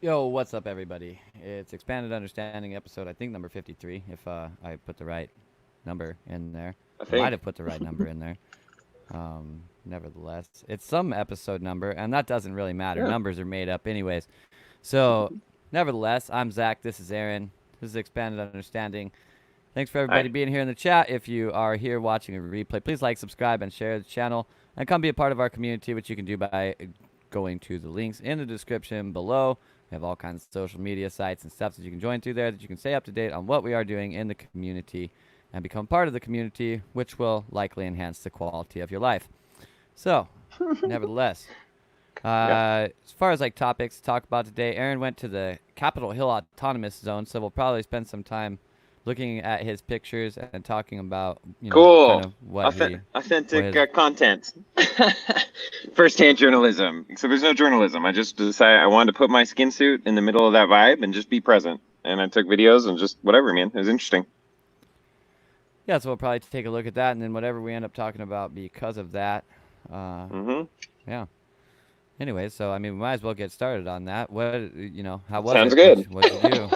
Yo, what's up, everybody? It's Expanded Understanding episode, I think number 53, if I put the right number in there. I I might think. have put the right number in there. Nevertheless, it's some episode number, and that doesn't really matter. Yeah. Numbers are made up, anyways. So, nevertheless, I'm Zach. This is Aaron. This is Expanded Understanding. Thanks for everybody Hi. being here in the chat. If you are here watching a replay, please like, subscribe, and share the channel, and come be a part of our community, which you can do by going to the links in the description below. We have all kinds of social media sites and stuff that you can join through there that you can stay up to date on what we are doing in the community and become part of the community, which will likely enhance the quality of your life. So, nevertheless, Yeah. as far as like topics to talk about today, Aaron went to the Capitol Hill Autonomous Zone, so we'll probably spend some time looking at his pictures and talking about, kind Cool. of what Authentic his. content. First-hand journalism. Except there's no journalism. I just decided I wanted to put my skin suit in the middle of that vibe and just be present. And I took videos and just whatever, man. It was interesting. Yeah, so we'll probably take a look at that, and then whatever we end up talking about because of that. Uh, Hmm. yeah. Anyways, so I mean, we might as well get started on that. How was Sounds it? good. What'd you do?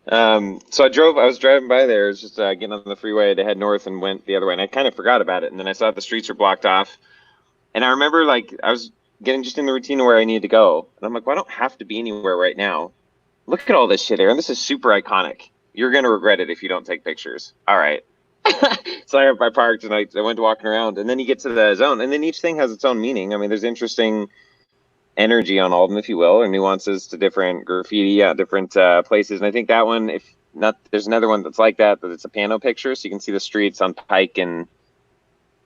So I was driving by there. I was just getting on the freeway to head north and went the other way. And I kind of forgot about it. And then I saw the streets were blocked off. And I remember like I was getting just in the routine of where I needed to go. And I'm like, well, I don't have to be anywhere right now. Look at all this shit, Aaron. This is super iconic. You're gonna regret it if you don't take pictures. All right. So I parked and I went walking around, and then you get to the zone, and then each thing has its own meaning. I mean, there's interesting energy on all of them, if you will, or nuances to different graffiti at different places. And I think that one, if not, there's another one that's like that, but it's a pano picture, so you can see the streets on Pike and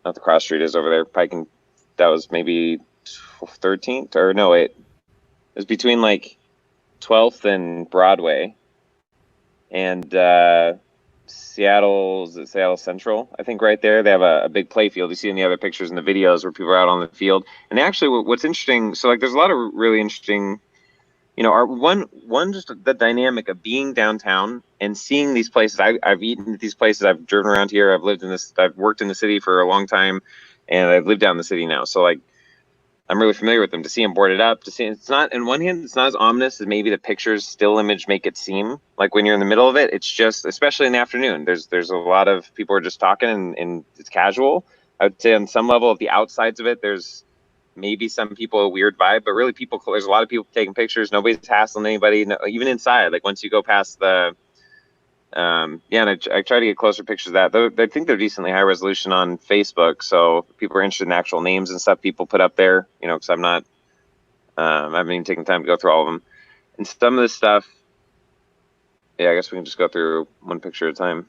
not the cross street is over there. Pike and that was maybe 13th or no, wait, it was between like 12th and Broadway, and Seattle Central, I think right there. They have a big play field. You see in the other pictures and the videos where people are out on the field. And actually, what's interesting, so like there's a lot of really interesting, our one just the dynamic of being downtown and seeing these places. I've eaten at these places. I've driven around here. I've worked in the city for a long time, and I've lived down in the city now. So like I'm really familiar with them. To see them boarded up, to see it's not. On one hand, it's not as ominous as maybe the pictures still image make it seem. Like when you're in the middle of it, it's just, especially in the afternoon. There's a lot of people are just talking and it's casual. I would say on some level of the outsides of it, there's maybe some people a weird vibe, but really people. There's a lot of people taking pictures. Nobody's hassling anybody. No, even inside, like once you go past the yeah, and I try to get closer pictures of that. Though I think they're decently high resolution on Facebook, so if people are interested in actual names and stuff people put up there, because I'm not, I haven't even taken time to go through all of them. And some of this stuff, yeah, I guess we can just go through one picture at a time.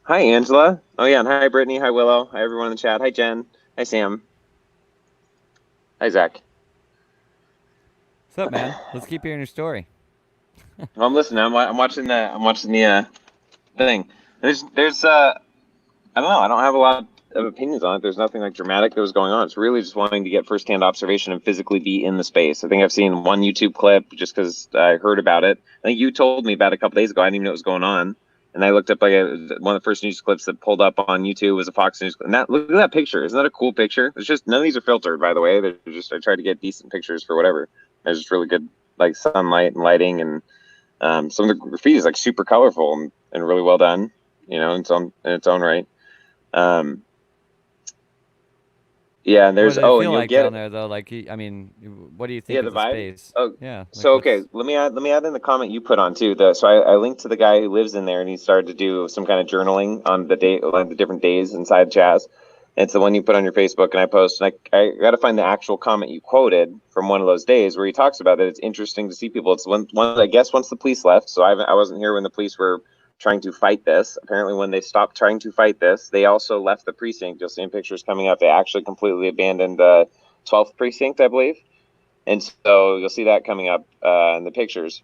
Hi, Angela. Oh yeah, and hi, Brittany. Hi, Willow. Hi, everyone in the chat. Hi, Jen. Hi, Sam. Hi, Zach. What's up, man? Let's keep hearing your story. Well, I'm listening. I'm watching the thing. There's I don't know. I don't have a lot of opinions on it. There's nothing like dramatic that was going on. It's really just wanting to get firsthand observation and physically be in the space. I think I've seen one YouTube clip just because I heard about it. I think you told me about it a couple days ago. I didn't even know what was going on. And I looked up one of the first news clips that pulled up on YouTube was a Fox News clip. And look at that picture. Isn't that a cool picture? It's just none of these are filtered, by the way. They're just I tried to get decent pictures for whatever. There's just really good like sunlight and lighting, and some of the graffiti is like super colorful and really well done. In its own right. Um, yeah, and What there's did it and feel you'll like get down it. there, though? I mean, what do you Yeah, think the of the vibe. space? Oh, Yeah, like so okay, what's. let me add in the comment you put on too. So I linked to the guy who lives in there, and he started to do some kind of journaling on the day, like the different days inside C.H.A.Z. And it's the one you put on your Facebook, and I post. And I got to find the actual comment you quoted from one of those days where he talks about that. It's interesting to see people. It's one I guess once the police left. So I wasn't here when the police were trying to fight this. Apparently, when they stopped trying to fight this, they also left the precinct. You'll see in pictures coming up. They actually completely abandoned the 12th precinct, I believe, and so you'll see that coming up in the pictures.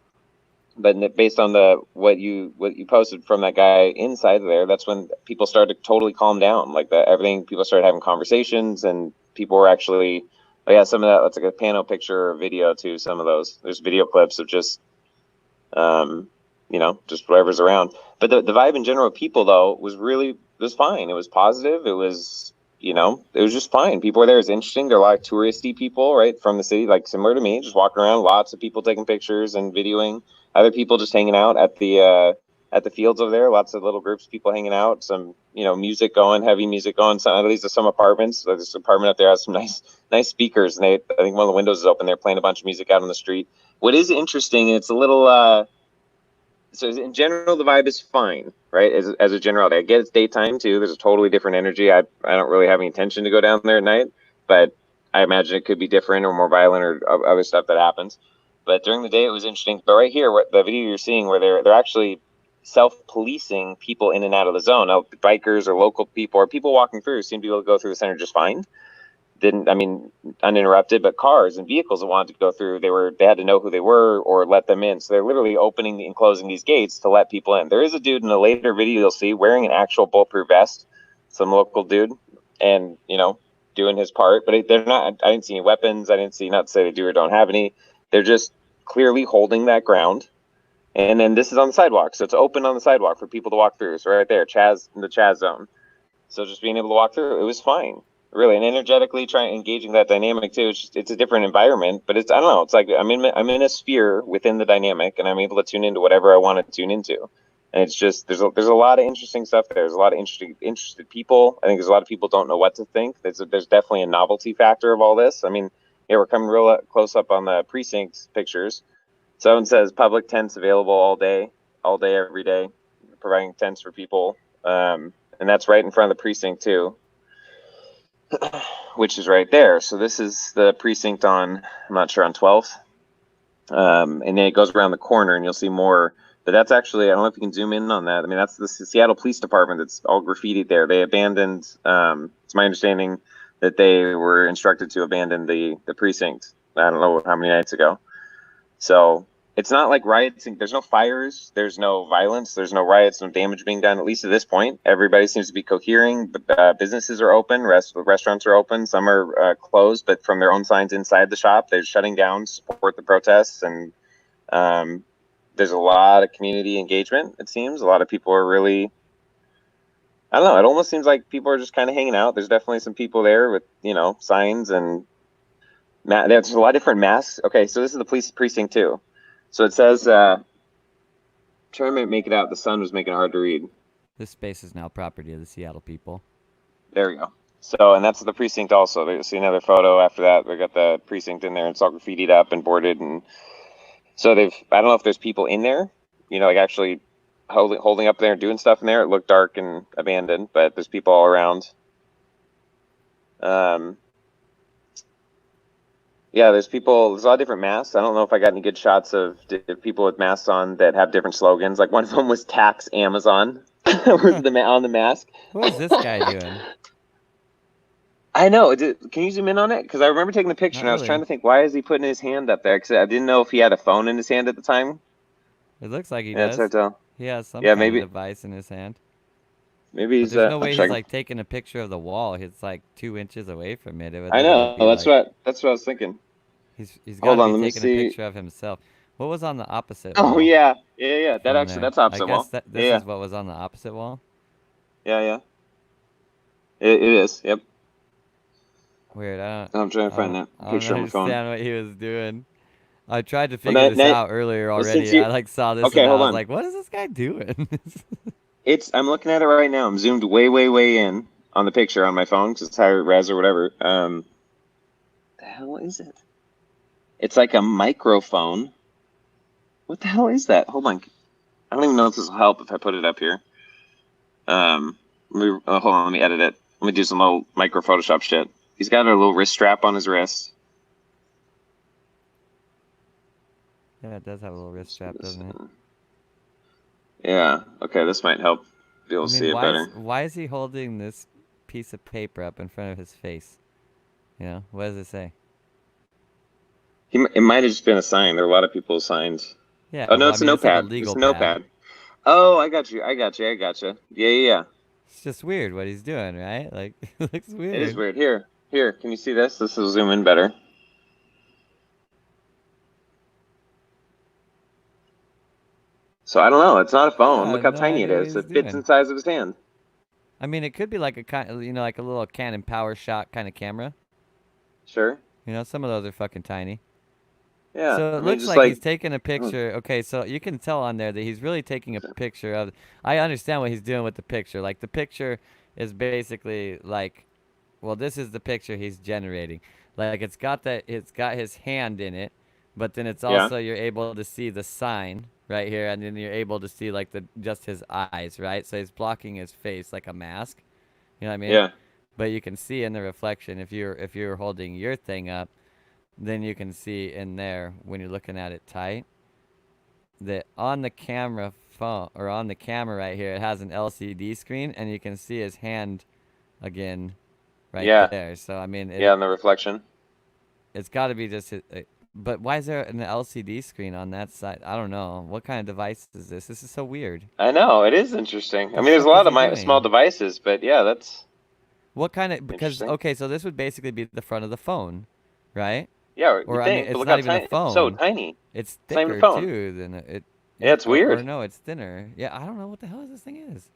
But based on the what you posted from that guy inside there, that's when people started to totally calm down. Like everything, people started having conversations, and people were actually. Oh yeah, some of that. That's like a panel picture or video too. Some of those. There's video clips of just um, just whatever's around. But the vibe in general of people though was fine. It was positive. It was you know, it was just fine. People were there. It's interesting. There are a lot of touristy people, right, from the city, like similar to me, just walking around. Lots of people taking pictures and videoing. Other people just hanging out at the fields over there. Lots of little groups of people hanging out. Some, you know, music going, heavy music going. Some, at least some apartments. So this apartment up there has some nice speakers, and I think one of the windows is open. They're playing a bunch of music out on the street. What is interesting, it's a little so in general the vibe is fine, right? As a generality, I get it's daytime too. There's a totally different energy. I don't really have any intention to go down there at night, but I imagine it could be different or more violent or other stuff that happens. But during the day it was interesting. But right here, what the video you're seeing, where they're actually self-policing people in and out of the zone. Now, bikers or local people or people walking through seem to be able to go through the center just fine. Didn't, I mean, uninterrupted, but cars and vehicles that wanted to go through, they had to know who they were or let them in. So they're literally opening and closing these gates to let people in. There is a dude in a later video you'll see wearing an actual bulletproof vest, some local dude, and, you know, doing his part. But they're not. I didn't see any weapons. I didn't see, not to say they do or don't have any. They're just clearly holding that ground. And then this is on the sidewalk, so it's open on the sidewalk for people to walk through. So right there, C.H.A.Z in the C.H.A.Z zone. So just being able to walk through, it was fine, really, and energetically trying engaging that dynamic too. It's a different environment, but it's, I don't know. It's like I'm in a sphere within the dynamic, and I'm able to tune into whatever I want to tune into. And it's just there's a lot of interesting stuff there. There's a lot of interested people. I think there's a lot of people don't know what to think. There's definitely a novelty factor of all this. I mean, yeah, we're coming real close up on the precincts pictures. So it says public tents available all day, every day, providing tents for people. And that's right in front of the precinct too, which is right there. So this is the precinct on, I'm not sure, on 12th. And then it goes around the corner and you'll see more. But that's actually, I don't know if you can zoom in on that. I mean, that's the Seattle Police Department that's all graffitied there. They abandoned, it's my understanding that they were instructed to abandon the precinct, I don't know how many nights ago. So it's not like riots. There's no fires. There's no violence. There's no riots. No damage being done. At least at this point, everybody seems to be cohering. Businesses are open. Restaurants are open. Some are closed, but from their own signs inside the shop, they're shutting down to support the protests. And there's a lot of community engagement. It seems a lot of people are really. I don't know. It almost seems like people are just kind of hanging out. There's definitely some people there with, you know, signs and there's a lot of different masks. Okay, so this is the police precinct too. So it says, trying to make it out. The sun was making it hard to read. This space is now property of the Seattle people. There we go. So, and that's the precinct also. There's see another photo after that. They got the precinct in there. It's all graffitied up and boarded. And so I don't know if there's people in there, you know, like actually holding up there and doing stuff in there. It looked dark and abandoned, but there's people all around. Yeah, there's people. There's a lot of different masks. I don't know if I got any good shots of people with masks on that have different slogans. Like one of them was "Tax Amazon" on the mask. What is this guy doing? I know. Can you zoom in on it? Because I remember taking the picture Not and I was really. trying to think, why is he putting his hand up there? Because I didn't know if he had a phone in his hand at the time. It looks like he Yeah, it's hard does. to tell. He has some Yeah, kind of maybe device in his hand. But he's there's no way he's checking. like taking a picture of the wall. He's like 2 inches away from it. It would I literally know. be like That's what I was thinking. he's got Hold to on, be let me taking a see. picture of himself. What was on the opposite Oh wall yeah. That from actually, there? that's I opposite guess wall. that Yeah, this yeah, is what was on the opposite wall. yeah. It is. Yep. Weird. I'm trying to find that I don't picture on my phone. understand what he was doing. I tried to Well, figure this out earlier well, since already. you I like saw this okay, and I hold was on. like, what is this guy doing? I'm looking at it right now. I'm zoomed way in on the picture on my phone because it's higher res or whatever. The hell is it? It's like a microphone. What the hell is that? Hold on. I don't even know if this will help if I put it up here. Hold on. Let me edit it. Let me do some little micro Photoshop shit. He's got a little wrist strap on his wrist. Yeah, it does have a little wrist strap, doesn't it? Yeah. Okay. This might help be able I to see mean, it better. why is he holding this piece of paper up in front of his face? You know, what does it say? It might have just been a sign. There are a lot of people's signs. Yeah, Oh no, well, I it's a mean, it's like a notepad. It's legal a pad. notepad. Oh, I got you. Yeah. It's just weird what he's doing, right? Like, it looks It is weird. weird. Here. Can you see this? This will zoom in better. So I don't know. It's not a Yeah, phone. I Look have how no tiny it idea what is. he's It fits in doing. the size of his hand. I mean, it could be like a kind, like a little Canon Power Shot kind of camera. Sure. Some of those are fucking tiny. Yeah. So I it mean, looks just like like, he's taking a picture. Okay, so you can tell on there that he's really taking a picture of. I understand what he's doing with the picture. Like the picture is basically like, well, this is the picture he's generating. Like it's got his hand in it, but then it's yeah, also you're able to see the sign right here, and then you're able to see like the just his eyes, right? So he's blocking his face like a mask. You know what I mean? yeah, But you can see in the reflection if you're holding your thing up, then you can see in there when you're looking at it tight that on the camera phone or on the camera right here it has an LCD screen and you can see his hand again right yeah, there. So I mean yeah. In the reflection. it's got to be just but why is there an LCD screen on that side? I don't know. What kind of device is this? This is so weird. I know it is interesting. I The mean, there's a fuck is lot of he my small doing? devices, but yeah, that's What kind of because interesting. okay, so this would basically be the front of the phone, right? Yeah, you Or I mean think, but it's look not how even the tiny. It's so phone. tiny. It's It's not even a thicker phone. too than it. Yeah, Yeah, it's or weird. no, it's thinner. Yeah, I don't know what the hell this thing is.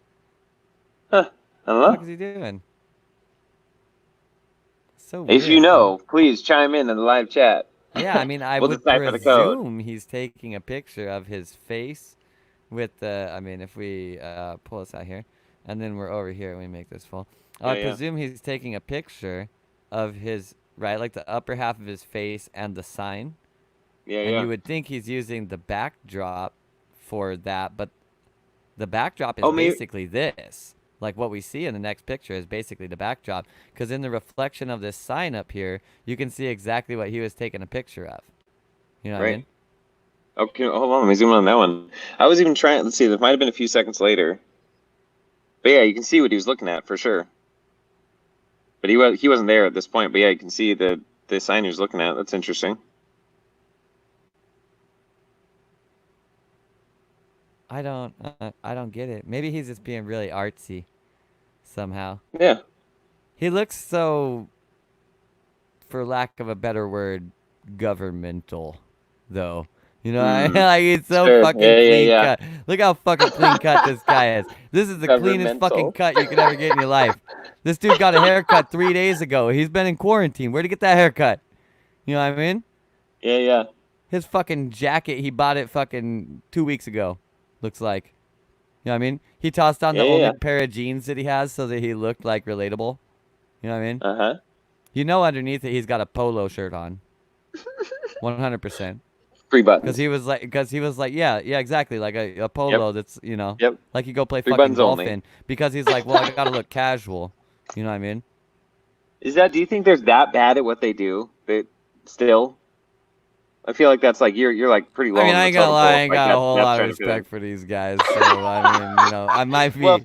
Huh. I don't The fuck know. is he doing? So If you weird, dude. know, please chime in the live chat. Yeah, I mean, I We'll would decipher the code. presume he's taking a picture of his face with the. I mean, if we pull this out here, and then we're over here, and we make this full. I Yeah, yeah, presume he's taking a picture of his right, like the upper half of his face and the sign, yeah, and yeah. you would think he's using the backdrop for that, but the backdrop is Oh, maybe. basically this. Like what we see in the next picture is basically the backdrop. Because in the reflection of this sign up here, you can see exactly what he was taking a picture of. You know what I Right. mean? Okay, hold on. Let me zoom in on that one. I was even trying. Let's see. This might have been a few seconds later. But yeah, you can see what he was looking at for sure. But he wasn't there at this point. But yeah, you can see the sign he was looking at. That's interesting. I don't get it. Maybe he's just being really artsy somehow. Yeah. He looks so, for lack of a better word, governmental, though. Hmm. Like he's so Sure. fucking Yeah, yeah, clean yeah. cut. Look how fucking clean cut this guy is. This is the cleanest fucking Governmental. cut you could ever get in your life. This dude got a haircut 3 days ago. He's been in quarantine. Where'd he get that haircut? You know what I mean? Yeah, yeah. His fucking jacket, he bought it fucking 2 weeks ago. Looks like. You know what I mean? He tossed on Yeah, the yeah, only yeah. pair of jeans that he has so that he looked like relatable. You know what I mean? Uh-huh. Underneath it, he's got a polo shirt on. 100%. Three Because buttons. he was like, yeah, yeah, exactly. Like a Yep. polo that's, Yep. like you go play Three fucking buttons golf only. in. Because he's like, well, I gotta look casual. You know what I mean? Do you think there's that bad at what they do? That still? I feel like that's like you're like pretty I low mean, on I the ain't gonna totem lie, I pole. ain't Like got a whole that's lot of trying to fit in. respect for these guys. So, I mean, I might Well, be.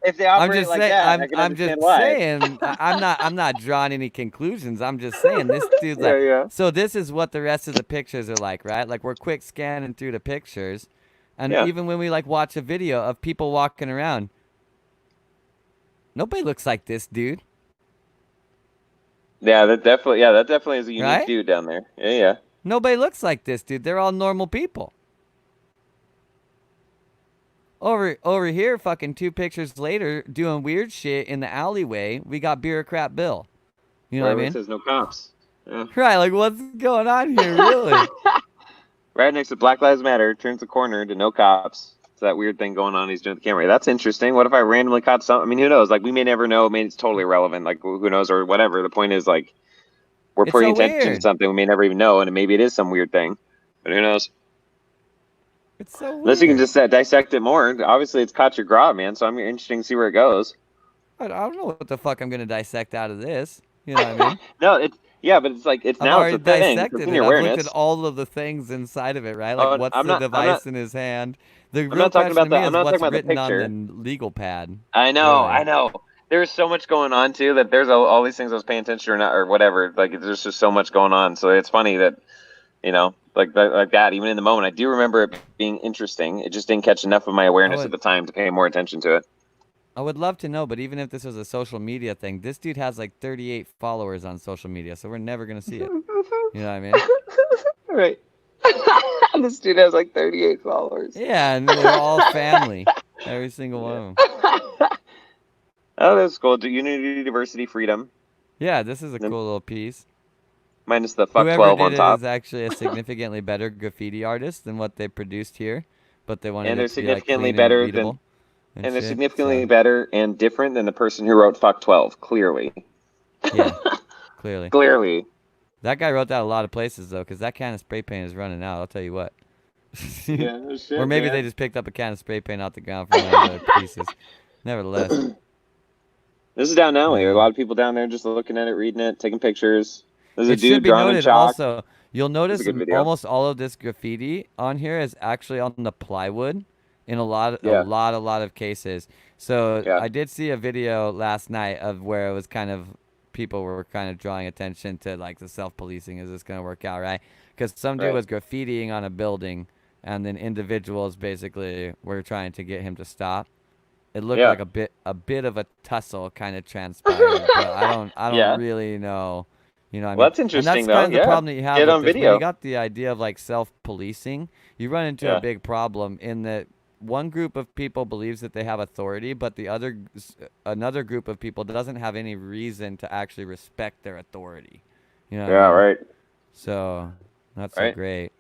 if they I'm operate just like saying. that, I I'm can I'm just understand why. saying. I'm not drawing any conclusions. I'm just saying this dude's Yeah, like. yeah, So this is what the rest of the pictures are like, right? Like we're quick scanning through the pictures, and yeah, even when we like watch a video of people walking around, nobody looks like this dude, yeah. That definitely is a unique right? dude down there. Yeah, yeah, Nobody looks like this dude. They're all normal people. Over here, fucking 2 pictures later, doing weird shit in the alleyway. We got bureaucrat Bill. You know what where I everyone mean? says no cops. Yeah. Right? Like what's going on here, really? Right next to Black Lives Matter, turns the corner to no cops. It's that weird thing going on. He's doing the camera. That's interesting. What if I randomly caught some? I mean, who knows? Like, we may never know. Maybe it's totally irrelevant. Like, who knows or whatever. The point is, like, we're It's paying so attention to weird. something we may never even know, and maybe it is some weird thing. But who knows? It's so Unless you can weird. just dissect it more. Obviously, it's caught your grab, man. So I'm interested to see where it goes. I don't know what the fuck I'm gonna dissect out of this. You know what I mean? No, it's yeah, but it's like I've it's a already thing. It's dissected in it. your I've looked at awareness. all of the things inside of it, right? Like, Oh, what's the device in his hand? The I'm real not talking question to about the me I'm is not talking what's about the written on the picture. legal pad. I know, I Really? know. There's so much going on too that there's all these things I was paying attention to or not or whatever. Like there's just so much going on. So it's funny that like that. Even in the moment, I do remember it being interesting. It just didn't catch enough of my I awareness at would the time to pay more attention to it. I would love to know, but even if this was a social media thing, this dude has like 38 followers on social media, so we're never gonna see it. You know what I mean? Right. This dude has like 38 followers. Yeah, and they're all family. Every single one Yeah. of them. Oh, that's cool. Unity, diversity, freedom. Yeah, this is a Then cool little piece. minus the fuck Whoever 12 did on it is top. actually a significantly better graffiti artist than what they produced here, but they wanted And they're it to be like significantly clean and better than readable and and they're shit. significantly So better and different than the person who wrote fuck 12, clearly. yeah, clearly. Clearly. That guy wrote that a lot of places though, because that can of spray paint is running out. I'll tell you what. Yeah, no Or shit, maybe they man. just picked up a can of spray paint off the ground from one of his other pieces. Nevertheless, This is down now. A yeah. lot of people down there just looking at it, reading it, taking pictures. There's a It should dude be drawing in noted chalk. also, you'll It's a notice good video. almost all of this graffiti on here is actually on the plywood in Yeah, a lot of cases. So yeah, I did see a video last night of where it was kind of people were kind of drawing attention to like the self-policing. Is this going to work out, right? Because some dude right. was graffitiing on a building and then individuals basically were trying to get him to stop. It looked Yeah. like a bit of a tussle kind of transpired, but I don't Yeah. really know. You know what I Well, mean? that's And interesting that's though. kind of the Yeah. problem that you have Get with on this. When you video. got the idea of like self-policing, you run into a Yeah. big problem in that one group of people believes that they have authority, but another group of people doesn't have any reason to actually respect their authority. You know what I Yeah, mean? right. So, not so Right. great.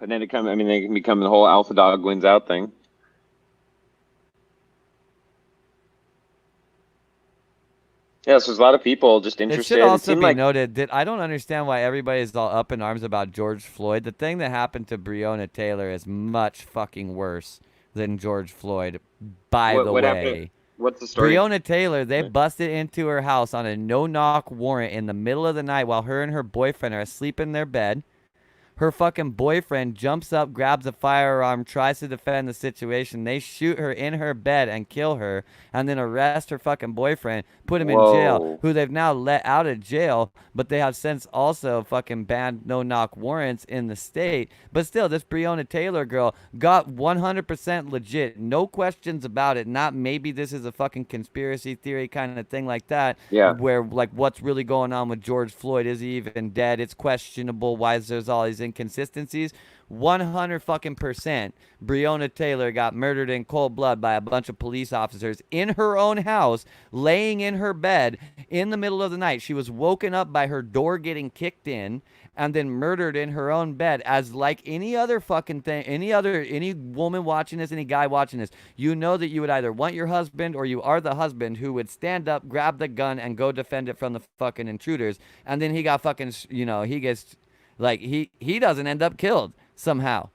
And then I mean, they can become the whole alpha dog wins out thing. Yeah, so there's a lot of people just It should interested. It also seemed be like, noted that I don't understand why everybody is all up in arms about George Floyd. The thing that happened to Breonna Taylor is much fucking worse than George Floyd, by the what happened? way. What's the story? Breonna Taylor, they busted into her house on a no-knock warrant in the middle of the night while her and her boyfriend are asleep in their bed. Her fucking boyfriend jumps up, grabs a firearm, tries to defend the situation. They shoot her in her bed and kill her, and then arrest her fucking boyfriend, put him in jail, Whoa. who they've now let out of jail, but they have since also fucking banned no-knock warrants in the state. But still, this Breonna Taylor girl got 100% legit. No questions about it. Not maybe this is a fucking conspiracy theory kind of thing like that, Yeah. where like what's really going on with George Floyd? Is he even dead? It's questionable. Why is there's all these inconsistencies? 100 fucking percent. Breonna Taylor got murdered in cold blood by a bunch of police officers in her own house, laying in her bed in the middle of the night. She was woken up by her door getting kicked in and then murdered in her own bed, as like any other fucking thing, any woman watching this, any guy watching this, you know that you would either want your husband or you are the husband who would stand up, grab the gun and go defend it from the fucking intruders. And then he got fucking, he gets like he doesn't end up killed somehow,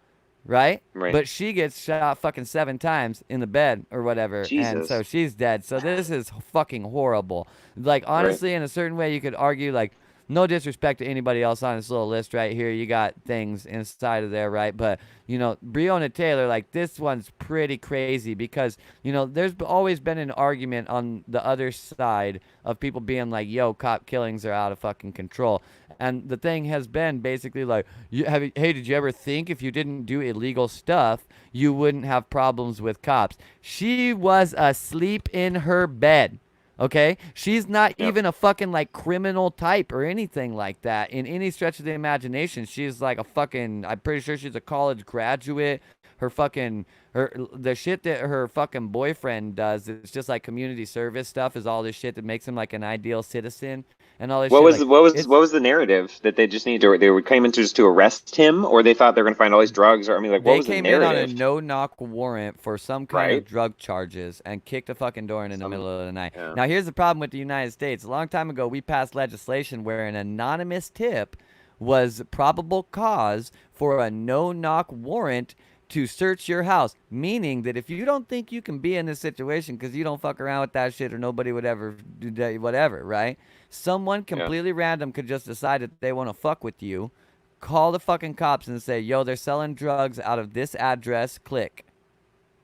right? Right. But she gets shot fucking 7 times in the bed or whatever, and so Jesus. she's dead. So this is fucking horrible. Like Right. honestly, in a certain way, you could argue like no disrespect to anybody else on this little list right here. You got things inside of there, right? But Breonna Taylor, like this one's pretty crazy because there's always been an argument on the other side of people being like, "Yo, cop killings are out of fucking control," and the thing has been basically like, hey, did you ever think if you didn't do illegal stuff, you wouldn't have problems with cops? She was asleep in her bed. Okay? She's not Yep. even a fucking like criminal type or anything like that in any stretch of the imagination. She's like a fucking, I'm pretty sure she's a college graduate. The shit that her fucking boyfriend does, it's just like community service stuff, is all this shit that makes him like an ideal citizen and all this What shit. was Like what it's was the narrative that they just need to they were came in just to arrest him, or they thought they were going to find all these drugs, or I mean, like, what They was the came in on a narrative? no-knock warrant for some kind of Right. drug charges and kicked a fucking door in the Some. middle of the night. Yeah. Now, here's the problem with the United States. A long time ago, we passed legislation where an anonymous tip was probable cause for a no-knock warrant to search your house, meaning that if you don't think you can be in this situation because you don't fuck around with that shit or nobody would ever do that, whatever, right? Someone Yeah. completely random could just decide that they want to fuck with you, call the fucking cops and say, yo, they're selling drugs out of this address, click.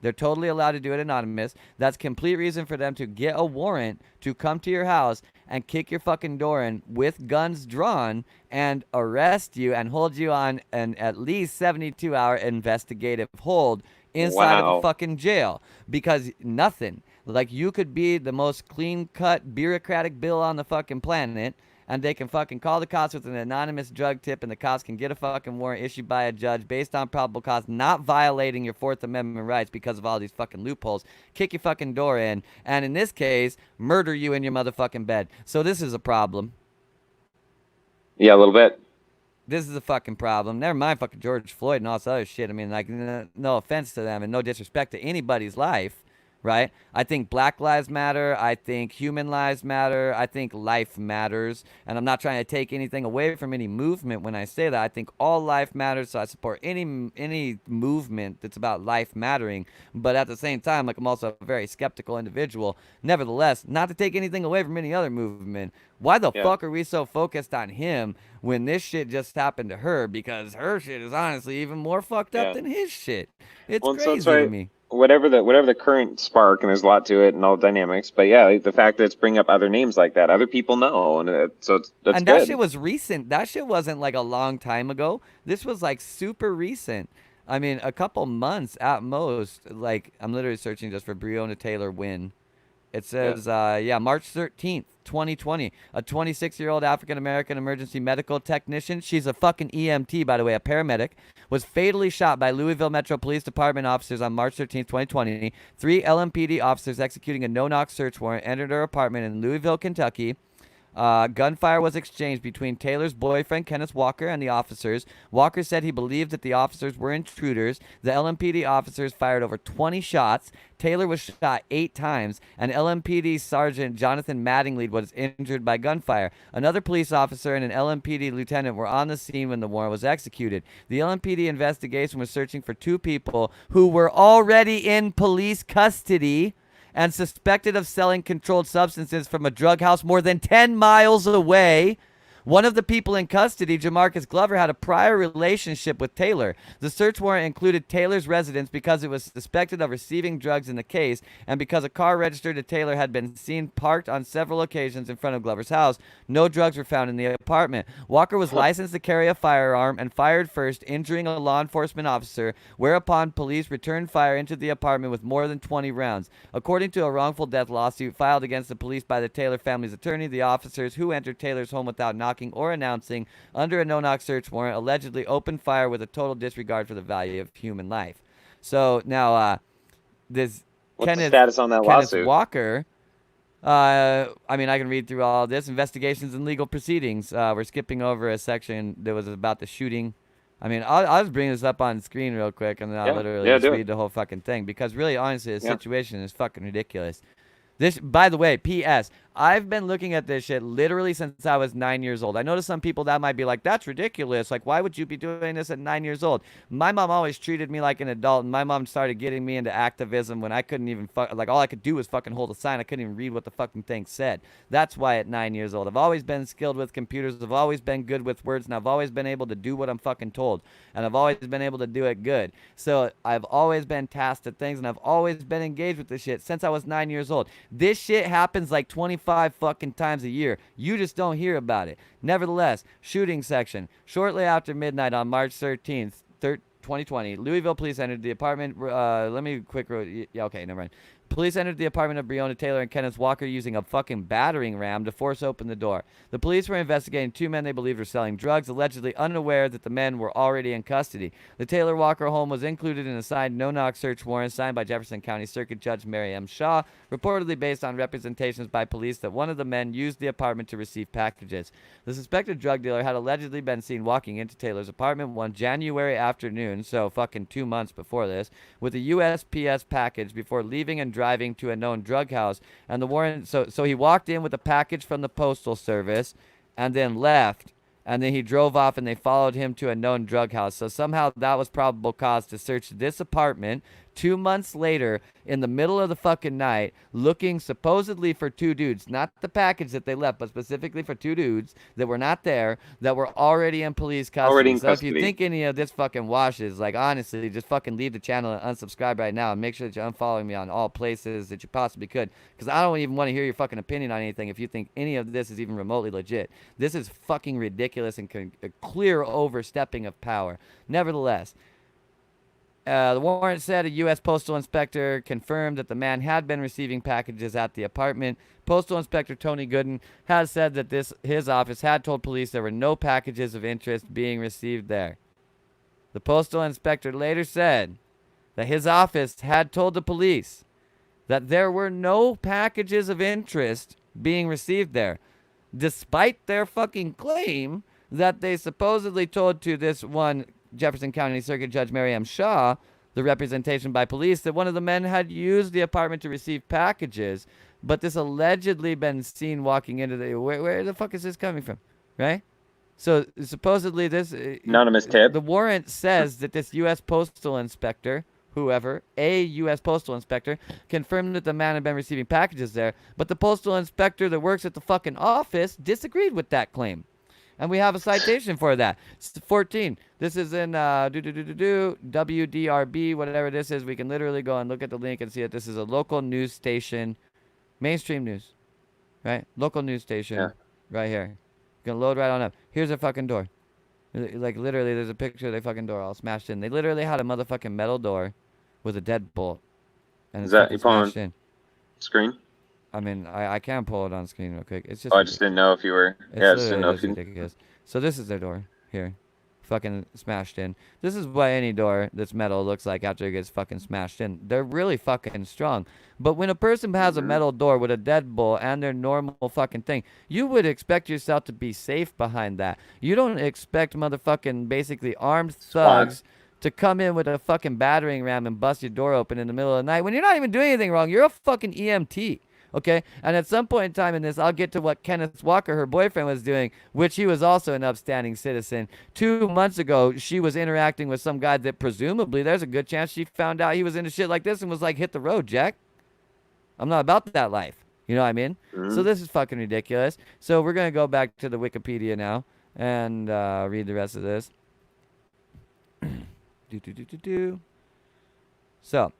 They're totally allowed to do it anonymous. That's complete reason for them to get a warrant to come to your house and kick your fucking door in with guns drawn and arrest you and hold you on an at least 72-hour investigative hold inside of a Wow. fucking jail. Because nothing. Like you could be the most clean-cut bureaucratic bill on the fucking planet, and they can fucking call the cops with an anonymous drug tip, and the cops can get a fucking warrant issued by a judge based on probable cause, not violating your Fourth Amendment rights because of all these fucking loopholes, kick your fucking door in, and in this case, murder you in your motherfucking bed. So this is a problem. Yeah, a little bit. This is a fucking problem. Never mind fucking George Floyd and all this other shit. I mean, like, no offense to them and no disrespect to anybody's life, right? I think Black Lives Matter. I think human lives matter. I think life matters. And I'm not trying to take anything away from any movement when I say that. I think all life matters, so I support any movement that's about life mattering. But at the same time, like, I'm also a very skeptical individual. Nevertheless, not to take anything away from any other movement. Why the Yeah. fuck are we so focused on him when this shit just happened to her? Because her shit is honestly even more fucked up Yeah. than his shit. It's Well, so it's crazy to right. me. Whatever the current spark, and there's a lot to it and all the dynamics, but yeah, like, the fact that it's bringing up other names like that, other people know, and that's And that good. shit was recent. That shit wasn't like a long time ago. This was like super recent. I mean, a couple months at most. Like, I'm literally searching just for Breonna Taylor win. It Yeah. says, yeah, March 13th, 2020. A 26-year-old African-American emergency medical technician, she's a fucking EMT, by the way, a paramedic, was fatally shot by Louisville Metro Police Department officers on March 13th, 2020. 3 LMPD officers executing a no-knock search warrant entered her apartment in Louisville, Kentucky. Gunfire was exchanged between Taylor's boyfriend, Kenneth Walker, and the officers. Walker said he believed that the officers were intruders. The LMPD officers fired over 20 shots. Taylor was shot 8 times, and LMPD Sergeant Jonathan Mattingly was injured by gunfire. Another police officer and an LMPD lieutenant were on the scene when the warrant was executed. The LMPD investigation was searching for 2 people who were already in police custody and suspected of selling controlled substances from a drug house more than 10 miles away. One of the people in custody, Jamarcus Glover, had a prior relationship with Taylor. The search warrant included Taylor's residence because it was suspected of receiving drugs in the case, and because a car registered to Taylor had been seen parked on several occasions in front of Glover's house. No drugs were found in the apartment. Walker was licensed to carry a firearm and fired first, injuring a law enforcement officer, whereupon police returned fire into the apartment with more than 20 rounds. According to a wrongful death lawsuit filed against the police by the Taylor family's attorney, the officers who entered Taylor's home without knocking or announcing under a no-knock search warrant allegedly opened fire with a total disregard for the value of human life. So now, this What's the status on that Kenneth lawsuit? Walker. I mean, I can read through all this. Investigations and legal proceedings. We're skipping over a section that was about the shooting. I mean, I'll just bring this up on screen real quick, and then I'll Yeah. literally Yeah, just do it. read the whole fucking thing, because really, honestly, the Yeah. situation is fucking ridiculous. This, by the way, P.S. I've been looking at this shit literally since I was 9 years old. I know to some people that might be like, that's ridiculous. Like, why would you be doing this at 9 years old? My mom always treated me like an adult, and my mom started getting me into activism when I couldn't even, like, all I could do was fucking hold a sign. I couldn't even read what the fucking thing said. That's why at 9 years old, I've always been skilled with computers. I've always been good with words, and I've always been able to do what I'm fucking told. And I've always been able to do it good. So I've always been tasked at things, and I've always been engaged with this shit since I was 9 years old. This shit happens like 25 fucking times a year. You just don't hear about it. Nevertheless, shooting section. Shortly after midnight on March 13th, 2020, Louisville police entered the apartment. Let me quick. Yeah, okay, never mind. Police entered the apartment of Breonna Taylor and Kenneth Walker using a fucking battering ram to force open the door. The police were investigating 2 men they believed were selling drugs, allegedly unaware that the men were already in custody. The Taylor Walker home was included in a signed no-knock search warrant signed by Jefferson County Circuit Judge Mary M. Shaw, reportedly based on representations by police that one of the men used the apartment to receive packages. The suspected drug dealer had allegedly been seen walking into Taylor's apartment one January afternoon, so fucking 2 months before this, with a USPS package before leaving and driving to a known drug house. And the warrant, so he walked in with a package from the Postal Service and then left. And then he drove off and they followed him to a known drug house. So somehow that was probable cause to search this apartment 2 months later in the middle of the fucking night, looking supposedly for 2 dudes. Not the package that they left, but specifically for 2 dudes that were not there, that were already in police custody. Already in So if custody. you think any of this fucking washes, like, honestly, just fucking leave the channel and unsubscribe right now, and make sure that you're unfollowing me on all places that you possibly could, because I don't even want to hear your fucking opinion on anything if you think any of this is even remotely legit. This is fucking ridiculous and a clear overstepping of power. Nevertheless, The warrant said a U.S. postal inspector confirmed that the man had been receiving packages at the apartment. Postal Inspector Tony Gooden has said that his office had told police there were no packages of interest being received there. The postal inspector later said that his office had told the police that there were no packages of interest being received there, despite their fucking claim that they supposedly told to this one Jefferson County Circuit Judge Mary M. Shaw, the representation by police, that one of the men had used the apartment to receive packages, but this allegedly been seen walking into the... Where the fuck is this coming from? Right? So supposedly this... Anonymous tip. The warrant says that this U.S. postal inspector, whoever, a U.S. postal inspector, confirmed that the man had been receiving packages there, but the postal inspector that works at the fucking office disagreed with that claim. And we have a citation for that. It's 14. This is in WDRB, whatever this is. We can literally go and look at the link and see that this is a local news station, mainstream news, right? Local news station, right here. Gonna load right on up. Here's a fucking door. Like literally, there's a picture of their fucking door all smashed in. They literally had a motherfucking metal door with a deadbolt, and it's fucking smashed in. Screen? I mean, I can pull it on screen real quick. It's just. Oh, I just didn't know if you were. Yeah, I just didn't know if you. Ridiculous. So this is their door here, fucking smashed in. This is what any door that's metal looks like after it gets fucking smashed in. They're really fucking strong. But when a person has a metal door with a deadbolt and their normal fucking thing, you would expect yourself to be safe behind that. You don't expect motherfucking basically armed thugs to come in with a fucking battering ram and bust your door open in the middle of the night when you're not even doing anything wrong. You're a fucking EMT. Okay, and at some point in time in this, I'll get to what Kenneth Walker, her boyfriend, was doing, which he was also an upstanding citizen. 2 months ago, she was interacting with some guy that presumably there's a good chance she found out he was into shit like this and was like, hit the road, Jack. I'm not about that life. You know what I mean? So this is fucking ridiculous. So we're going to go back to the Wikipedia now and read the rest of this. So...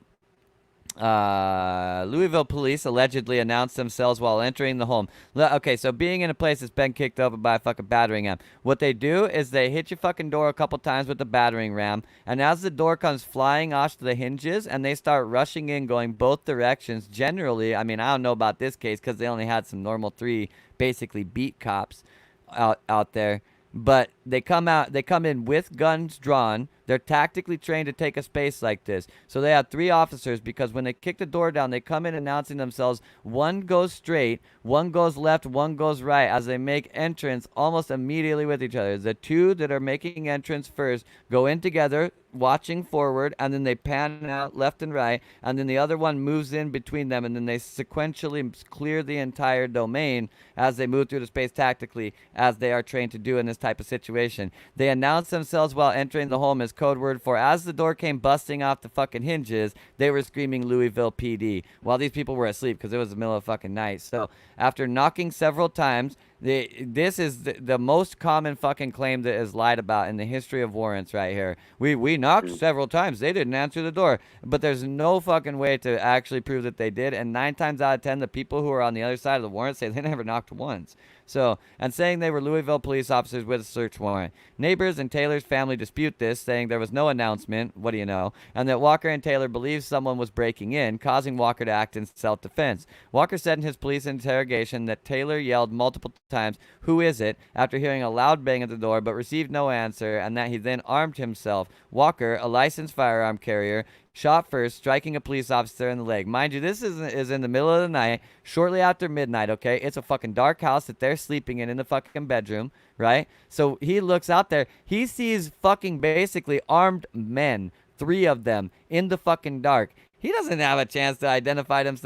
Louisville police allegedly announced themselves while entering the home. Okay, so being in a place that's been kicked open by a fucking battering ram. What they do is they hit your fucking door a couple times with the battering ram, and as the door comes flying off the hinges and they start rushing in going both directions, generally, I mean, I don't know about this case because they only had some normal 3 basically beat cops out there. But they come in with guns drawn. They're tactically trained to take a space like this. So they have 3 officers because when they kick the door down, they come in announcing themselves. One goes straight, one goes left, one goes right as they make entrance almost immediately with each other. The 2 that are making entrance first go in together, watching forward, and then they pan out left and right, and then the other one moves in between them, and then they sequentially clear the entire domain as they move through the space tactically, as they are trained to do in this type of situation. They announce themselves while entering the home as code word for as the door came busting off the fucking hinges, they were screaming Louisville PD while these people were asleep because it was the middle of fucking night. So after knocking several times, this is the most common fucking claim that is lied about in the history of warrants right here. We knocked several times. They didn't answer the door. But there's no fucking way to actually prove that they did. And 9 times out of 10, the people who are on the other side of the warrant say they never knocked once. So, and saying they were Louisville police officers with a search warrant. Neighbors and Taylor's family dispute this, saying there was no announcement, what do you know, and that Walker and Taylor believe someone was breaking in, causing Walker to act in self-defense. Walker said in his police interrogation that Taylor yelled multiple times, "Who is it?" after hearing a loud bang at the door, but received no answer, and that he then armed himself. Walker, a licensed firearm carrier, shot first, striking a police officer in the leg. Mind you, this is in the middle of the night, shortly after midnight, okay? It's a fucking dark house that they're sleeping in the fucking bedroom, right? So he looks out there. He sees fucking basically armed men, 3 of them, in the fucking dark. He doesn't have a chance to identify them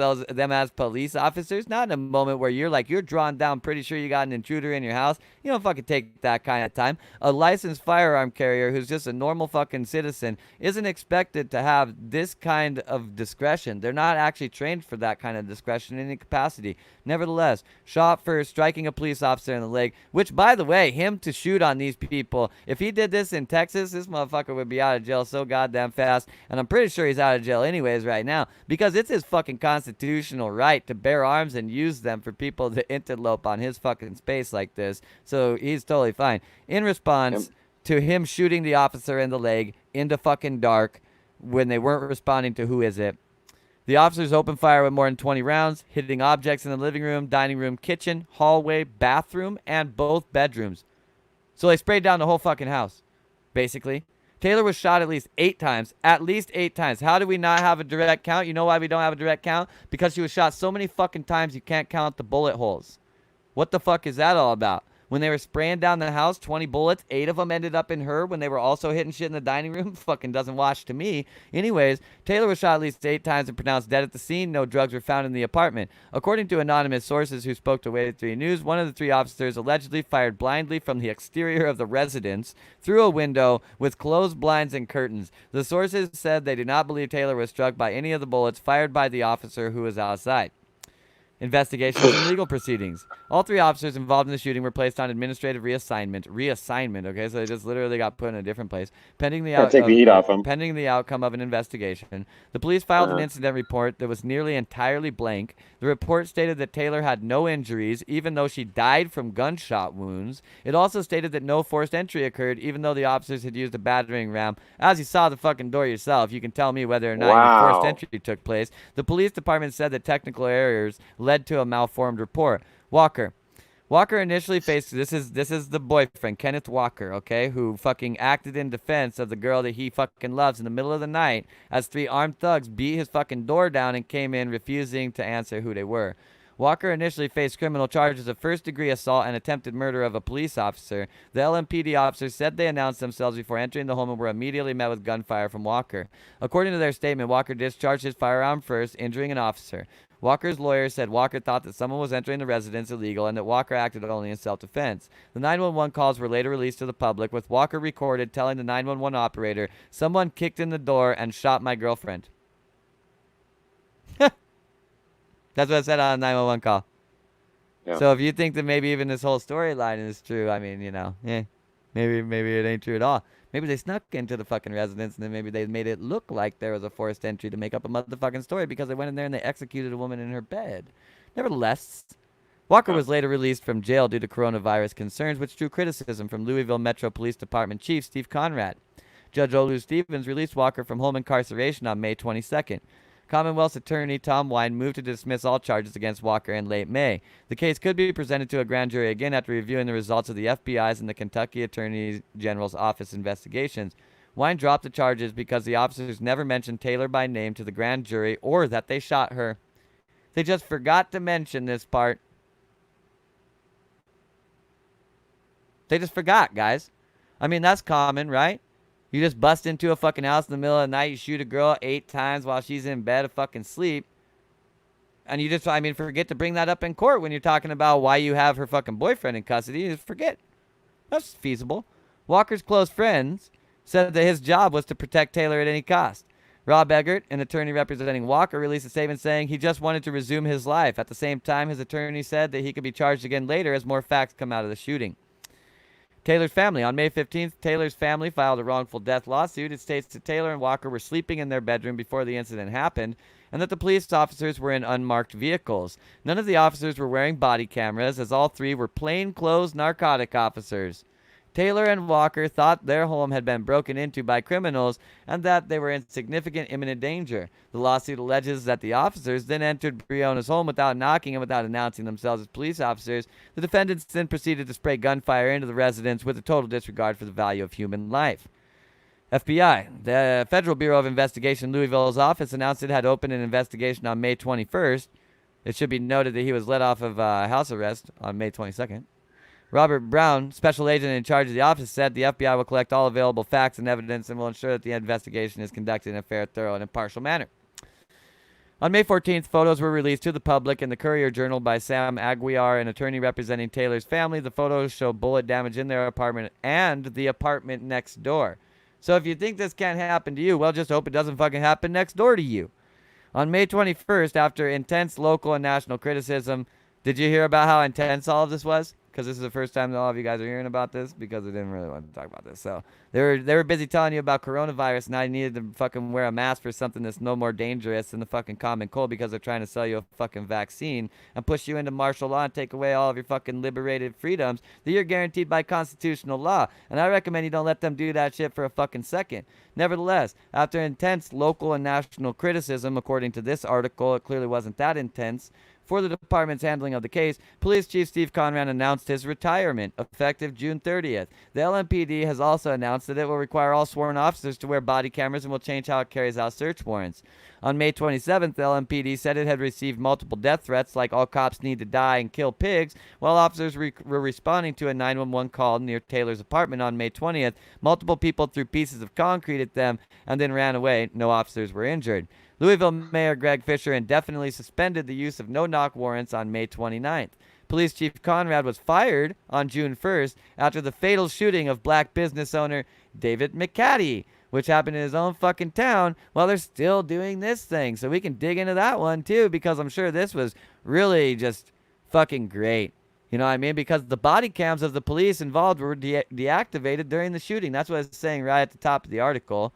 as police officers. Not in a moment where you're drawn down, pretty sure you got an intruder in your house. You don't fucking take that kind of time. A licensed firearm carrier who's just a normal fucking citizen isn't expected to have this kind of discretion. They're not actually trained for that kind of discretion in any capacity. Nevertheless, shot first, striking a police officer in the leg, which, by the way, him to shoot on these people, if he did this in Texas, this motherfucker would be out of jail so goddamn fast. And I'm pretty sure he's out of jail anyways right now because it's his fucking constitutional right to bear arms and use them for people to interlope on his fucking space like this. So he's totally fine. In response to him shooting the officer in the leg in the fucking dark, when they weren't responding to who is it. The officers opened fire with more than 20 rounds, hitting objects in the living room, dining room, kitchen, hallway, bathroom, and both bedrooms. So they sprayed down the whole fucking house, basically. Taylor was shot at least 8 times. At least 8 times. How do we not have a direct count? You know why we don't have a direct count? Because she was shot so many fucking times you can't count the bullet holes. What the fuck is that all about? When they were spraying down the house, 20 bullets, 8 of them ended up in her when they were also hitting shit in the dining room. Fucking doesn't wash to me. Anyways, Taylor was shot at least 8 times and pronounced dead at the scene. No drugs were found in the apartment. According to anonymous sources who spoke to Wave 3 News, one of the 3 officers allegedly fired blindly from the exterior of the residence through a window with closed blinds and curtains. The sources said they do not believe Taylor was struck by any of the bullets fired by the officer who was outside. Investigations and legal proceedings. All 3 officers involved in the shooting were placed on administrative reassignment. Reassignment, okay? So they just literally got put in a different place. Pending the, Gotta take the heat off them. pending the outcome of an investigation. The police filed an incident report that was nearly entirely blank. The report stated that Taylor had no injuries, even though she died from gunshot wounds. It also stated that no forced entry occurred, even though the officers had used a battering ram. As you saw the fucking door yourself, you can tell me whether or not any forced entry took place. The police department said that technical errors led to a malformed report. Walker initially faced this is the boyfriend, Kenneth Walker, okay, who fucking acted in defense of the girl that he fucking loves in the middle of the night as 3 armed thugs beat his fucking door down and came in refusing to answer who they were. Walker initially faced criminal charges of first-degree assault and attempted murder of a police officer. The LMPD officers said they announced themselves before entering the home and were immediately met with gunfire from Walker. According to their statement, Walker discharged his firearm first, injuring an officer. Walker's lawyer said Walker thought that someone was entering the residence illegal and that Walker acted only in self-defense. The 911 calls were later released to the public, with Walker recorded telling the 911 operator, "Someone kicked in the door and shot my girlfriend." That's what I said on a 911 call. Yeah. So if you think that maybe even this whole storyline is true, I mean, maybe it ain't true at all. Maybe they snuck into the fucking residence and then maybe they made it look like there was a forced entry to make up a motherfucking story because they went in there and they executed a woman in her bed. Nevertheless, Walker was later released from jail due to coronavirus concerns, which drew criticism from Louisville Metro Police Department Chief Steve Conrad. Judge Olu Stevens released Walker from home incarceration on May 22nd. Commonwealth's attorney Tom Wine moved to dismiss all charges against Walker in late May. The case could be presented to a grand jury again after reviewing the results of the FBI's and the Kentucky Attorney General's office investigations. Wine dropped the charges because the officers never mentioned Taylor by name to the grand jury or that they shot her. They just forgot to mention this part. They just forgot, guys. I mean, that's common, right? You just bust into a fucking house in the middle of the night, you shoot a girl 8 times while she's in bed, fucking sleep. And you just, forget to bring that up in court when you're talking about why you have her fucking boyfriend in custody. You just forget. That's feasible. Walker's close friends said that his job was to protect Taylor at any cost. Rob Eggert, an attorney representing Walker, released a statement saying he just wanted to resume his life. At the same time, his attorney said that he could be charged again later as more facts come out of the shooting. Taylor's family. On May 15th, Taylor's family filed a wrongful death lawsuit. It states that Taylor and Walker were sleeping in their bedroom before the incident happened and that the police officers were in unmarked vehicles. None of the officers were wearing body cameras, as all 3 were plainclothes narcotic officers. Taylor and Walker thought their home had been broken into by criminals and that they were in significant imminent danger. The lawsuit alleges that the officers then entered Breonna's home without knocking and without announcing themselves as police officers. The defendants then proceeded to spray gunfire into the residence with a total disregard for the value of human life. FBI. The Federal Bureau of Investigation Louisville's office announced it had opened an investigation on May 21st. It should be noted that he was let off of house arrest on May 22nd. Robert Brown, special agent in charge of the office, said the FBI will collect all available facts and evidence and will ensure that the investigation is conducted in a fair, thorough, and impartial manner. On May 14th, photos were released to the public in the Courier-Journal by Sam Aguiar, an attorney representing Taylor's family. The photos show bullet damage in their apartment and the apartment next door. So if you think this can't happen to you, well, just hope it doesn't fucking happen next door to you. On May 21st, after intense local and national criticism, Did you hear about how intense all of this was? Because this is the first time that all of you guys are hearing about this, because I didn't really want to talk about this. So they were busy telling you about coronavirus, and I needed to fucking wear a mask for something that's no more dangerous than the fucking common cold, because they're trying to sell you a fucking vaccine and push you into martial law and take away all of your fucking liberated freedoms that you're guaranteed by constitutional law. And I recommend you don't let them do that shit for a fucking second. Nevertheless, after intense local and national criticism, according to this article, it clearly wasn't that intense, for the department's handling of the case, Police Chief Steve Conran announced his retirement, effective June 30th. The LMPD has also announced that it will require all sworn officers to wear body cameras and will change how it carries out search warrants. On May 27th, the LMPD said it had received multiple death threats like all cops need to die and kill pigs, while officers were responding to a 911 call near Taylor's apartment on May 20th. Multiple people threw pieces of concrete at them and then ran away. No officers were injured. Louisville Mayor Greg Fisher indefinitely suspended the use of no-knock warrants on May 29th. Police Chief Conrad was fired on June 1st after the fatal shooting of black business owner David McCaddy, which happened in his own fucking town, while they're still doing this thing. So we can dig into that one too, because I'm sure this was really just fucking great. You know what I mean? Because the body cams of the police involved were deactivated during the shooting. That's what it's saying right at the top of the article.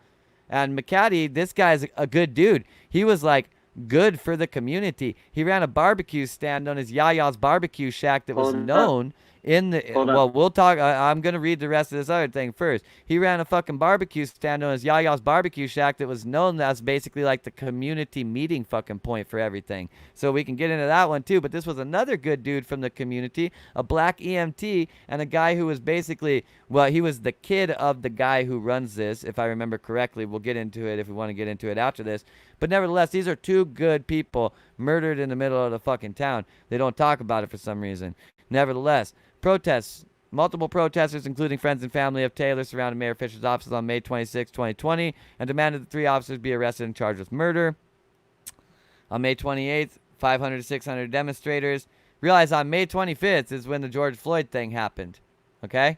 And McCaddy, this guy's a good dude. He was like good for the community. He ran a barbecue stand known as Yaya's Barbecue Shack that was known in the, well, we'll talk, I'm going to read the rest of this other thing first. He ran a fucking barbecue stand known as Yaya's Barbecue Shack that was known as basically like the community meeting fucking point for everything. So we can get into that one too, but this was another good dude from the community, a black EMT, and a guy who was basically, well, he was the kid of the guy who runs this, if I remember correctly. We'll get into it if we want to get into it after this. But nevertheless, these are two good people murdered in the middle of the fucking town. They don't talk about it for some reason. Nevertheless, protests. Multiple protesters, including friends and family of Taylor, surrounded Mayor Fisher's office on May 26, 2020, and demanded that 3 officers be arrested and charged with murder. On May 28th, 500 to 600 demonstrators. Realize on May 25th is when the George Floyd thing happened. Okay?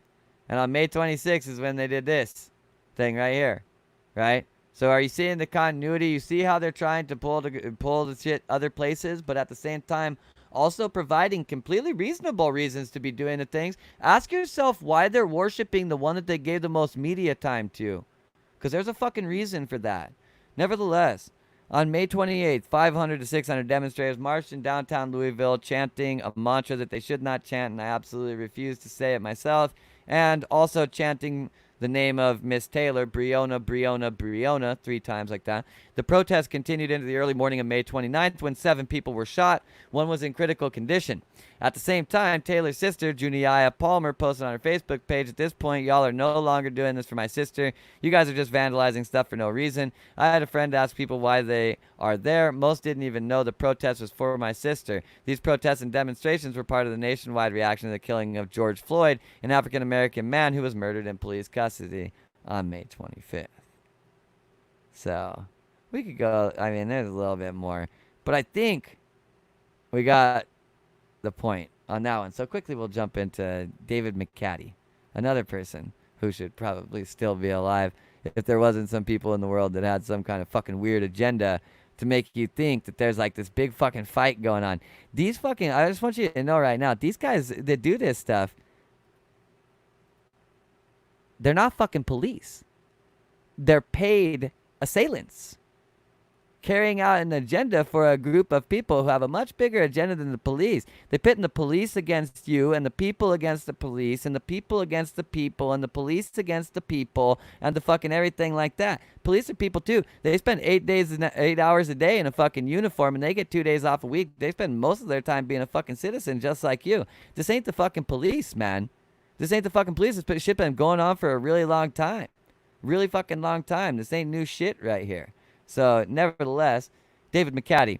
And on May 26th is when they did this thing right here. Right? So are you seeing the continuity? You see how they're trying to pull the shit other places, but at the same time also providing completely reasonable reasons to be doing the things. Ask yourself why they're worshiping the one that they gave the most media time to. Because there's a fucking reason for that. Nevertheless, on May 28th, 500 to 600 demonstrators marched in downtown Louisville chanting a mantra that they should not chant, and I absolutely refuse to say it myself, and also chanting the name of Miss Taylor, Breonna, Breonna, Breonna, 3 times like that. The protest continued into the early morning of May 29th when 7 people were shot. 1 was in critical condition. At the same time, Taylor's sister, Juniaya Palmer, posted on her Facebook page, "At this point, y'all are no longer doing this for my sister. You guys are just vandalizing stuff for no reason. I had a friend ask people why they are there. Most didn't even know the protest was for my sister. These protests and demonstrations were part of the nationwide reaction to the killing of George Floyd, an African-American man who was murdered in police custody on May 25th. So, we could go, I mean, there's a little bit more. But I think we got the point on that one. So quickly we'll jump into David McCaddy, another person who should probably still be alive if there wasn't some people in the world that had some kind of fucking weird agenda to make you think that there's like this big fucking fight going on. These fucking, I just want you to know right now, these guys that do this stuff, they're not fucking police. They're paid assailants carrying out an agenda for a group of people who have a much bigger agenda than the police. They're pitting the police against you, and the people against the police, and the people against the people, and the police against the people, and the fucking everything like that. Police are people too. They spend 8 hours a day in a fucking uniform, and they get 2 days off a week. They spend most of their time being a fucking citizen just like you. This ain't the fucking police, man. This ain't the fucking police. This shit been going on for a really long time. Really fucking long time. This ain't new shit right here. So, nevertheless, David McCaddy.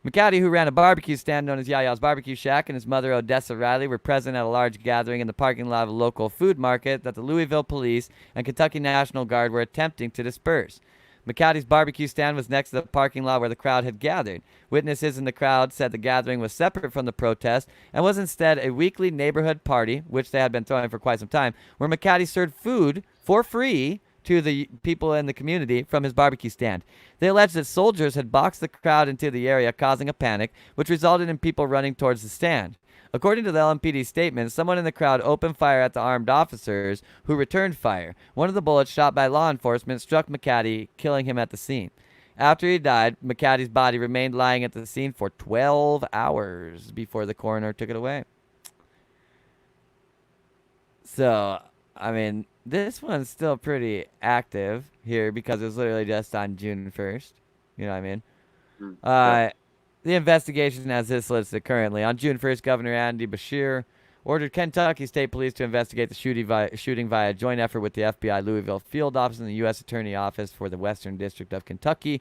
McCaddy, who ran a barbecue stand known as Yaya's Barbecue Shack, and his mother, Odessa Riley, were present at a large gathering in the parking lot of a local food market that the Louisville Police and Kentucky National Guard were attempting to disperse. McCaddy's barbecue stand was next to the parking lot where the crowd had gathered. Witnesses in the crowd said the gathering was separate from the protest and was instead a weekly neighborhood party, which they had been throwing for quite some time, where McCaddy served food for free to the people in the community from his barbecue stand. They alleged that soldiers had boxed the crowd into the area, causing a panic, which resulted in people running towards the stand. According to the LMPD statement, someone in the crowd opened fire at the armed officers, who returned fire. One of the bullets shot by law enforcement struck McCaddy, killing him at the scene. After he died, McCaddy's body remained lying at the scene for 12 hours before the coroner took it away. So, I mean, this one's still pretty active here because it was literally just on June 1st. You know what I mean? Yeah. The investigation as this listed currently. On June 1st, Governor Andy Beshear ordered Kentucky State Police to investigate the shooting via a joint effort with the FBI Louisville Field Office and the U.S. Attorney Office for the Western District of Kentucky.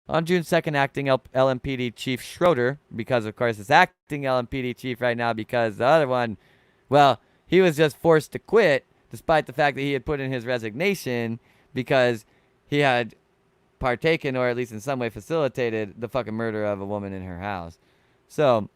On June 2nd, acting LMPD Chief Schroeder, because of course it's acting LMPD Chief right now because the other one, well, he was just forced to quit despite the fact that he had put in his resignation because he had partaken or at least in some way facilitated the fucking murder of a woman in her house. So,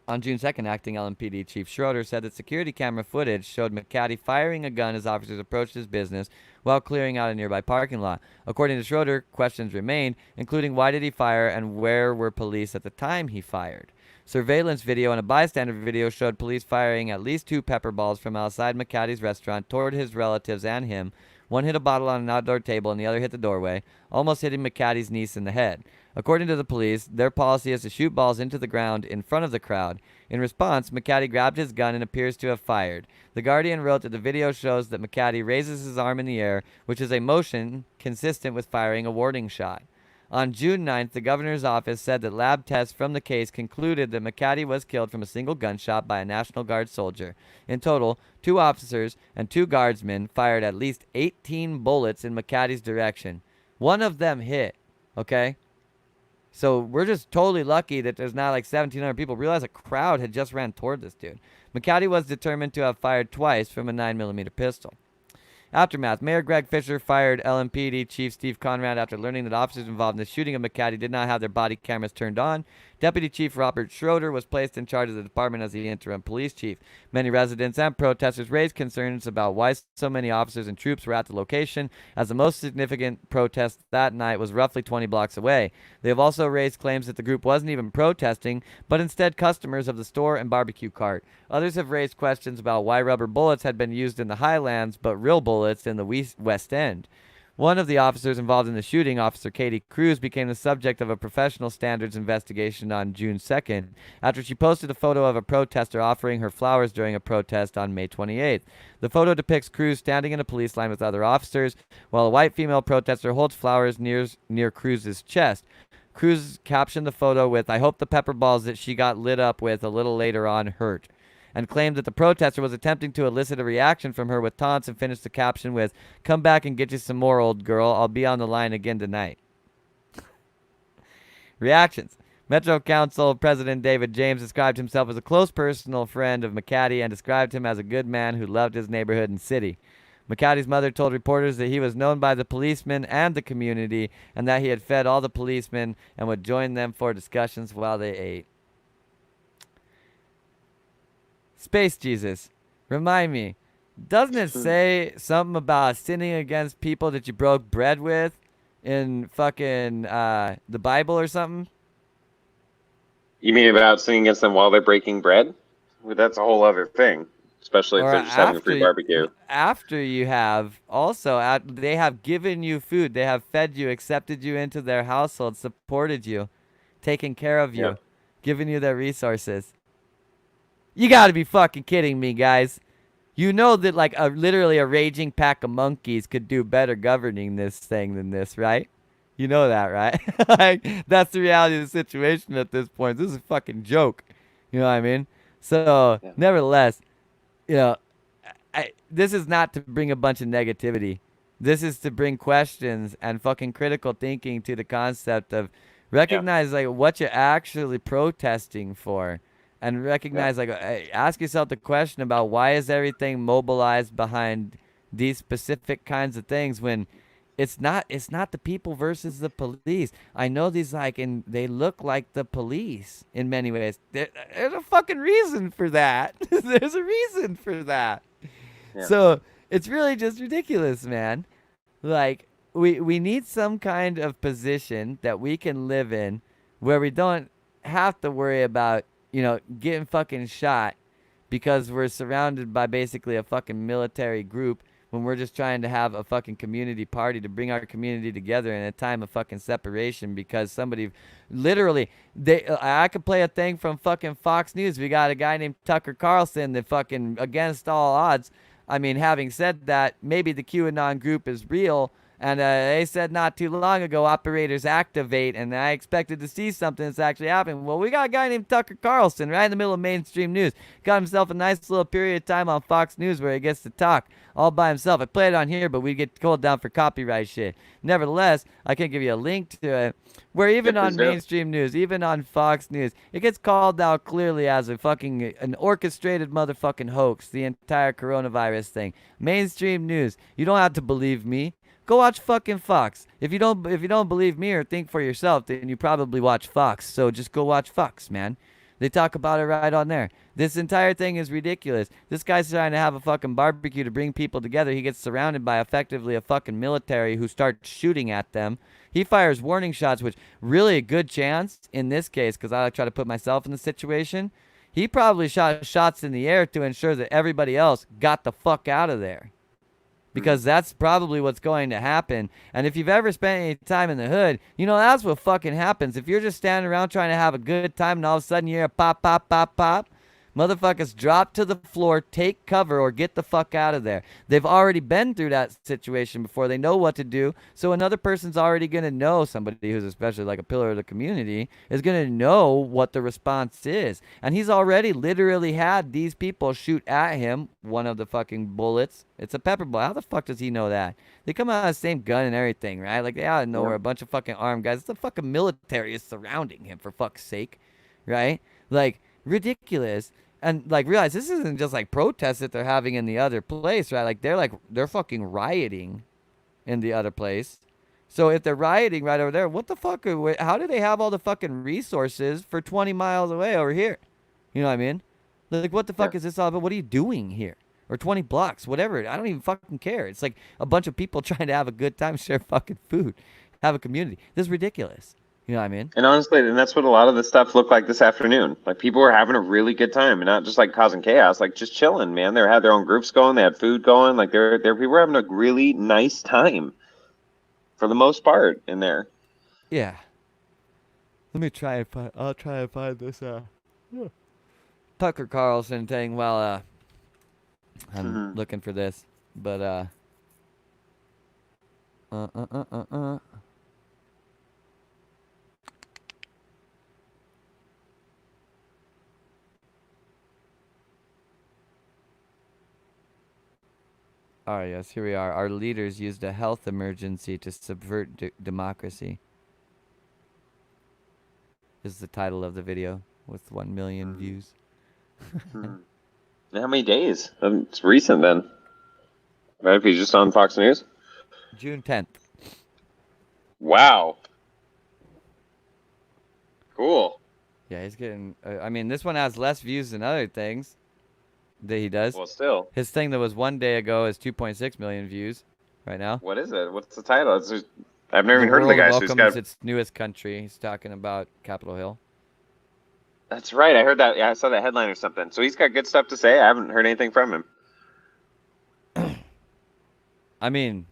on June 2nd, acting LMPD Chief Schroeder said that security camera footage showed McCaddy firing a gun as officers approached his business while clearing out a nearby parking lot. According to Schroeder, questions remained, including why did he fire and where were police at the time he fired. Surveillance video and a bystander video showed police firing at least 2 pepper balls from outside McCaddy's restaurant toward his relatives and him. One hit a bottle on an outdoor table and the other hit the doorway, almost hitting McCaddy's niece in the head. According to the police, their policy is to shoot balls into the ground in front of the crowd. In response, McCaddy grabbed his gun and appears to have fired. The Guardian wrote that the video shows that McCaddy raises his arm in the air, which is a motion consistent with firing a warning shot. On June 9th, the governor's office said that lab tests from the case concluded that McCaddy was killed from a single gunshot by a National Guard soldier. In total, 2 officers and 2 guardsmen fired at least 18 bullets in McCaddy's direction. One of them hit, okay? So we're just totally lucky that there's not like 1,700 people. Realize a crowd had just ran toward this dude. McCaddy was determined to have fired twice from a 9mm pistol. Aftermath. Mayor Greg Fisher fired LMPD Chief Steve Conrad after learning that officers involved in the shooting of McCaddy did not have their body cameras turned on. Deputy Chief Robert Schroeder was placed in charge of the department as the interim police chief. Many residents and protesters raised concerns about why so many officers and troops were at the location, as the most significant protest that night was roughly 20 blocks away. They have also raised claims that the group wasn't even protesting, but instead customers of the store and barbecue cart. Others have raised questions about why rubber bullets had been used in the Highlands, but real bullets in the West End. One of the officers involved in the shooting, Officer Katie Cruz, became the subject of a professional standards investigation on June 2nd after she posted a photo of a protester offering her flowers during a protest on May 28th. The photo depicts Cruz standing in a police line with other officers, while a white female protester holds flowers near Cruz's chest. Cruz captioned the photo with, "I hope the pepper balls that she got lit up with a little later on hurt," and claimed that the protester was attempting to elicit a reaction from her with taunts, and finished the caption with, "Come back and get you some more, old girl. I'll be on the line again tonight." Reactions. Metro Council President David James described himself as a close personal friend of McCaddy and described him as a good man who loved his neighborhood and city. McCaddy's mother told reporters that he was known by the policemen and the community and that he had fed all the policemen and would join them for discussions while they ate. Space Jesus, remind me, doesn't it say something about sinning against people that you broke bread with in fucking the Bible or something? You mean about sinning against them while they're breaking bread? Well, that's a whole other thing, especially if Or they're just having a free barbecue. After you have also, they have given you food, they have fed you, accepted you into their household, supported you, taken care of you, given you their resources. You gotta be fucking kidding me, guys. You know that like literally a raging pack of monkeys could do better governing this thing than this, right? You know that, right? Like, that's the reality of the situation at this point. This is a fucking joke. You know what I mean? So, nevertheless, you know, this is not to bring a bunch of negativity. This is to bring questions and fucking critical thinking to the concept of recognize like what you're actually protesting for. And recognize, like, ask yourself the question about why is everything mobilized behind these specific kinds of things when it's not the people versus the police. I know these and they look like the police in many ways. There's a fucking reason for that. There's a reason for that. Yeah. So It's really just ridiculous, man. Like we need some kind of position that we can live in where we don't have to worry about, getting fucking shot because we're surrounded by basically a fucking military group when we're just trying to have a fucking community party to bring our community together in a time of fucking separation because somebody literally I could play a thing from fucking Fox News. We got a guy named Tucker Carlson that fucking against all odds. I mean, having said that, maybe the QAnon group is real. And they said not too long ago, operators activate, and I expected to see something that's actually happening. Well, we got a guy named Tucker Carlson right in the middle of mainstream news. Got himself a nice little period of time on Fox News where he gets to talk all by himself. I play it on here, but we get called down for copyright shit. Nevertheless, I can give you a link to it where even Yeah, on please do. mainstream news, even on Fox News, it gets called out clearly as an orchestrated motherfucking hoax, the entire coronavirus thing. Mainstream news. You don't have to believe me. Go watch fucking Fox. If you don't believe me or think for yourself, then you probably watch Fox. So just go watch Fox, man. They talk about it right on there. This entire thing is ridiculous. This guy's trying to have a fucking barbecue to bring people together. He gets surrounded by effectively a fucking military who starts shooting at them. He fires warning shots, which really a good chance in this case, because I try to put myself in the situation. He probably shot shots in the air to ensure that everybody else got the fuck out of there, because that's probably what's going to happen. And if you've ever spent any time in the hood, that's what fucking happens. If you're just standing around trying to have a good time and all of a sudden you hear a pop, pop, pop, pop, motherfuckers drop to the floor, take cover, or get the fuck out of there. They've already been through that situation before. They know what to do. So another person's already going to know, somebody who's especially like a pillar of the community, is going to know what the response is. And he's already literally had these people shoot at him one of the fucking bullets. It's a pepper ball. How the fuck does he know that? They come out of the same gun and everything, right? Like, they out of nowhere, a bunch of fucking armed guys. The fucking military is surrounding him, for fuck's sake, right? Like, ridiculous. And like, realize this isn't just like protests that they're having in the other place, right? They're fucking rioting in the other place. So if they're rioting right over there, what the fuck how do they have all the fucking resources for 20 miles away over here? You know what I mean? Like, what the fuck is this all about? What are you doing here? Or 20 blocks, whatever. I don't even fucking care. It's like a bunch of people trying to have a good time, share fucking food, have a community. This is ridiculous. You know what I mean? And honestly, and that's what a lot of this stuff looked like this afternoon. Like, people were having a really good time and not just like causing chaos, like just chilling, man. They had their own groups going, they had food going, like people were having a really nice time for the most part in there. Yeah. Let me try and find. I'll try and find this. Tucker Carlson thing. Well, I'm looking for this, but All right, yes, here we are. Our leaders used a health emergency to subvert democracy. This is the title of the video with 1 million views. How many days? It's recent then. Right, if he's just on Fox News? June 10th. Wow. Cool. Yeah, he's getting... I mean, this one has less views than other things that he does. Well, still. His thing that was 1 day ago is 2.6 million views right now. What is it? What's the title? I've never even heard of the guy. The world welcomes its newest country. He's talking about Capitol Hill. That's right. I heard that. Yeah, I saw that headline or something. So he's got good stuff to say. I haven't heard anything from him. I mean,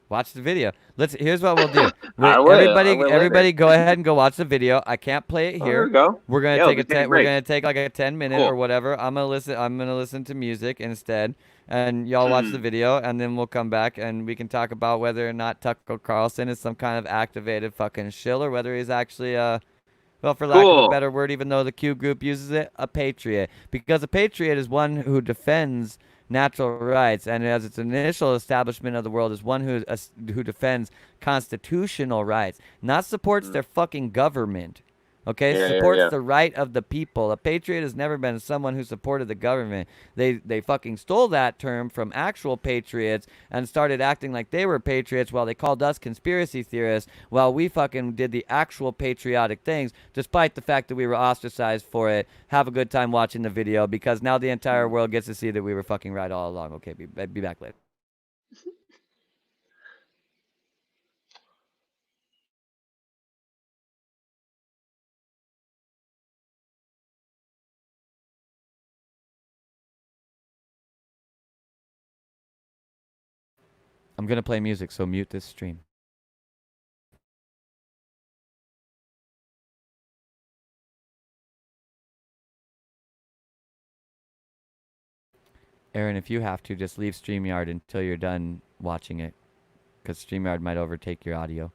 watch the video. Here's what we'll do. Everybody go ahead and go watch the video. I can't play it here. There we go. We're gonna take like a 10-minute or whatever. I'm gonna listen to music instead, and y'all watch the video, and then we'll come back and we can talk about whether or not Tucker Carlson is some kind of activated fucking shill, or whether he's actually well, for lack of a better word, even though the Q group uses it, a patriot. Because a patriot is one who defends natural rights, and as its initial establishment of the world, is one who defends constitutional rights, not supports their fucking government, Okay, Yeah, yeah, supports yeah. the right of the people. A patriot has never been someone who supported the government. They fucking stole that term from actual patriots and started acting like they were patriots while they called us conspiracy theorists while we fucking did the actual patriotic things, despite the fact that we were ostracized for it. Have a good time watching the video because now the entire world gets to see that we were fucking right all along. Okay, be back later. I'm gonna play music, so mute this stream. Aaron, if you have to, just leave StreamYard until you're done watching it, because StreamYard might overtake your audio.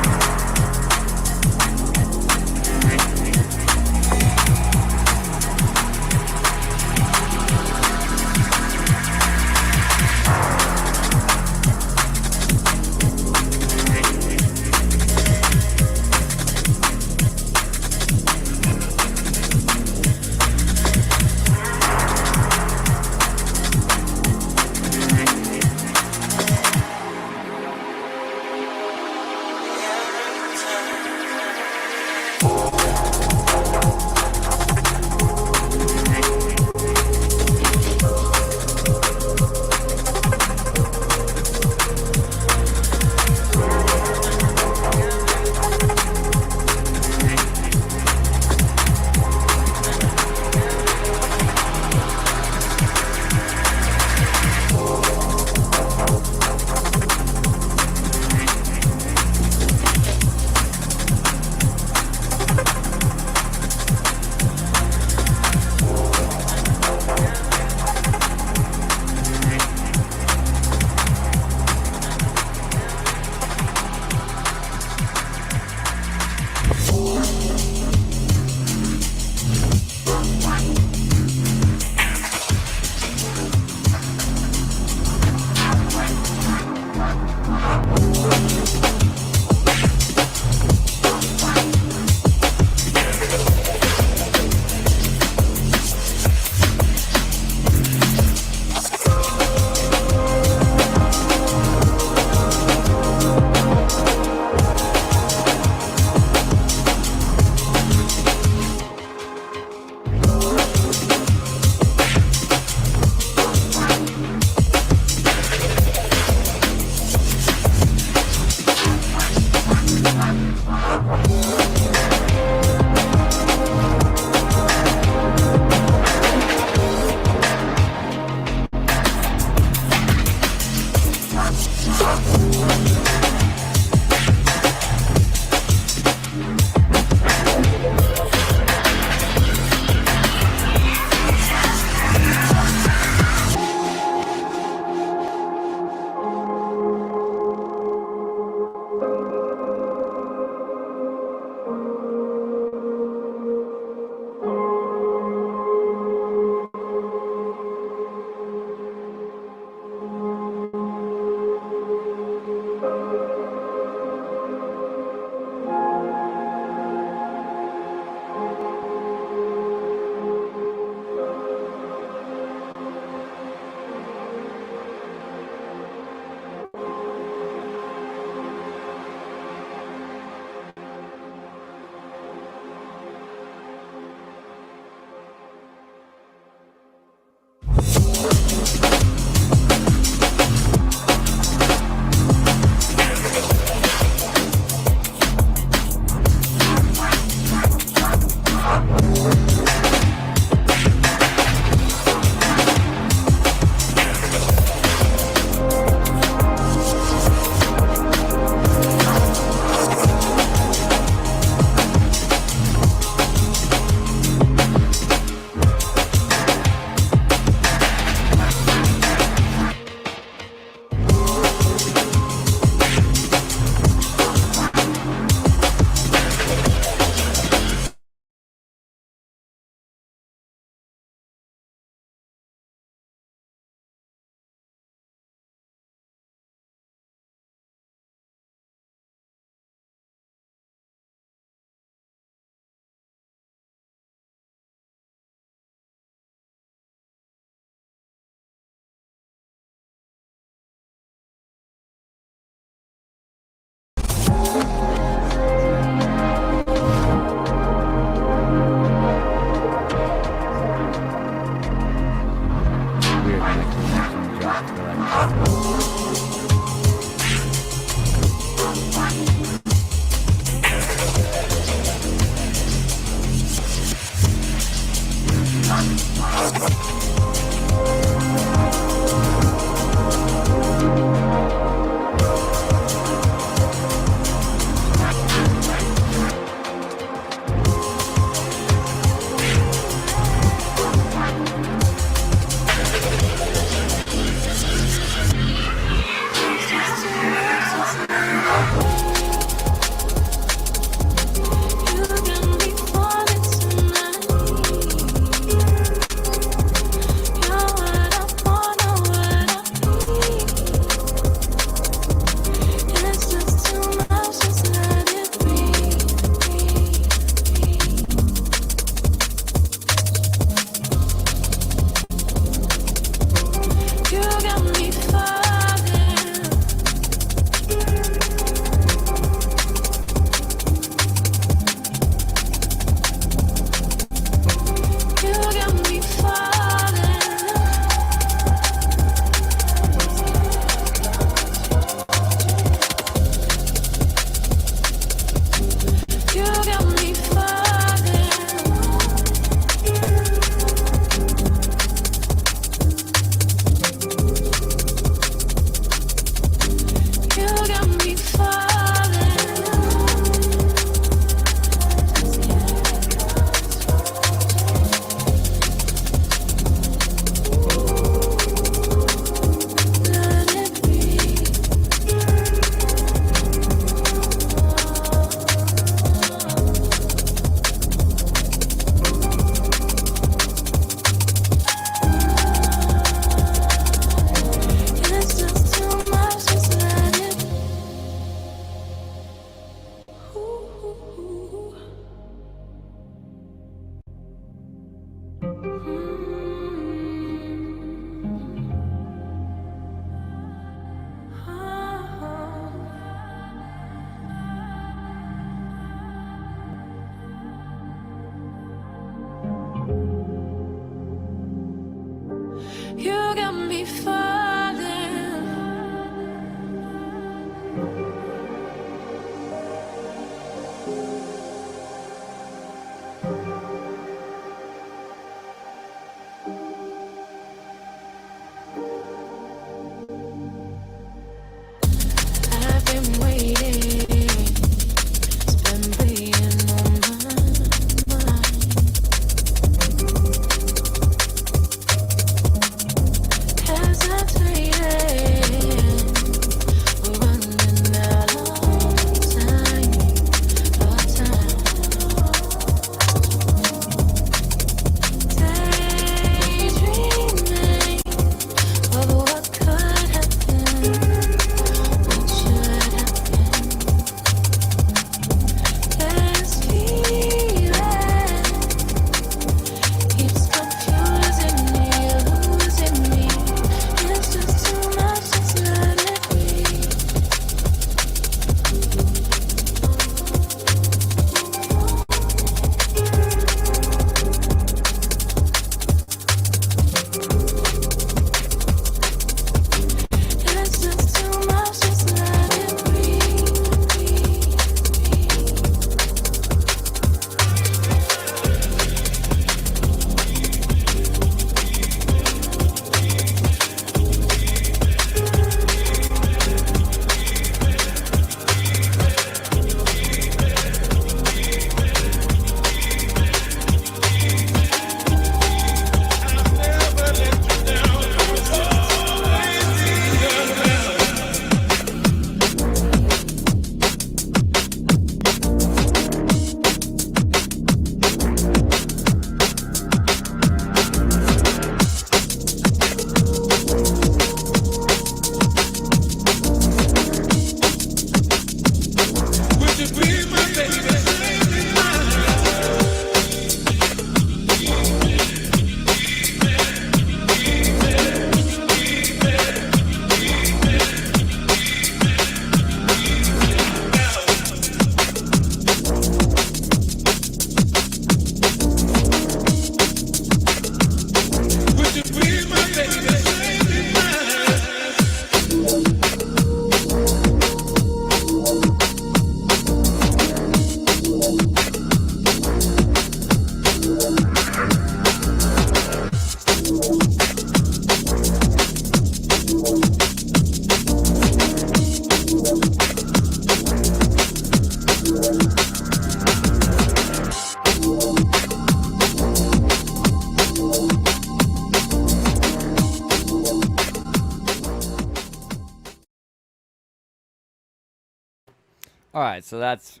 All right, so that's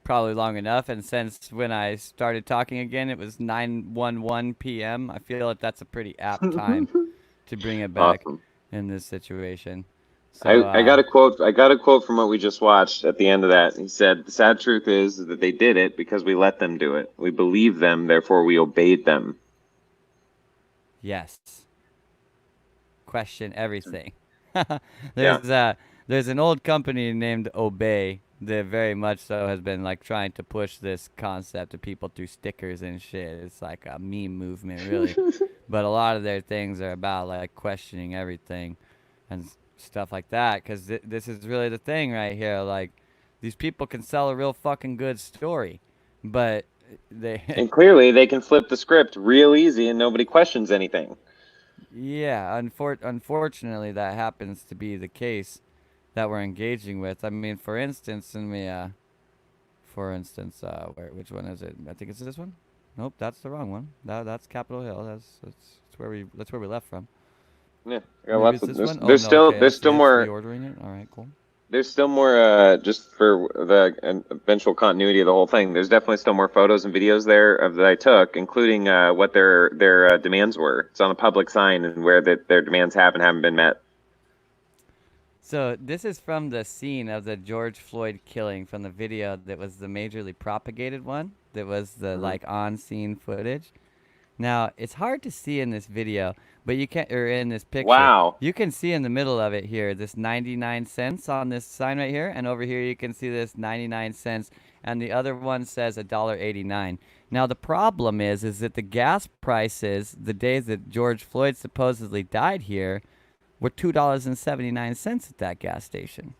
probably long enough. And since when I started talking again, it was 9:11 p.m. I feel like that's a pretty apt time to bring it back Awesome. in this situation. So, I got a quote. I got a quote from what we just watched at the end of that. He said, "The sad truth is that they did it because we let them do it. We believed them, therefore we obeyed them." yes, question everything. Yeah. there's uh there's an old company named Obey that very much so has been like trying to push this concept to people through stickers and shit. It's like a meme movement, really. But a lot of their things are about like questioning everything and stuff like that. Because this is really the thing right here. Like, these people can sell a real fucking good story, but they, And clearly they can flip the script real easy and nobody questions anything. yeah, unfortunately, that happens to be the case that we're engaging with. I mean, for instance, which one is it? I think it's this one. Nope, that's the wrong one. That's Capitol Hill. That's where we left from. Yeah, I got Maybe lots it's of this one. Oh no, okay, I there's see still it's more reordering it. All right, cool. just for the eventual continuity of the whole thing. There's definitely still more photos and videos there of that I took, including what their demands were. It's on a public sign and where their demands have and haven't been met. So this is from the scene of the George Floyd killing from the video that was the majorly propagated one. That was the Hmm. like on-scene footage. Now, it's hard to see in this video, but you can, or in this picture, Wow. you can see in the middle of it here this 99 cents on this sign right here, and over here you can see this 99 cents, and the other one says $1.89. Now, the problem is that the gas prices the days that George Floyd supposedly died here were $2.79 at that gas station.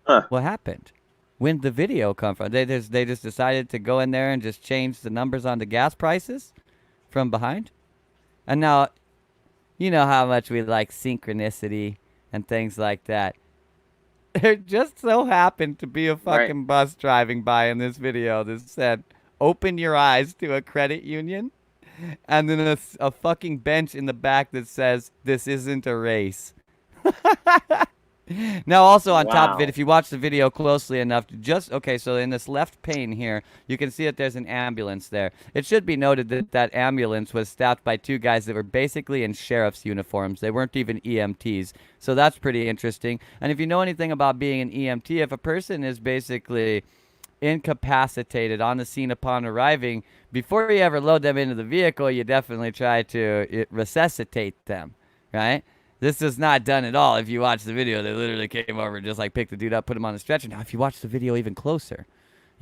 Huh. What happened? When did the video come from? They just decided to go in there and just change the numbers on the gas prices from behind. And now, you know how much we like synchronicity and things like that. There just so happened to be a Right. fucking bus driving by in this video that said, "Open your eyes to a credit union." And then a fucking bench in the back that says, "This isn't a race." Now, also on top of it, Wow. if you watch the video closely enough, okay, so in this left pane here, you can see that there's an ambulance there. It should be noted that that ambulance was staffed by two guys that were basically in sheriff's uniforms. They weren't even EMTs. So that's pretty interesting. And if you know anything about being an EMT, if a person is basically incapacitated on the scene upon arriving, before you ever load them into the vehicle, you definitely try to resuscitate them, right? This is not done at all. If you watch the video, they literally came over and just like picked the dude up, put him on the stretcher. Now, if you watch the video even closer,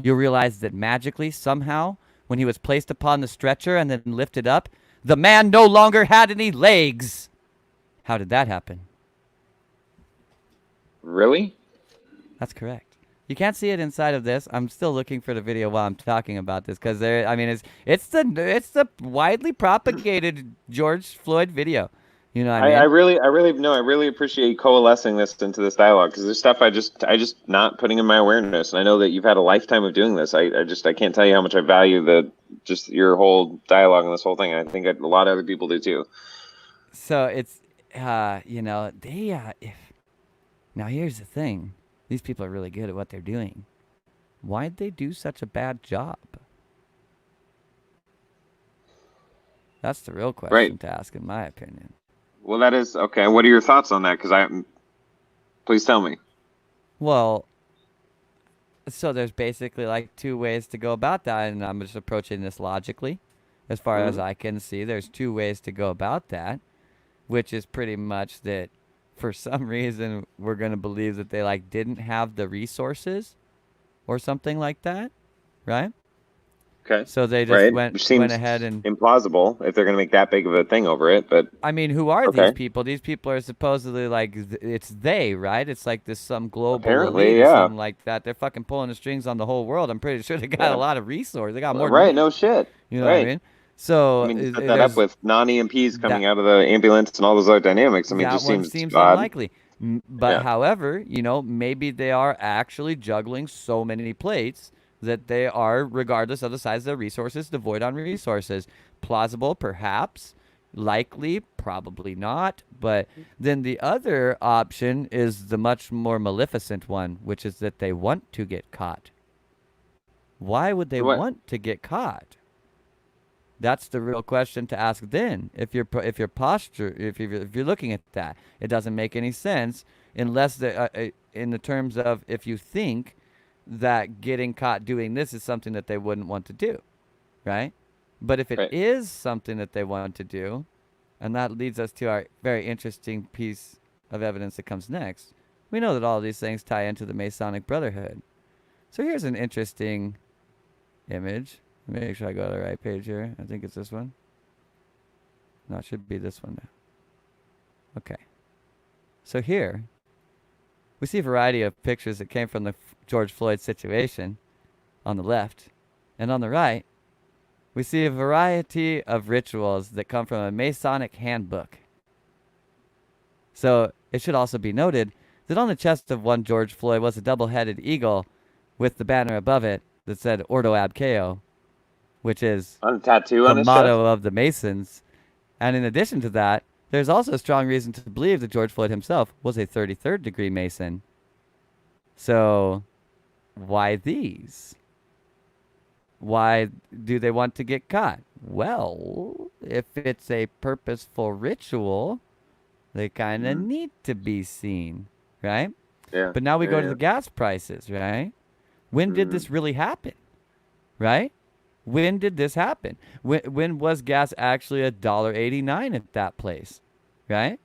you'll realize that magically, somehow, when he was placed upon the stretcher and then lifted up, the man no longer had any legs. How did that happen? Really? That's correct. You can't see it inside of this. I'm still looking for the video while I'm talking about this because there. I mean, it's the widely propagated George Floyd video. You know what I I mean? really no, I really appreciate coalescing this into this dialogue because there's stuff I just not putting in my awareness, and I know that you've had a lifetime of doing this. I can't tell you how much I value the just your whole dialogue and this whole thing. I think a lot of other people do too. So it's, they if now here's the thing, these people are really good at what they're doing. Why'd they do such a bad job? That's the real Right. question to ask, in my opinion. Well, that is okay. What are your thoughts on that? Because please tell me. Well, so there's basically like two ways to go about that, and I'm just approaching this logically. As far as Hmm. I can see, there's two ways to go about that, which is pretty much that for some reason we're going to believe that they like didn't have the resources or something like that, right? Okay. So they just Right. went Which went seems ahead and implausible if they're going to make that big of a thing over it, but I mean, who are these okay. people? These people are supposedly like it's they, right? It's like this some global elite Apparently, or yeah. something like that. They're fucking pulling the strings on the whole world. I'm pretty sure they got a Yeah. lot of resources. They got more than Right. me. No shit. You know what I Right. mean? So I mean, to set that up there's with non-EMPs coming that out of the ambulance and all those other dynamics, I mean, it that just one seems seems odd. unlikely. But Yeah. however, maybe they are actually juggling so many plates that they are, regardless of the size of their resources, devoid on resources. Plausible, perhaps. Likely, probably not. But then the other option is the much more maleficent one, which is that they want to get caught. Why would they What? want to get caught? That's the real question to ask. Then, if your posture, if you're looking at that, it doesn't make any sense unless in the terms of if you think that getting caught doing this is something that they wouldn't want to do, right? But if it Right. is something that they want to do, and that leads us to our very interesting piece of evidence that comes next, we know that all of these things tie into the Masonic Brotherhood. So here's an interesting image. Make sure I go to the right page here. I think it's this one. No, it should be this one now. Okay. So here, we see a variety of pictures that came from the George Floyd situation on the left. And on the right, we see a variety of rituals that come from a Masonic handbook. So it should also be noted that on the chest of one George Floyd was a double-headed eagle with the banner above it that said Ordo Ab Chao, which is On a tattoo the on his chest? motto of the Masons. And in addition to that, there's also strong reason to believe that George Floyd himself was a 33rd degree Mason. So why these? Why do they want to get caught? Well, if it's a purposeful ritual, they kind of Mhm. need to be seen, right? Yeah. But now we Yeah. go to Yeah. the gas prices, right? When did Mhm. this really happen, right? When did this happen? When was gas actually $1.89 at that place, right?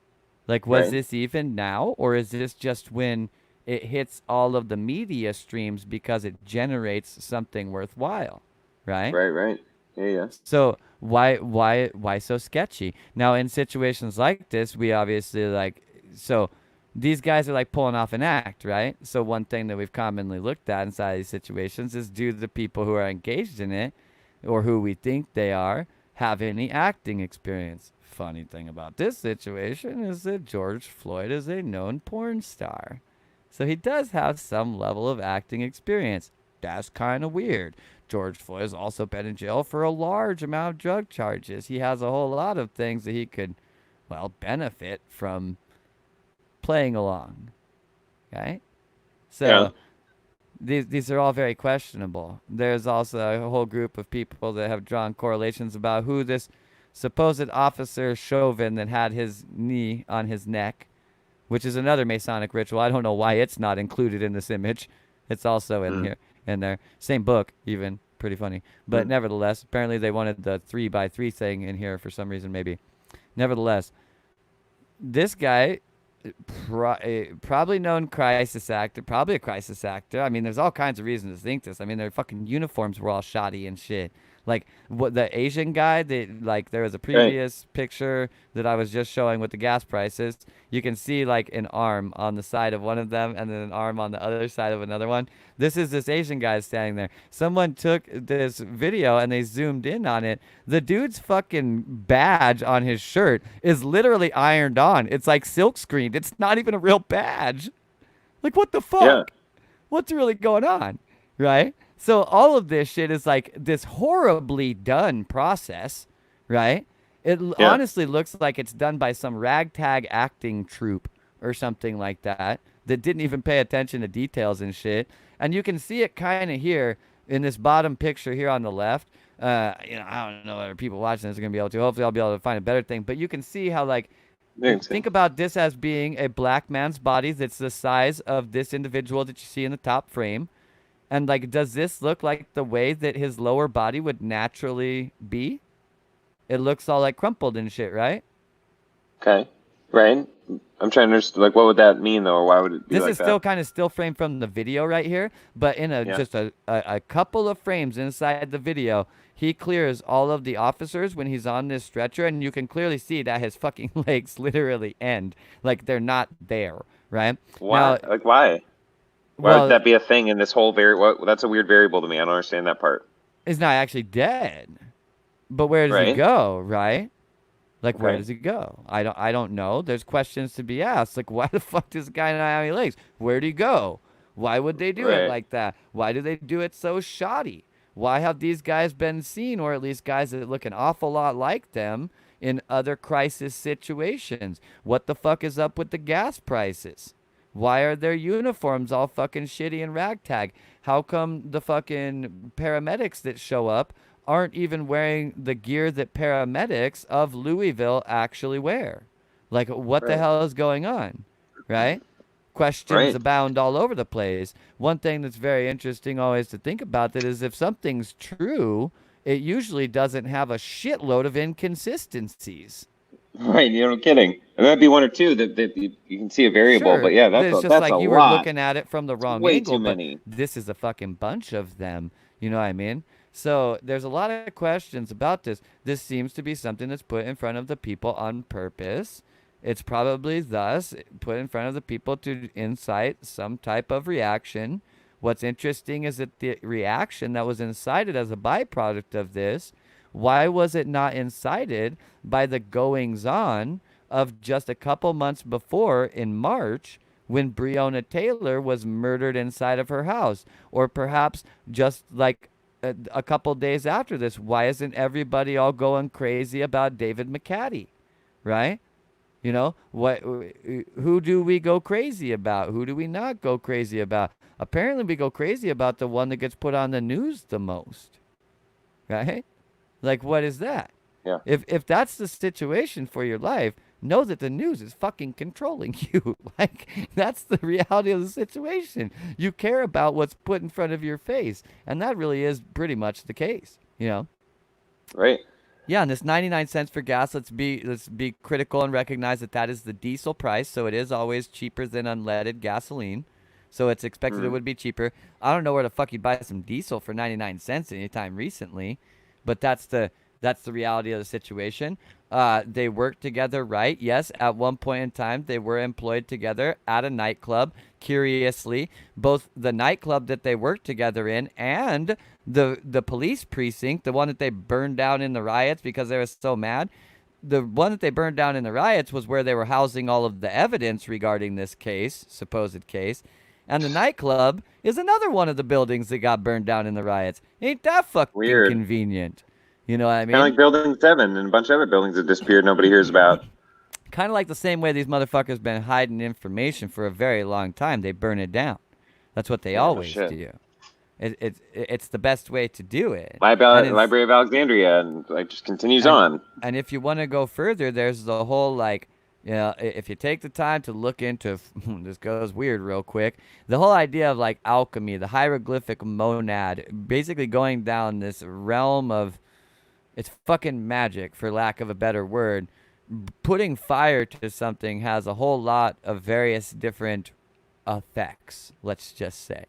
Like, was Right. this even now, or is this just when it hits all of the media streams because it generates something worthwhile, right? Right. Right. Yeah. Yeah. So why so sketchy? Now in situations like this, we obviously like so these guys are like pulling off an act, right? So one thing that we've commonly looked at inside these situations is do the people who are engaged in it or who we think they are have any acting experience? Funny thing about this situation is that George Floyd is a known porn star. So he does have some level of acting experience. That's kind of weird. George Floyd has also been in jail for a large amount of drug charges. He has a whole lot of things that he could, well, benefit from playing along. Okay? Yeah. So these are all very questionable. There's also a whole group of people that have drawn correlations about who this supposed officer Chauvin that had his knee on his neck, which is another Masonic ritual. I don't know why it's not included in this image. It's also in Mm. here, in there. Same book, even. Pretty funny. But Mm. nevertheless, apparently they wanted the 3x3 thing in here for some reason, maybe. Nevertheless, this guy, probably known crisis actor, probably a crisis actor. I mean, there's all kinds of reasons to think this. I mean, their fucking uniforms were all shoddy and shit. Like what the Asian guy that like there was a Right. previous picture that I was just showing with the gas prices. You can see like an arm on the side of one of them and then an arm on the other side of another one. This Asian guy standing there. Someone took this video and they zoomed in on it. The dude's fucking badge on his shirt is literally ironed on. It's like silk screened. It's not even a real badge. Like what the Yeah. fuck? What's really going on? Right? So all of this shit is like this horribly done process, right? It Yeah. honestly looks like it's done by some ragtag acting troupe or something like that that didn't even pay attention to details and shit. And you can see it kind of here in this bottom picture here on the left. I don't know whether people watching this are gonna be able to. Hopefully, I'll be able to find a better thing. But you can see how like Think so. think about this as being a black man's body that's the size of this individual that you see in the top frame. And like, does this look like the way that his lower body would naturally be? It looks all like crumpled and shit, right? Okay. Right. I'm trying to understand. Like, what would that mean though, or why would it be This like is that? still kind of still framed from the video right here, but in a Yeah. just a couple of frames inside the video, he clears all of the officers when he's on this stretcher, and you can clearly see that his fucking legs literally end, like they're not there, right? Why? Now, Like, why? Why would well, that be a thing in this whole What? That's a weird variable to me. I don't understand that part. he's not actually dead, but where does he Right. go, right? Like, where Okay. does he go? I don't know. There's questions to be asked. Like, why the fuck does the guy not have any legs? Where'd he go? Why would they do it Right. like that? Why do they do it so shoddy? Why have these guys been seen, or at least guys that look an awful lot like them, in other crisis situations. What the fuck is up with the gas prices? Why are their uniforms all fucking shitty and ragtag? How come the fucking paramedics that show up aren't even wearing the gear that paramedics of Louisville actually wear? Like, what the Right. hell is going on? Right? Questions Right. abound all over the place. One thing that's very interesting always to think about that is if something's true, it usually doesn't have a shitload of inconsistencies. Right. You're no kidding. There might be one or two that you can see a variable, Sure, but yeah, it's just that's a like you were lot. looking at it from the It's wrong way angle, too but many. this is a fucking bunch of them. You know what I mean? So there's a lot of questions about this. This seems to be something that's put in front of the people on purpose. It's probably thus put in front of the people to incite some type of reaction. What's interesting is that the reaction that was incited as a byproduct of this, why was it not incited by the goings on of just a couple months before in March when Breonna Taylor was murdered inside of her house? Or perhaps just like a couple days after this, why isn't everybody all going crazy about David McCaddy? Right? You know, who do we go crazy about? Who do we not go crazy about? Apparently we go crazy about the one that gets put on the news the most. Right? Like, what is that? Yeah. If that's the situation for your life, know that the news is fucking controlling you. Like, that's the reality of the situation. You care about what's put in front of your face, and that really is pretty much the case, you know? Right. Yeah, and this 99 cents for gas, let's be critical and recognize that that is the diesel price, so it is always cheaper than unleaded gasoline. So it's expected it Hmm. would be cheaper. I don't know where the fuck you'd buy some diesel for 99 cents anytime recently, but that's the reality of the situation. They work together, right? Yes, at one point in time, they were employed together at a nightclub. Curiously, both the nightclub that they worked together in and the police precinct, the one that they burned down in the riots because they were so mad. The one that they burned down in the riots was where they were housing all of the evidence regarding this case, supposed case. And the nightclub is another one of the buildings that got burned down in the riots. Ain't that fucking Weird. convenient? You know what I Kind of mean? like Building 7 and a bunch of other buildings that disappeared nobody hears about. Kind of like the same way these motherfuckers been hiding information for a very long time. They burn it down. That's what they Yeah, no always shit. do. It's the best way to do it. And it's Library of Alexandria, and like just continues and on. and if you want to go further, there's the whole like, you know, if you take the time to look into this goes weird real quick, the whole idea of like alchemy, the hieroglyphic monad, basically going down this realm of it's fucking magic for lack of a better word. Putting fire to something has a whole lot of various different effects, let's just say.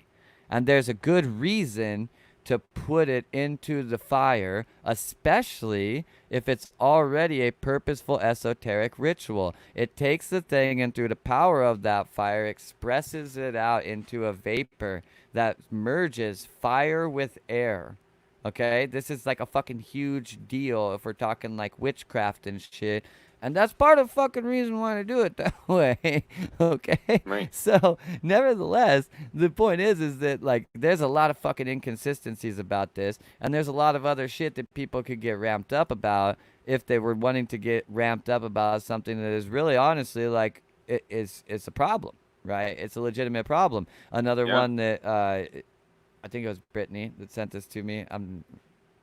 And there's a good reason to put it into the fire, especially if it's already a purposeful esoteric ritual. It takes the thing and through the power of that fire expresses it out into a vapor that merges fire with air. Okay? This is like a fucking huge deal if we're talking like witchcraft and shit. And that's part of the fucking reason why I do it that way. Okay? Right. So, nevertheless, the point is that like there's a lot of fucking inconsistencies about this, and there's a lot of other shit that people could get ramped up about if they were wanting to get ramped up about something that is really honestly like it's a problem, right? It's a legitimate problem. Another Yeah. one that I think it was Brittany that sent this to me.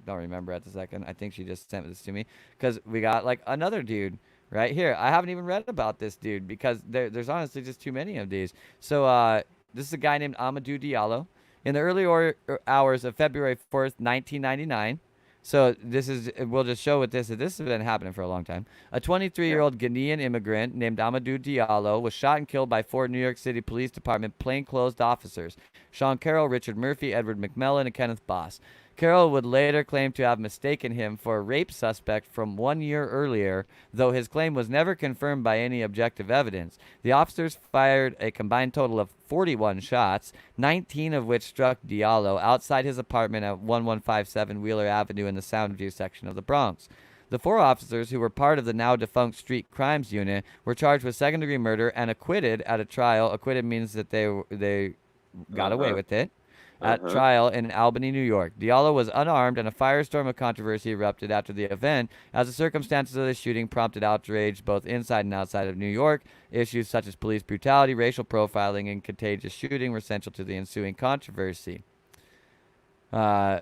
Don't remember at the second. I think she just sent this to me because we got like another dude right here. I haven't even read about this dude because there's honestly just too many of these. So this is a guy named Amadou Diallo. In the early hours of February 4th, 1999. So this is we'll just show what this is. This has been happening for a long time. A Yeah. 23-year-old Ghanaian immigrant named Amadou Diallo was shot and killed by four New York City Police Department plainclothes officers: Sean Carroll, Richard Murphy, Edward McMillan, and Kenneth Boss. Carroll would later claim to have mistaken him for a rape suspect from 1 year earlier, though his claim was never confirmed by any objective evidence. The officers fired a combined total of 41 shots, 19 of which struck Diallo outside his apartment at 1157 Wheeler Avenue in the Soundview section of the Bronx. The four officers, who were part of the now defunct Street Crimes Unit, were charged with second-degree murder and acquitted at a trial. Acquitted means that they got away Uh-huh. with it. at Uh-huh. trial in Albany, New York. Diallo was unarmed, and a firestorm of controversy erupted after the event, as the circumstances of the shooting prompted outrage both inside and outside of New York. Issues such as police brutality, racial profiling, and contagious shooting were central to the ensuing controversy. Uh,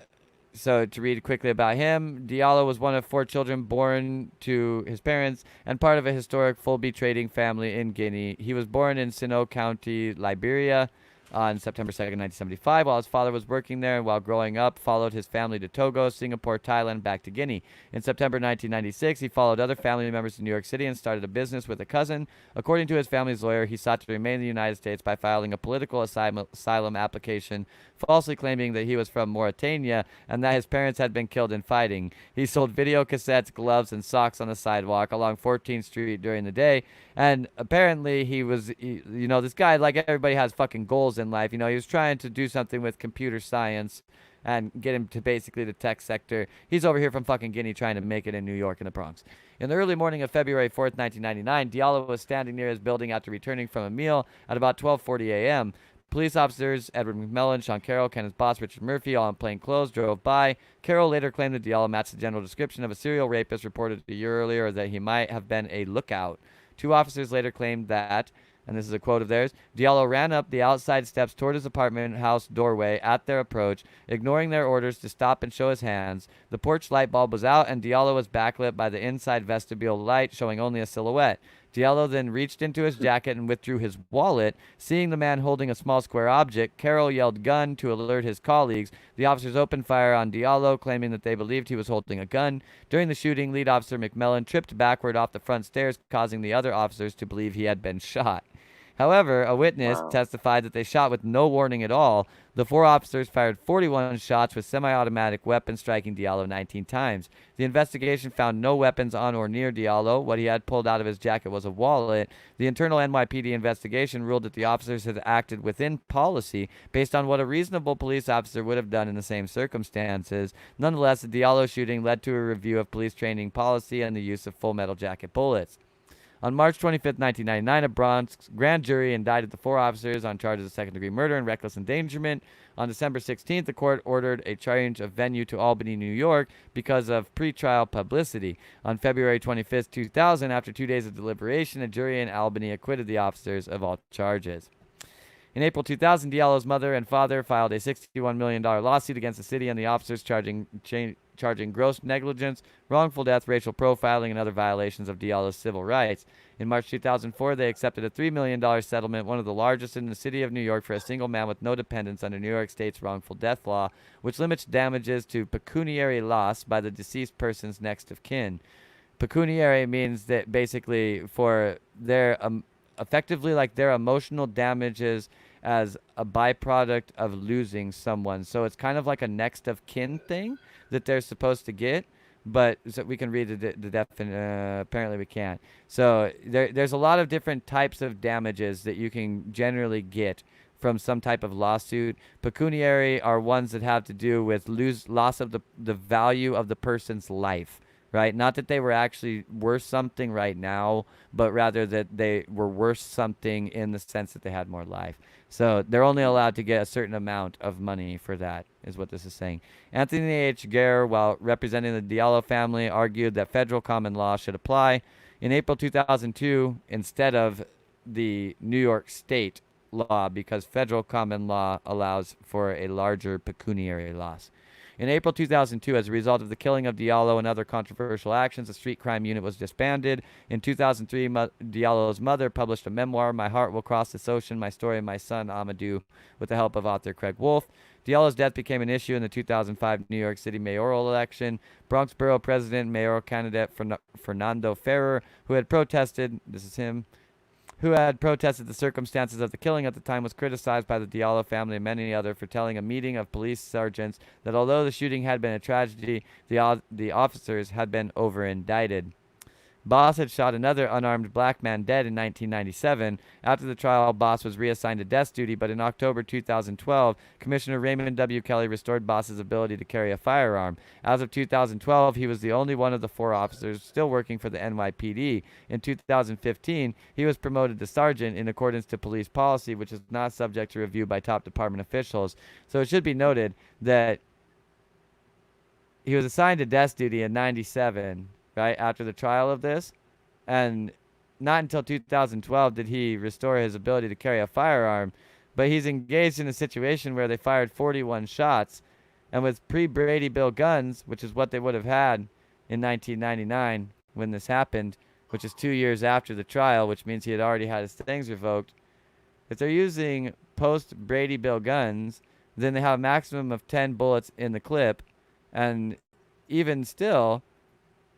so to read quickly about him, Diallo was one of 4 children born to his parents and part of a historic Fulby trading family in Guinea. He was born in Sinoe County, Liberia, on September 2nd, 1975, while his father was working there, and while growing up, followed his family to Togo, Singapore, Thailand, back to Guinea. In September 1996, he followed other family members to New York City and started a business with a cousin. According to his family's lawyer, he sought to remain in the United States by filing a political asylum application, falsely claiming that he was from Mauritania and that his parents had been killed in fighting. He sold video cassettes, gloves, and socks on the sidewalk along 14th Street during the day. And apparently this guy, like everybody, has fucking goals in life. He was trying to do something with computer science and get him to basically the tech sector. He's over here from fucking Guinea trying to make it in New York in the Bronx. In the early morning of February 4th, 1999, Diallo was standing near his building after returning from a meal at about 12:40 a.m. Police officers Edward McMillan, Sean Carroll, Kenneth Boss, Richard Murphy, all in plain clothes, drove by. Carroll later claimed that Diallo matched the general description of a serial rapist reported a year earlier, or that he might have been a lookout. 2 officers later claimed that, and this is a quote of theirs, Diallo ran up the outside steps toward his apartment house doorway at their approach, ignoring their orders to stop and show his hands. The porch light bulb was out, and Diallo was backlit by the inside vestibule light, showing only a silhouette. Diallo then reached into his jacket and withdrew his wallet. Seeing the man holding a small square object, Carroll yelled gun to alert his colleagues. The officers opened fire on Diallo, claiming that they believed he was holding a gun. During the shooting, lead officer McMillan tripped backward off the front stairs, causing the other officers to believe he had been shot. However, a witness Wow. testified that they shot with no warning at all. The 4 officers fired 41 shots with semi-automatic weapons, striking Diallo 19 times. The investigation found no weapons on or near Diallo. What he had pulled out of his jacket was a wallet. The internal NYPD investigation ruled that the officers had acted within policy based on what a reasonable police officer would have done in the same circumstances. Nonetheless, the Diallo shooting led to a review of police training policy and the use of full metal jacket bullets. On March 25th, 1999, a Bronx grand jury indicted the 4 officers on charges of second-degree murder and reckless endangerment. On December 16th, the court ordered a change of venue to Albany, New York, because of pretrial publicity. On February 25th, 2000, after 2 days of deliberation, a jury in Albany acquitted the officers of all charges. In April 2000, Diallo's mother and father filed a $61 million lawsuit against the city and the officers, charging gross negligence, wrongful death, racial profiling, and other violations of Diallo's civil rights. In March 2004, they accepted a $3 million settlement, one of the largest in the city of New York, for a single man with no dependents under New York State's wrongful death law, which limits damages to pecuniary loss by the deceased person's next of kin. Pecuniary means that basically for their effectively like their emotional damages as a byproduct of losing someone. So it's kind of like a next of kin thing that they're supposed to get. But so we can read the definition. Apparently we can't. So there's a lot of different types of damages that you can generally get from some type of lawsuit. Pecuniary are ones that have to do with loss of the value of the person's life. Right? Not that they were actually worth something right now, but rather that they were worth something in the sense that they had more life. So they're only allowed to get a certain amount of money for that, is what this is saying. Anthony H. Gare, while representing the Diallo family, argued that federal common law should apply. In April 2002, instead of the New York State law, because federal common law allows for a larger pecuniary loss. In April 2002, as a result of the killing of Diallo and other controversial actions, the street crime unit was disbanded. In 2003, Diallo's mother published a memoir, My Heart Will Cross This Ocean, My Story of My Son, Amadou, with the help of author Craig Wolf. Diallo's death became an issue in the 2005 New York City mayoral election. Bronx Borough President mayoral candidate Fernando Ferrer, who had protested, this is him, who had protested the circumstances of the killing at the time, was criticized by the Diallo family and many others for telling a meeting of police sergeants that although the shooting had been a tragedy, the officers had been over-indicted. Boss had shot another unarmed black man dead in 1997. After the trial, Boss was reassigned to desk duty, but in October 2012, Commissioner Raymond W. Kelly restored Boss's ability to carry a firearm. As of 2012, he was the only one of the 4 officers still working for the NYPD. In 2015, he was promoted to sergeant in accordance to police policy, which is not subject to review by top department officials. So it should be noted that he was assigned to desk duty in 97, right, after the trial of this. And not until 2012 did he restore his ability to carry a firearm. But he's engaged in a situation where they fired 41 shots. And with pre Brady Bill guns, which is what they would have had in 1999 when this happened, which is 2 years after the trial, which means he had already had his things revoked. If they're using post Brady Bill guns, then they have a maximum of 10 bullets in the clip. And even still,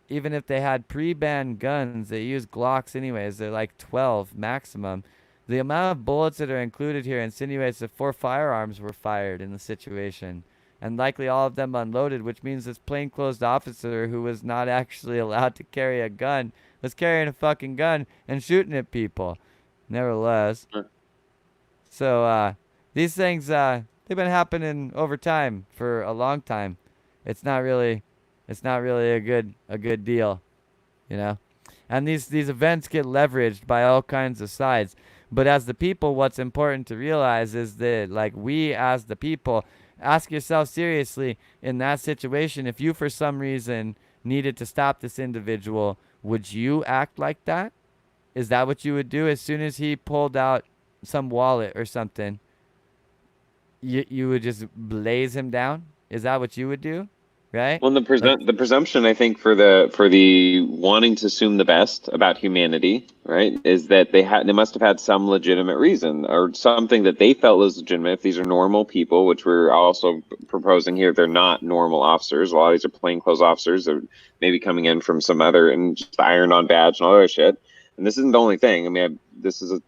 even if they had pre-banned guns, they use Glocks anyways. They're like 12 maximum. The amount of bullets that are included here insinuates that 4 firearms were fired in the situation, and likely all of them unloaded, which means this plainclothes officer who was not actually allowed to carry a gun was carrying a fucking gun and shooting at people. Nevertheless, so these things they've been happening over time for a long time. It's not really a good deal, you know. And these events get leveraged by all kinds of sides. But as the people, what's important to realize is that, like, we as the people, ask yourself seriously in that situation, if you for some reason needed to stop this individual, would you act like that? Is that what you would do as soon as he pulled out some wallet or something? You would just blaze him down? Is that what you would do? Right? Well, Like, the presumption I think for the wanting to assume the best about humanity, right, is that they must have had some legitimate reason or something that they felt was legitimate. If these are normal people, which we're also proposing here, they're not normal officers. A lot of these are plainclothes officers. They're maybe coming in from some other and just ironed on badge and all that shit. And this isn't the only thing. I mean, this is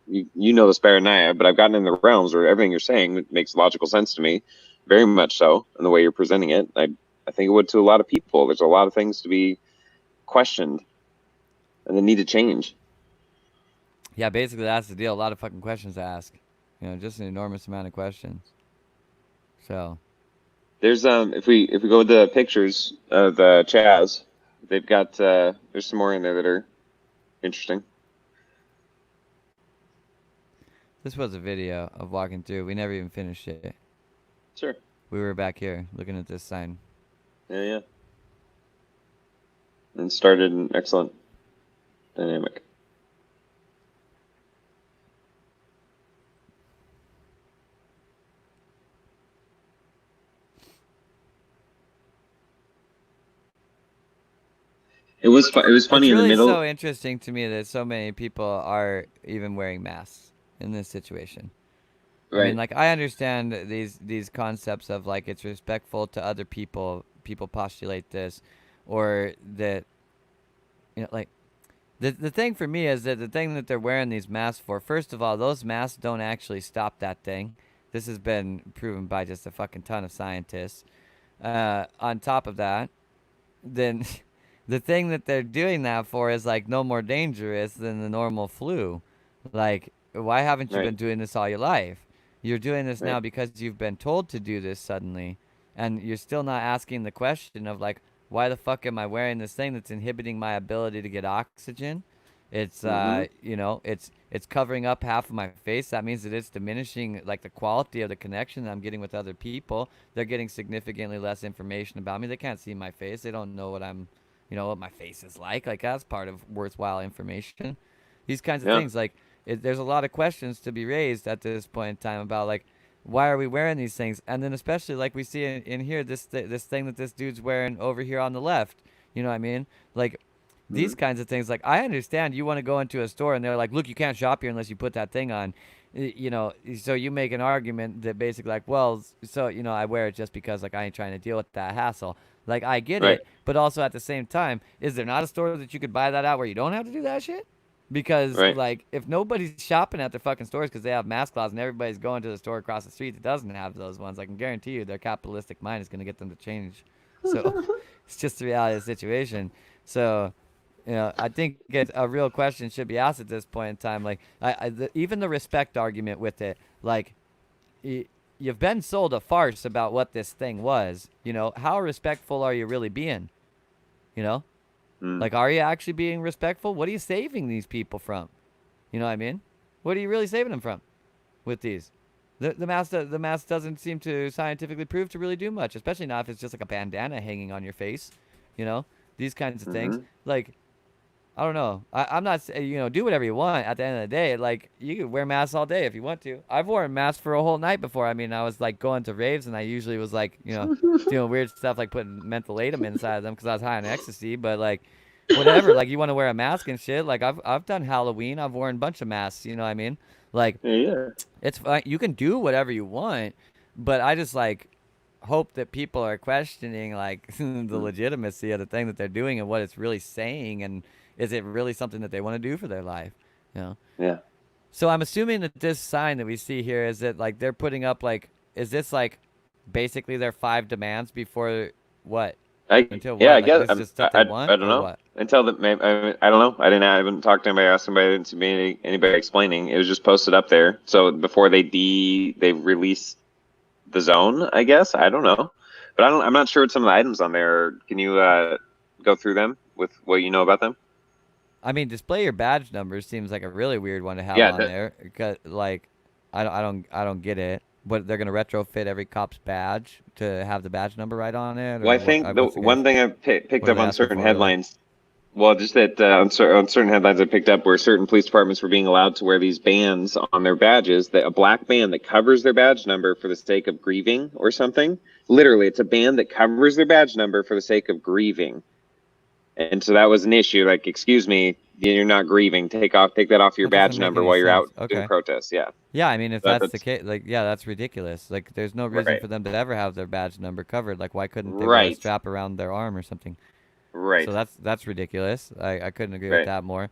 you know this better than I have, but I've gotten in the realms where everything you're saying makes logical sense to me, very much so, in the way you're presenting it. I think it would to a lot of people. There's a lot of things to be questioned and they need to change. yeah, basically that's the deal. A lot of fucking questions to ask. Just an enormous amount of questions. So, There's if we go with the pictures of C.H.A.Z, they've got there's some more in there that are interesting. this was a video of walking through. We never even finished it. Sure. We were back here looking at this sign. Yeah, yeah. And started an excellent dynamic. It was It's funny in the really middle. so interesting to me that so many people are even wearing masks in this situation. I mean, Right. like, I understand these concepts of, like, it's respectful to other people. People postulate this, or that, like, the thing for me is that the thing that they're wearing these masks for. First of all, those masks don't actually stop that thing. This has been proven by just a fucking ton of scientists. On top of that, then the thing that they're doing that for is, like, no more dangerous than the normal flu. Like, why haven't you Right. been doing this all your life? You're doing this Right. now because you've been told to do this suddenly, and you're still not asking the question of, like, why the fuck am I wearing this thing that's inhibiting my ability to get oxygen? It's Mm-hmm. it's covering up half of my face. That means that it's diminishing, like, the quality of the connection that I'm getting with other people. They're getting significantly less information about me. They can't see my face. They don't know what my face is like. Like, that's part of worthwhile information. These kinds of Yeah. things, like, there's a lot of questions to be raised at this point in time about, like, why are we wearing these things? And then especially, like, we see in here this thing that this dude's wearing over here on the left. You know what I mean? Like, Mm-hmm. these kinds of things. Like, I understand you want to go into a store and they're like, look, you can't shop here unless you put that thing on. So you make an argument that basically, like, well, so, I wear it just because, like, I ain't trying to deal with that hassle. Like, I get Right. it, but also at the same time, is there not a store that you could buy that out where you don't have to do that shit? Because, Right. like, if nobody's shopping at their fucking stores because they have mask laws and everybody's going to the store across the street that doesn't have those ones, I can guarantee you their capitalistic mind is going to get them to change. So it's just the reality of the situation. So I think a real question should be asked at this point in time. Like, even the respect argument with it, like, y- you've been sold a farce about what this thing was. How respectful are you really being? You know, Mm, like, are you actually being respectful? What are you saving these people from? You know what I mean? What are you really saving them from with these? The mask doesn't seem to scientifically prove to really do much, especially not if it's just like a bandana hanging on your face. You know, these kinds of things. hmm Like, I don't know. I'm not saying, do whatever you want at the end of the day. Like, you could wear masks all day if you want to. I've worn masks for a whole night before. I mean, I was like going to raves and I usually was like, doing weird stuff like putting mentholatum inside of them because I was high on ecstasy. But like, whatever. Like, you want to wear a mask and shit. Like, I've done Halloween. I've worn a bunch of masks. You know what I mean? Like, Yeah, yeah. it's fine. You can do whatever you want, but I just like hope that people are questioning like the Mm, legitimacy of the thing that they're doing and what it's really saying, and is it really something that they want to do for their life, you know? yeah. So I'm assuming that this sign that we see here is that like they're putting up like, is this like basically their 5 demands before what? Until Yeah, I what? Like guess this is just stuff they I want don't or know what? until the I don't know. I haven't talked to anybody, asked somebody, I didn't see anybody explaining. It was just posted up there. So before they release the zone, I guess. I don't know, but I'm not sure what some of the items on there are. Can you go through them with what you know about them? I mean, display your badge number seems like a really weird one to have Yeah, on there. Because, like, I don't get it. But they're gonna retrofit every cop's badge to have the badge number right on it, well, or I what? think the What's the case? one thing I've picked What are up they on asking certain for, really? headlines. Well, just that on certain headlines I picked up where certain police departments were being allowed to wear these bands on their badges, that a black band that covers their badge number for the sake of grieving or something. Literally, it's a band that covers their badge number for the sake of grieving. And so that was an issue. Like, excuse me, you're not grieving. Take that off your That doesn't badge make number any while you're out sense. doing Okay. protests. Yeah, Yeah, I mean, if that, that's the that's case, like, yeah, that's ridiculous. Like, there's no reason right, for them to ever have their badge number covered. Like, why couldn't they wear a right, strap around their arm or something? So right, that's ridiculous. I couldn't agree with right. that more.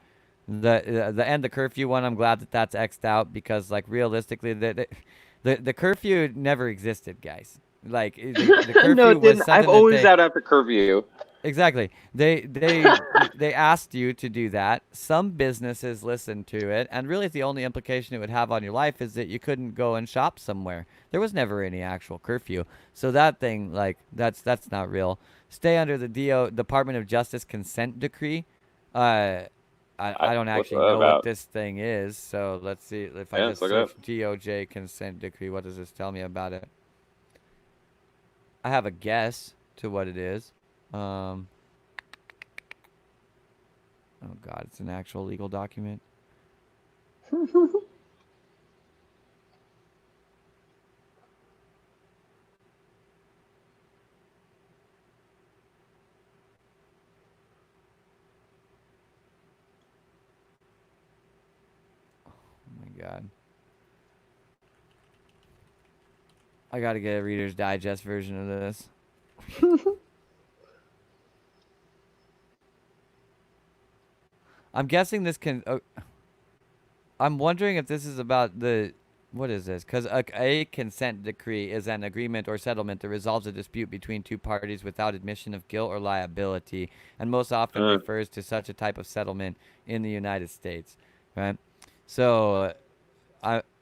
The end the curfew one, I'm glad that that's xed out because like realistically, the curfew never existed, guys. Like the No, curfew it was didn't. I'm something that always they out after curfew. exactly they asked you to do that. Some businesses listened to it, and really the only implication it would have on your life is that you couldn't go and shop somewhere. There was never any actual curfew, so that thing like that's not real. Stay under the Department of Justice consent decree. Uh, I don't What's actually that know what about? this thing is, so let's see if I Yeah, let's just look it search up. DOJ consent decree. What does this tell me about it? I have a guess to what it is. Um, oh God, it's an actual legal document. Oh my God, I got to get a Reader's Digest version of this. I'm guessing this can. I'm wondering if this is about the. What is this? Because a consent decree is an agreement or settlement that resolves a dispute between two parties without admission of guilt or liability, and most often Uh, refers to such a type of settlement in the United States, right? So,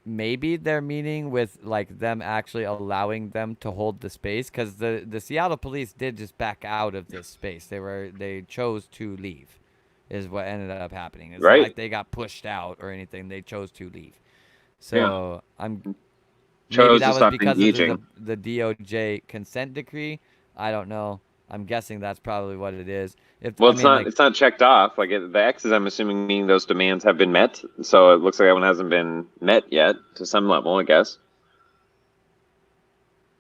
maybe they're meaning with like them actually allowing them to hold the space, because the Seattle police did just back out of this space. They chose to leave, is what ended up happening. It's not right. like they got pushed out or anything. They chose to leave. Yeah. So I'm maybe Chose that to was stop because of engaging. the DOJ consent decree. I don't know. I'm guessing that's probably what it is. If Well, I mean like it's not checked off. Like the X's, I'm assuming meaning those demands have been met. So it looks like that one hasn't been met yet to some level, I guess.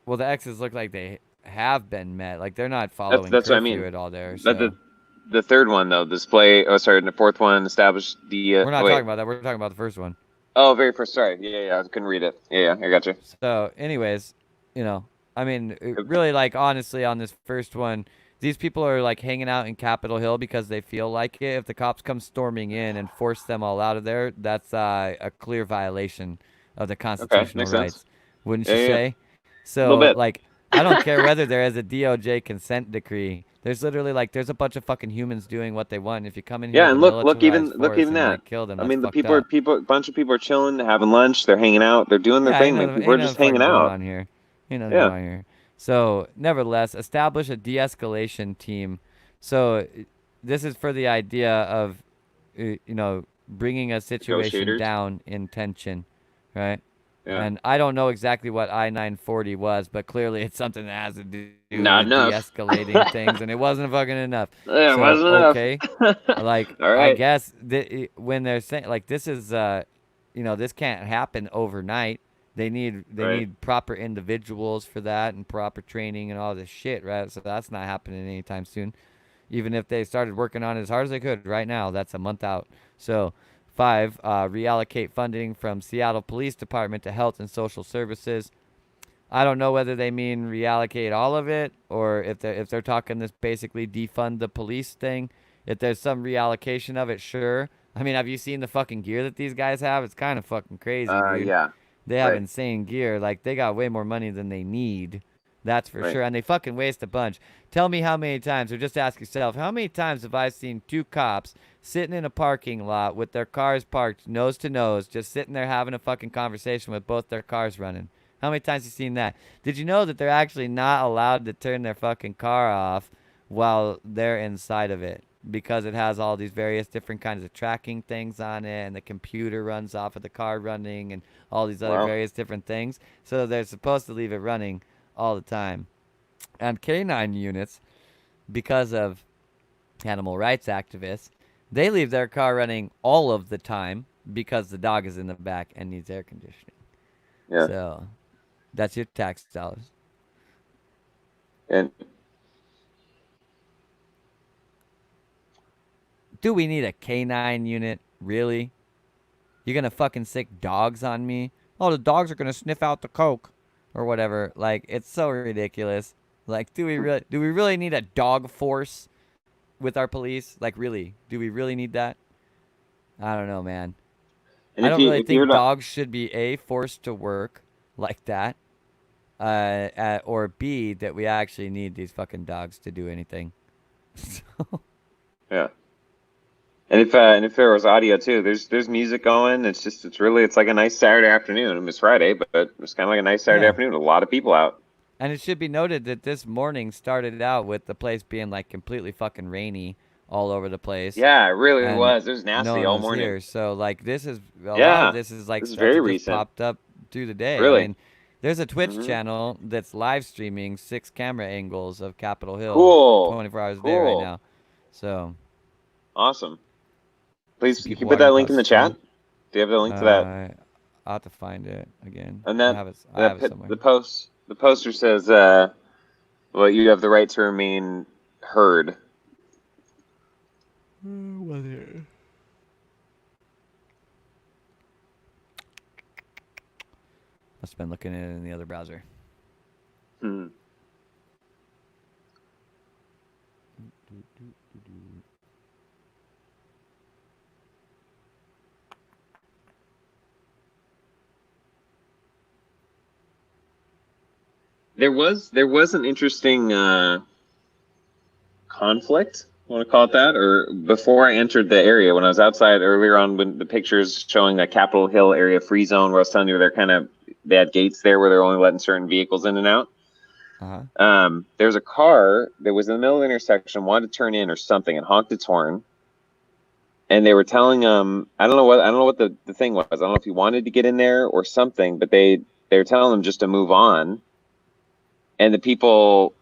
well, the X's look like they have been met. Like they're not following That's what I curfew mean. at all there. But So the third one though, display. Oh, sorry, the fourth one established the. we're Oh, not talking wait. about that. We're talking about the first one. Oh, very first. Sorry. Yeah, yeah. I couldn't read it. Yeah, yeah. I got you. So, anyways, you know, I mean, really, like, honestly, on this first one, these people are like hanging out in Capitol Hill because they feel like it. If the cops come storming in and force them all out of there, that's a clear violation of the Okay, constitutional makes sense. rights, wouldn't Yeah, you yeah, yeah. say? A little So, bit. like, I don't care whether there is a DOJ consent decree. There's literally like there's a bunch of fucking humans doing what they want. And if you come in here Yeah, with a and look militarized even force and that. like kill them, I that's mean, the fucked up. a bunch of people are chilling, having lunch, they're hanging out, they're doing their Yeah, thing, man. People are ain't nothing just hanging fucking going out. on here. Ain't nothing Yeah. going on here. So, nevertheless, establish a de-escalation team. So, this is for the idea of, bringing a situation Negotiators. down in tension, right? Yeah. And I don't know exactly what I-940 was, but clearly it's something that has to do Not with enough. de-escalating things, and it wasn't fucking enough. Yeah, it So, wasn't okay, enough. like All I right. guess when they're saying like this is this can't happen overnight. They Right. need proper individuals for that and proper training and all this shit, right? So that's not happening anytime soon. Even if they started working on it as hard as they could right now, that's a month out. So, five, reallocate funding from Seattle Police Department to Health and Social Services. I don't know whether they mean reallocate all of it or if they're talking this basically defund the police thing. If there's some reallocation of it, sure. I mean, have you seen the fucking gear that these guys have? It's kind of fucking crazy, dude. Yeah. They have Right. insane gear. Like they got way more money than they need. That's for Right. sure. And they fucking waste a bunch. Tell me how many times, or just ask yourself, how many times have I seen two cops sitting in a parking lot with their cars parked nose to nose, just sitting there having a fucking conversation with both their cars running? How many times have you seen that? Did you know that they're actually not allowed to turn their fucking car off while they're inside of it? Because it has all these various different kinds of tracking things on it, and the computer runs off of the car running, and all these other Wow. various different things. So they're supposed to leave it running all the time. And canine units, because of animal rights activists, they leave their car running all of the time because the dog is in the back and needs air conditioning. Yeah. So that's your tax dollars. And Do we need a canine unit? Really? You're gonna fucking sick dogs on me? Oh, the dogs are gonna sniff out the coke or whatever. Like it's so ridiculous. Like, do we really need a dog force with our police? Like, really? Do we really need that? I don't know, man. I don't really if you're think not, dogs should be A, forced to work like that, or B, that we actually need these fucking dogs to do anything. So, yeah. And if there was audio too, there's music going. It's like a nice Saturday afternoon. I mean, it's Friday, but it's kind of like a nice Saturday yeah. afternoon. A lot of people out. And it should be noted that this morning started out with the place being like completely fucking rainy all over the place, Yeah, it really and was. It was no nasty one all was morning. here. So like this is a lot of Yeah, this is like this is stuff very that just recent. popped up through the day. I Really. mean, there's a Twitch Hmm. channel that's live streaming 6 camera angles of Capitol Hill Cool. 24 hours a day right Cool. now. So Awesome. some Please, you people can put walking that link across in the the chat. street. Do you have the link to that? I'll have to find it again. And I have it. I have it somewhere. the poster says, well, you have the right to remain heard. What here? Must have been looking at it in the other browser. Hmm. There was an interesting conflict. I want to call it that, or before I entered the area when I was outside earlier on when the pictures showing a Capitol Hill area free zone where I was telling you they had gates there where they're only letting certain vehicles in and out. Uh huh. There was a car that was in the middle of the intersection, wanted to turn in or something, and honked its horn. And they were telling I don't know what the thing was. I don't know if he wanted to get in there or something, but they were telling him just to move on. And the people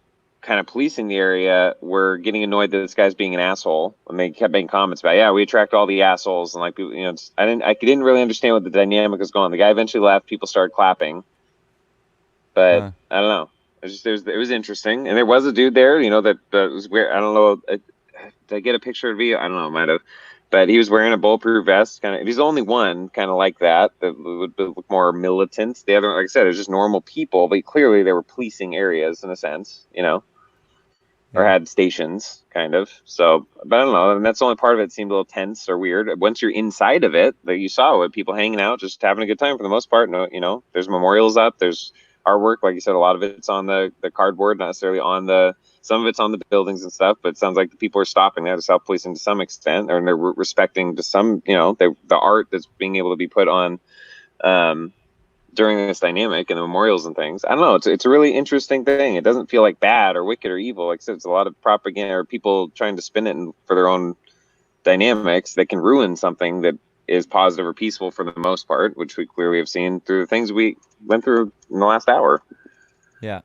kind of policing the area were getting annoyed that this guy's being an asshole, and they kept making comments about, yeah, we attract all the assholes, and like people, I didn't really understand what the dynamic was going on. The guy eventually left, people started clapping, but I don't know. It was interesting, and there was a dude there, that was weird. I don't know. Did I get a picture of you? I don't know. I might have. But he was wearing a bulletproof vest. Kind of. He's the only one kind of like that would look more militant. The other, like I said, it was just normal people, but clearly they were policing areas in a sense, or Yeah. had stations, kind of. So, but I don't know. And that's the only part of it seemed a little tense or weird. Once you're inside of it, that you saw with people hanging out, just having a good time for the most part. No, there's memorials up. There's artwork, like you said, a lot of it's on the cardboard, not necessarily on the Some of it's on the buildings and stuff, but it sounds like the people are stopping there, the self policing to some extent, or they're respecting to some, the art that's being able to be put on um, during this dynamic and the memorials and things. I don't know. It's a really interesting thing. It doesn't feel like bad or wicked or evil. Like I said, it's a lot of propaganda or people trying to spin it for their own dynamics that can ruin something that is positive or peaceful for the most part, which we clearly have seen through the things we went through in the last hour. Yeah.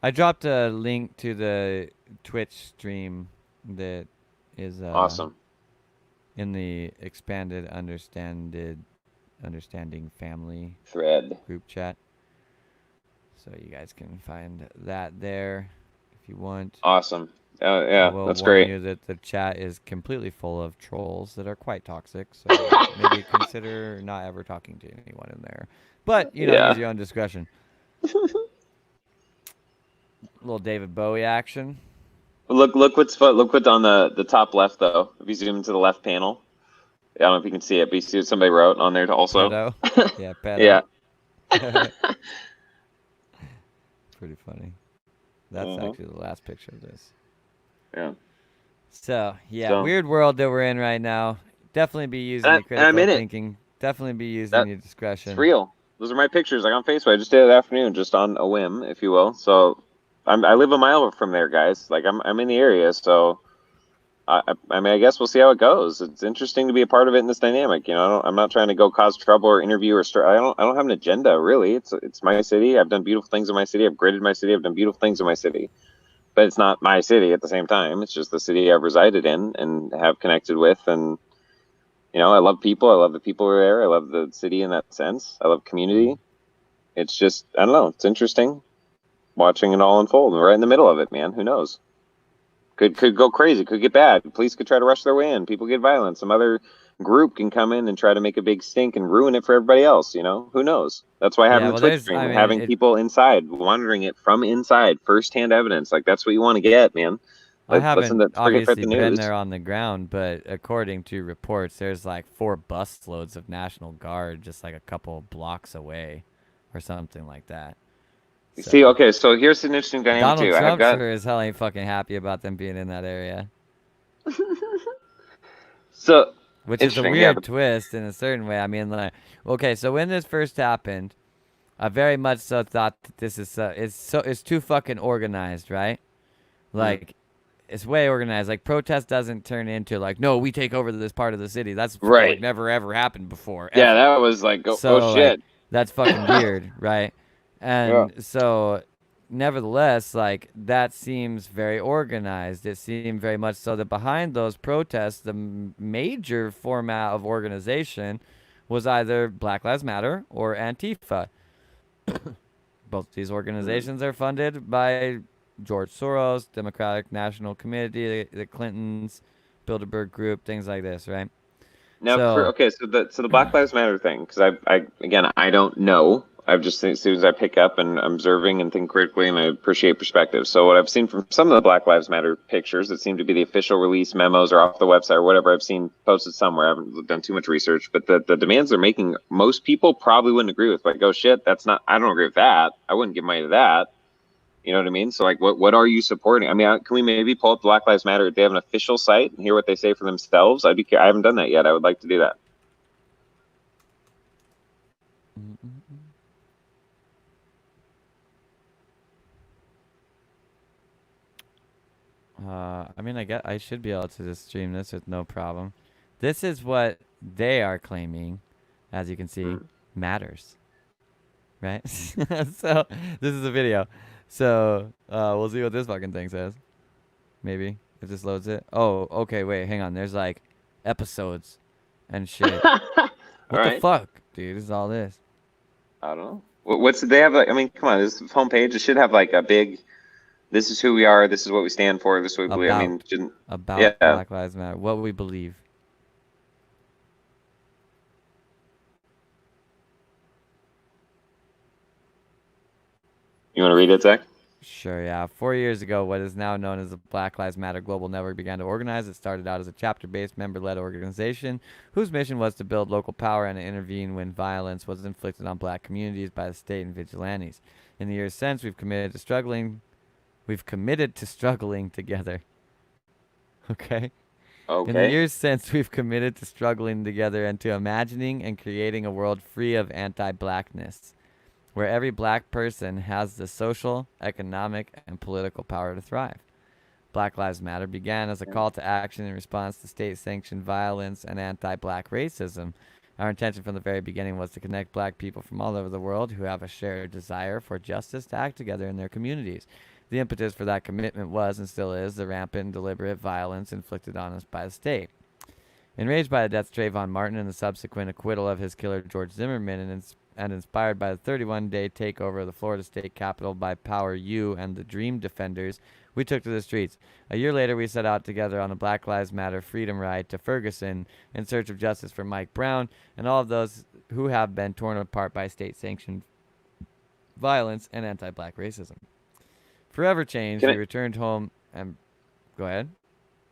I dropped a link to the Twitch stream that is Awesome. in the expanded understanding family Thread. group chat. So you guys can find that there if you want. Awesome. I Yeah, will that's warn great. you that the chat is completely full of trolls that are quite toxic. So maybe consider not ever talking to anyone in there. But, use Yeah. your own discretion. A little David Bowie action. Look what's on the top left though. If you zoom into the left panel, I don't know if you can see it, but you see what somebody wrote on there also. Pedo. Yeah, pedo. Yeah. Pretty funny. That's actually the last picture of this. Yeah. So, yeah, So, weird world that we're in right now. Definitely be using your and I'm critical in it. thinking. Definitely be using your That's discretion. real. Those are my pictures, like on Facebook. I just did it afternoon, just on a whim, if you will. So, I live a mile from there, guys. Like I'm in the area, so I mean, I guess we'll see how it goes. It's interesting to be a part of it in this dynamic. I'm not trying to go cause trouble or interview or I don't have an agenda really. It's my city. I've done beautiful things in my city. I've graded my city. I've done beautiful things in my city. But it's not my city at the same time. It's just the city I've resided in and have connected with. And I love people. I love the people who are there. I love the city in that sense. I love community. It's just I don't know. It's interesting watching it all unfold. We're right in the middle of it, man. Who knows? Could go crazy, could get bad. Police could try to rush their way in. People get violent. Some other group can come in and try to make a big stink and ruin it for everybody else. Who knows? That's why having Yeah, the well, Twitch stream, having it. people inside, monitoring it from inside, firsthand evidence. Like that's what you want to get, man. I Let's haven't forget obviously the been news. there on the ground, but according to reports, there's like 4 busloads of National Guard just like a couple blocks away, or something like that. You see, So okay, so here's an interesting dynamic Donald too. I have Trump got sure as hell ain't fucking happy about them being in that area, so which is a interesting. Yeah, weird twist in a certain way. I mean, like, okay, so when this first happened, I very much so thought that this is it's too fucking organized, right? mhm. Like, it's way organized. Like, protest doesn't turn into like, no, we take over this part of the city. That's like Right. never ever happened before, Yeah, ever. that was like, oh So like, shit. that's fucking weird, right? Yeah. And so, nevertheless, like that seems very organized. It seemed very much so that behind those protests, the major format of organization was either Black Lives Matter or Antifa. Both these Mhm. organizations are funded by George Soros, Democratic National Committee, the Clintons, Bilderberg Group, things like this, right? Now, So, okay, so the Black Lives Matter thing, because I again I don't know. I've just as soon as I pick up and I'm observing and think critically, and I appreciate perspective. So what I've seen from some of the Black Lives Matter pictures that seem to be the official release memos or off the website or whatever I've seen posted somewhere. I haven't done too much research, but the demands they're making, most people probably wouldn't agree with. Like, oh shit, that's not. I don't agree with that. I wouldn't give money to that. You know what I mean? So like, what are you supporting? I mean, can we maybe pull up Black Lives Matter? They have an official site and hear what they say for themselves. I haven't done that yet. I would like to do that. I mean, I guess I should be able to just stream this with no problem. This is what they are claiming, as you can see, Mm. matters, right? So this is a video. So we'll see what this fucking thing says. Maybe if this loads it. Oh, okay. Wait, hang on. There's like episodes and shit. All What the right. fuck, dude? Is all this I don't know. What's they have? Like, I mean, come on. This homepage. It should have like a big. This is who we are. This is what we stand for. This is what we believe. I mean, about shouldn't. about Yeah. Black Lives Matter? What we believe. You want to read it, Zach? Sure, yeah. 4 years ago, what is now known as the Black Lives Matter Global Network began to organize. It started out as a chapter-based, member-led organization whose mission was to build local power and intervene when violence was inflicted on black communities by the state and vigilantes. In the years since, we've committed to struggling we've committed to struggling together. Okay? In the Okay. years since, we've committed to struggling together and to imagining and creating a world free of anti blackness, where every black person has the social, economic, and political power to thrive. Black Lives Matter began as a call to action in response to state sanctioned violence and anti black racism. Our intention from the very beginning was to connect black people from all over the world who have a shared desire for justice to act together in their communities. The impetus for that commitment was and still is the rampant and deliberate violence inflicted on us by the state. Enraged by the death of Trayvon Martin and the subsequent acquittal of his killer George Zimmerman, and inspired by the 31-day takeover of the Florida state capitol by Power U and the Dream Defenders, we took to the streets. A year later, we set out together on the Black Lives Matter Freedom Ride to Ferguson in search of justice for Mike Brown and all of those who have been torn apart by state-sanctioned violence and anti-black racism. Forever changed, Can we I returned home and go ahead.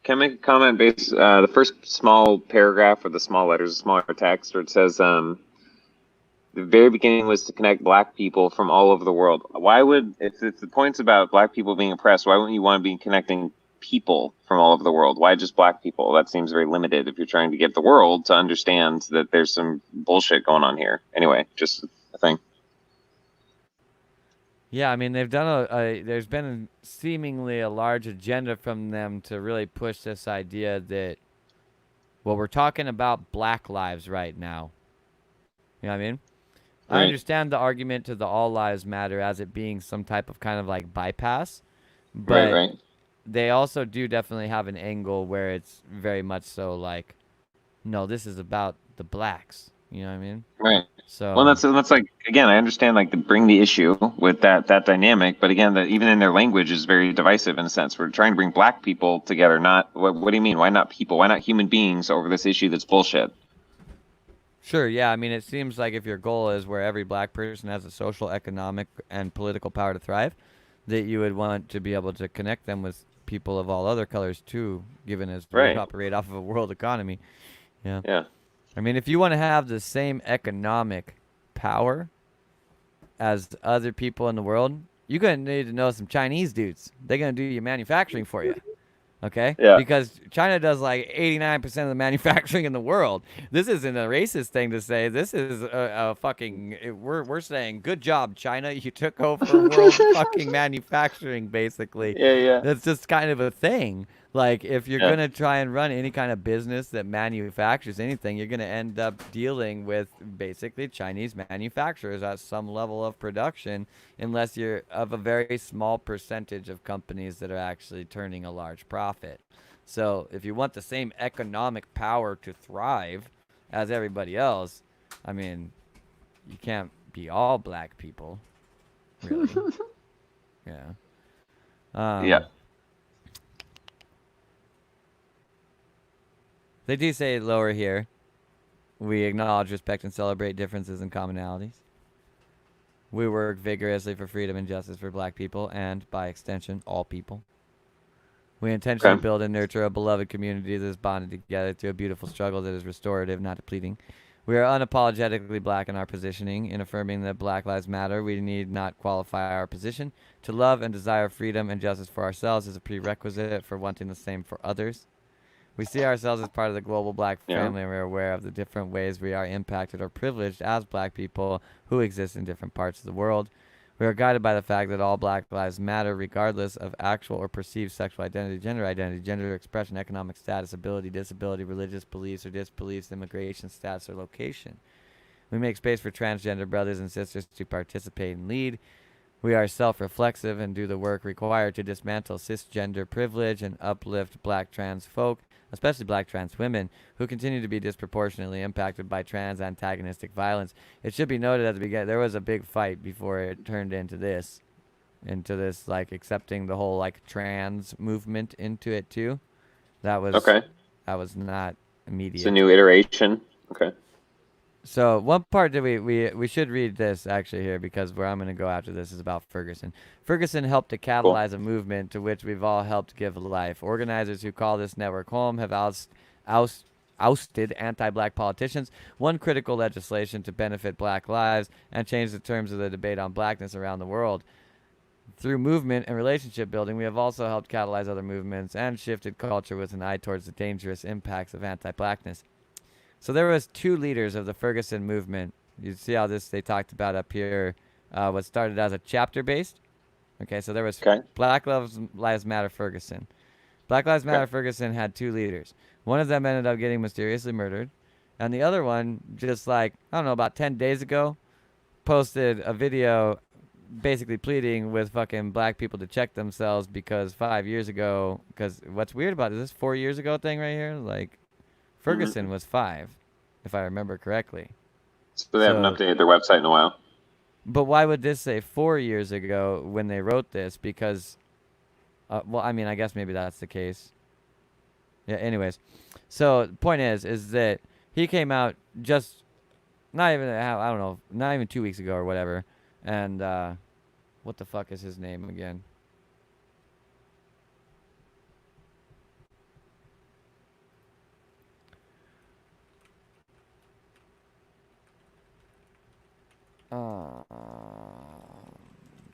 can I make a comment based the first small paragraph or the small letters, smaller text, where it says the very beginning was to connect black people from all over the world. Why would, if the point's about black people being oppressed, why wouldn't you want to be connecting people from all over the world? Why just black people? That seems very limited if you're trying to get the world to understand that there's some bullshit going on here. Anyway, just a thing. Yeah, I mean they've done there's been seemingly a large agenda from them to really push this idea that well we're talking about black lives right now. You know what I mean? I Right, understand the argument to the all lives matter as it being some type of kind of like bypass, right, but right, they also do definitely have an angle where it's very much so like no, this is about the blacks. You know what I mean? right. Well, So that's like, again, I understand like to bring the issue with that dynamic, but again, that even in their language is very divisive in a sense. We're trying to bring black people together, not what do you mean? Why not people? Why not human beings over this issue that's bullshit? sure, yeah. I mean, it seems like if your goal is where every black person has a social, economic, and political power to thrive, that you would want to be able to connect them with people of all other colors too, given as we Right. operate off of a world economy. Yeah. Yeah. I mean, if you want to have the same economic power as other people in the world, you're going to need to know some Chinese dudes. They're going to do your manufacturing for you. Okay? Yeah. Because China does like 89% of the manufacturing in the world. This isn't a racist thing to say. This is a fucking. We're saying, good job, China. You took over world fucking manufacturing, basically. Yeah. Yeah. That's just kind of a thing. Like, if you're Yeah. going to try and run any kind of business that manufactures anything, you're going to end up dealing with basically Chinese manufacturers at some level of production, unless you're of a very small percentage of companies that are actually turning a large profit. So if you want the same economic power to thrive as everybody else, I mean, you can't be all black people, really. Yeah. Yeah. They do say lower here. We acknowledge, respect, and celebrate differences and commonalities. We work vigorously for freedom and justice for black people and, by extension, all people. We intentionally Okay. build and nurture a beloved community that is bonded together through a beautiful struggle that is restorative, not depleting. We are unapologetically black in our positioning. In affirming that Black Lives Matter, we need not qualify our position. To love and desire freedom and justice for ourselves is a prerequisite for wanting the same for others. We see ourselves as part of the global black Yeah. family, and we're aware of the different ways we are impacted or privileged as black people who exist in different parts of the world. We are guided by the fact that all black lives matter, regardless of actual or perceived sexual identity, gender expression, economic status, ability, disability, religious beliefs or disbeliefs, immigration status, or location. We make space for transgender brothers and sisters to participate and lead. We are self-reflexive and do the work required to dismantle cisgender privilege and uplift black trans folk, especially black trans women, who continue to be disproportionately impacted by trans antagonistic violence. It should be noted at the beginning, there was a big fight before it turned into this like accepting the whole like trans movement into it too. That was Okay. that was not It's a immediate. new iteration. Okay. So one part that we should read this actually here, because where I'm going to go after this is about Ferguson. Ferguson helped to Cool. catalyze a movement to which we've all helped give life. Organizers who call this network home have ousted anti-black politicians, won critical legislation to benefit black lives, and changed the terms of the debate on blackness around the world. Through movement and relationship building, we have also helped catalyze other movements and shifted culture with an eye towards the dangerous impacts of anti-blackness. So there was two leaders of the Ferguson movement. You see how this they talked about up here. What started as a chapter based. Okay, so there was Okay. Lives Matter Ferguson. Black Lives Okay. Matter Ferguson had two leaders. One of them ended up getting mysteriously murdered, and the other one, just like I don't know, about 10 days ago, posted a video basically pleading with fucking black people to check themselves because 5 years ago, because what's weird about this 4 years ago thing right here, like Ferguson Hmm. was 5, if I remember correctly. So they haven't So, updated their website in a while. but why would this say 4 years ago when they wrote this? Because, well, I mean, I guess maybe that's the case. Yeah. Anyways, so point is that he came out just not even I don't know, not even 2 weeks ago or whatever, and what the fuck is his name again? Uh,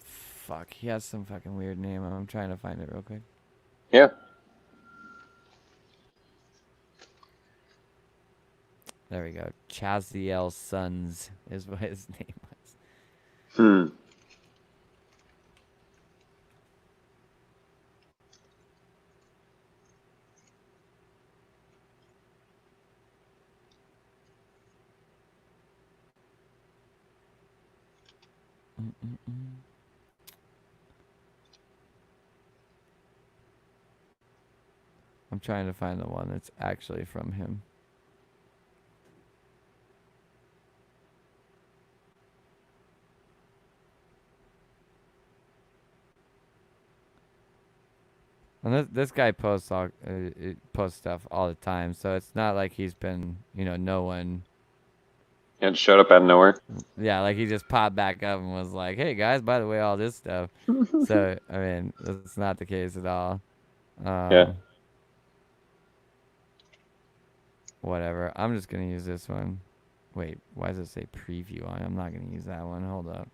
fuck. He has some fucking weird name. I'm trying to find it real quick. Yeah. There we go. Chaziel Sons is what his name was. Hmm. Mm-mm-mm. I'm trying to find the one that's actually from him. And this guy posts stuff all the time, so it's not like he's been, no one. Yeah, it showed up out of nowhere. Yeah, like he just popped back up and was like, "Hey guys, by the way, all this stuff." So I mean, that's not the case at all. Yeah. Um, Whatever. I'm just gonna use this one. Wait, why does it say preview on it? I'm not gonna use that one. Hold up.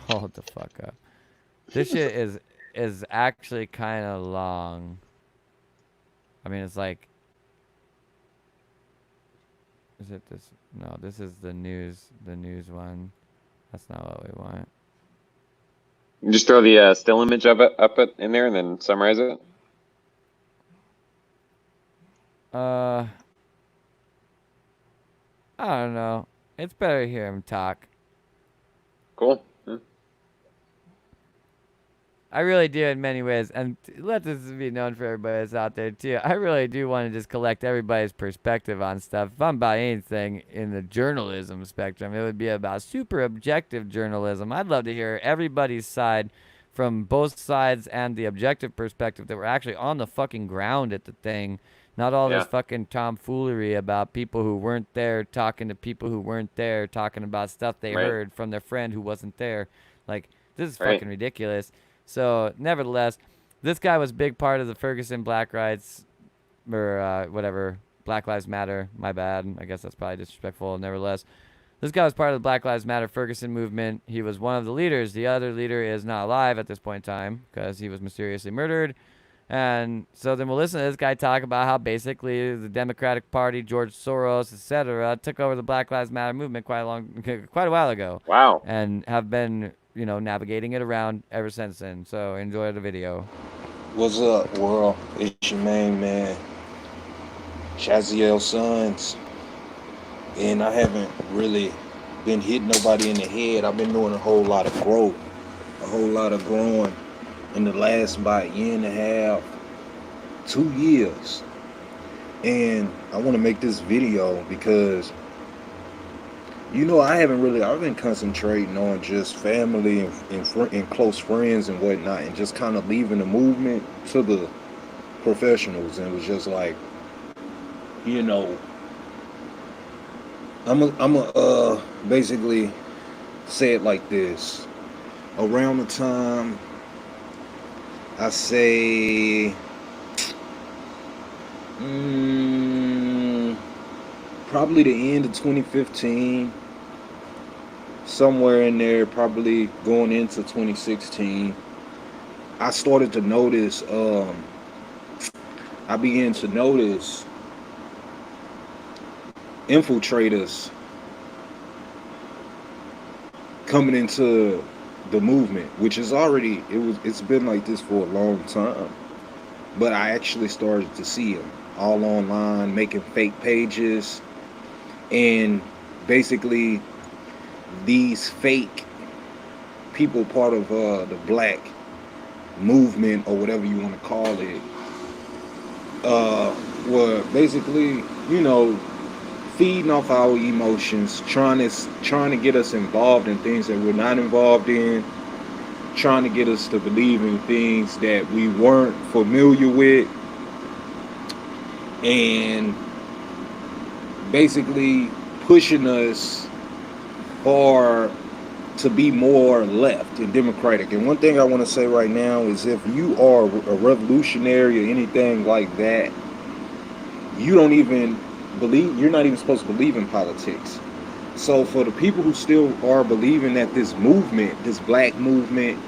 Hold the fuck up. This shit is actually kind of long. I mean, it's like, is it this? No, this is the news one. That's not what we want. You just throw the still image of it up it in there and then summarize it. Uh, I don't know. It's better to hear him talk. Cool. Hmm. I really do in many ways, and let this be known for everybody that's out there too. I really do want to just collect everybody's perspective on stuff. If I'm about anything in the journalism spectrum, it would be about super objective journalism. I'd love to hear everybody's side from both sides and the objective perspective that were actually on the fucking ground at the thing. Not all this Yeah. fucking tomfoolery about people who weren't there talking to people who weren't there, talking about stuff they Right. heard from their friend who wasn't there. Like, this is Right. fucking ridiculous. So, nevertheless, this guy was a big part of the Ferguson Black Rights, or whatever, Black Lives Matter. My bad. I guess that's probably disrespectful. Nevertheless, this guy was part of the Black Lives Matter Ferguson movement. He was one of the leaders. The other leader is not alive at this point in time because he was mysteriously murdered. And so then we'll listen to this guy talk about how basically the Democratic Party, George Soros, etc., took over the Black Lives Matter movement quite a while ago, Wow. and have been, navigating it around ever since then. So enjoy the video. What's up, world? It's your main man, Chaziel Sons. And I haven't really been hitting nobody in the head. I've been doing a whole lot of growth, a whole lot of growing in the last about year and a half, 2 years. And I want to make this video because, I've been concentrating on just family and close friends and whatnot, and just kind of leaving the movement to the professionals. And it was just like, you know, I'm basically say it like this. Around the time, I say, probably the end of 2015, somewhere in there, probably going into 2016, I started to notice, I began to notice infiltrators coming into the movement, which is already, it's been like this for a long time. But I actually started to see them all online, making fake pages, and basically these fake people, part of the black movement or whatever you want to call it, were basically, feeding off our emotions, trying to get us involved in things that we're not involved in, trying to get us to believe in things that we weren't familiar with, and basically pushing us far to be more left and democratic. And one thing I want to say right now is, if you are a revolutionary or anything like that, you don't even believe, you're not even supposed to believe in politics. So for the people who still are believing that this movement, this black movement,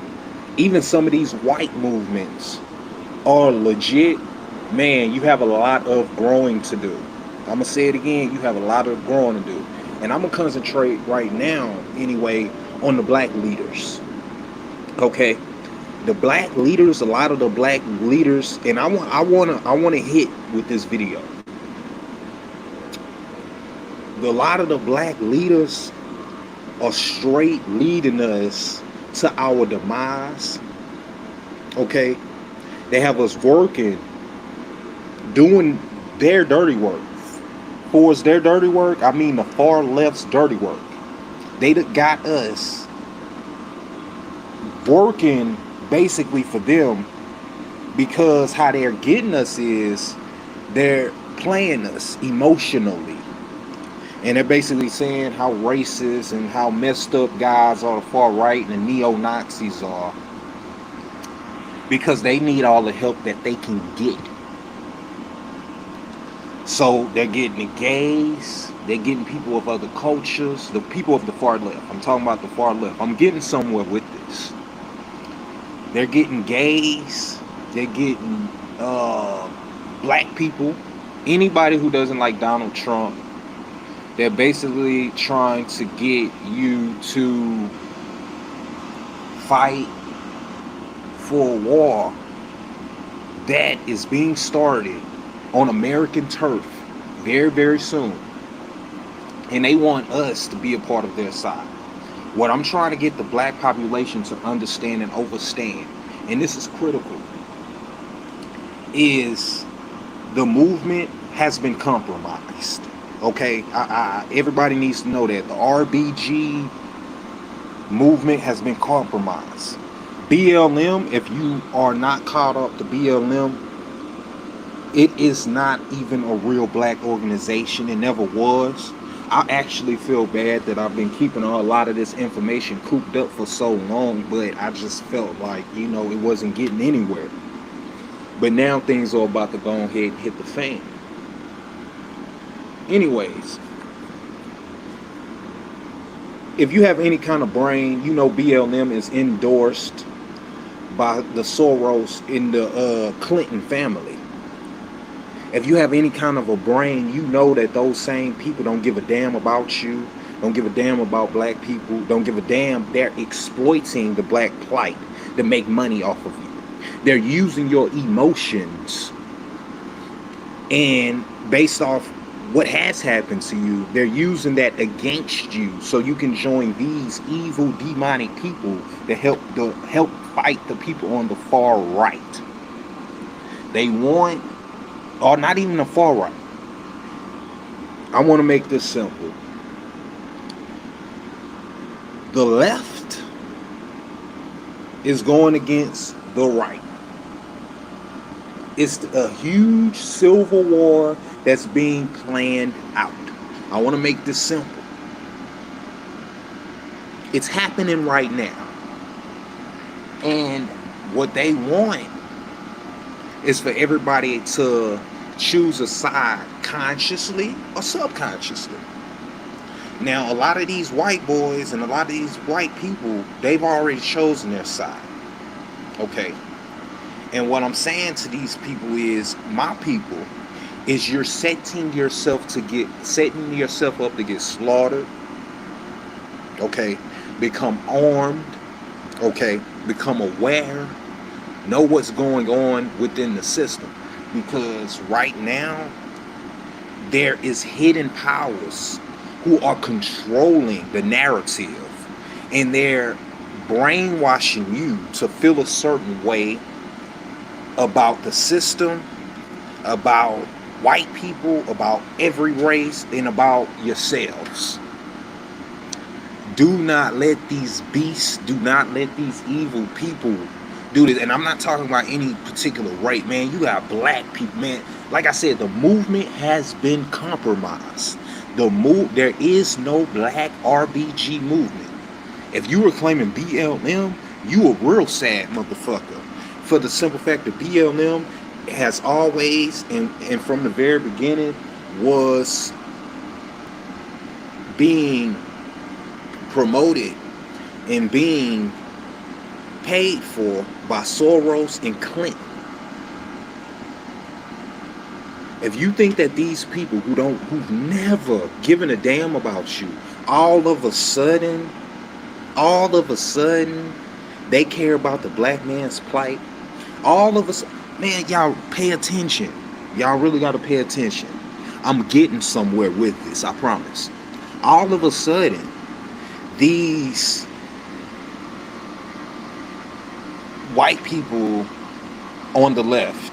even some of these white movements are legit, man, you have a lot of growing to do. I'm going to say it again, you have a lot of growing to do. And I'm going to concentrate right now, anyway, on the black leaders. Okay? The black leaders, a lot of the black leaders, and I want to hit with this video. A lot of the black leaders are straight leading us to our demise. Okay? They have us working, doing their dirty work. For their dirty work, I mean the far left's dirty work. They got us working basically for them, because how they're getting us is they're playing us emotionally. And they're basically saying how racist and how messed up guys on the far right and the neo-Nazis are, because they need all the help that they can get. So they're getting the gays, they're getting people of other cultures, the people of the far left. I'm talking about the far left. I'm getting somewhere with this. They're getting gays, they're getting black people, anybody who doesn't like Donald Trump. They're basically trying to get you to fight for a war that is being started on American turf very, very soon. And they want us to be a part of their side. What I'm trying to get the black population to understand and understand, and this is critical, is the movement has been compromised. Okay, everybody needs to know that the RBG movement has been compromised. BLM, if you are not caught up to BLM, it is not even a real black organization. It never was. I actually feel bad that I've been keeping a lot of this information cooped up for so long, but I just felt like, it wasn't getting anywhere. But now things are about to go ahead and hit the fan. Anyways, if you have any kind of brain, BLM is endorsed by the Soros in the Clinton family. If you have any kind of a brain, you know that those same people don't give a damn about you, don't give a damn about black people, don't give a damn. They're exploiting the black plight to make money off of you. They're using your emotions, and based off what has happened to you, they're using that against you, so you can join these evil demonic people to help fight the people on the far right. They want, or not even the far right. I want to make this simple. The left is going against the right. It's a huge civil war that's being planned out. I want to make this simple. It's happening right now. And what they want is for everybody to choose a side consciously or subconsciously. Now, a lot of these white boys and a lot of these white people, they've already chosen their side. Okay. And what I'm saying to these people is, my people, is you're setting yourself up to get slaughtered. Okay. Become armed. Okay. Become aware. Know what's going on within the system. Because right now, there is hidden powers who are controlling the narrative, and they're brainwashing you to feel a certain way about the system, about white people, about every race, and about yourselves. Do not let these beasts, do not let these evil people do this. And I'm not talking about any particular race, man. You got black people, man. Like I said, the movement has been compromised. There is no black RBG movement. If you were claiming BLM, you a real sad motherfucker. For the simple fact that BLM has always, and from the very beginning, was being promoted and being paid for by Soros and Clinton. If you think that these people who've never given a damn about you, all of a sudden, they care about the black man's plight. All of us, man, y'all pay attention. Y'all really got to pay attention. I'm getting somewhere with this, I promise. All of a sudden, these white people on the left,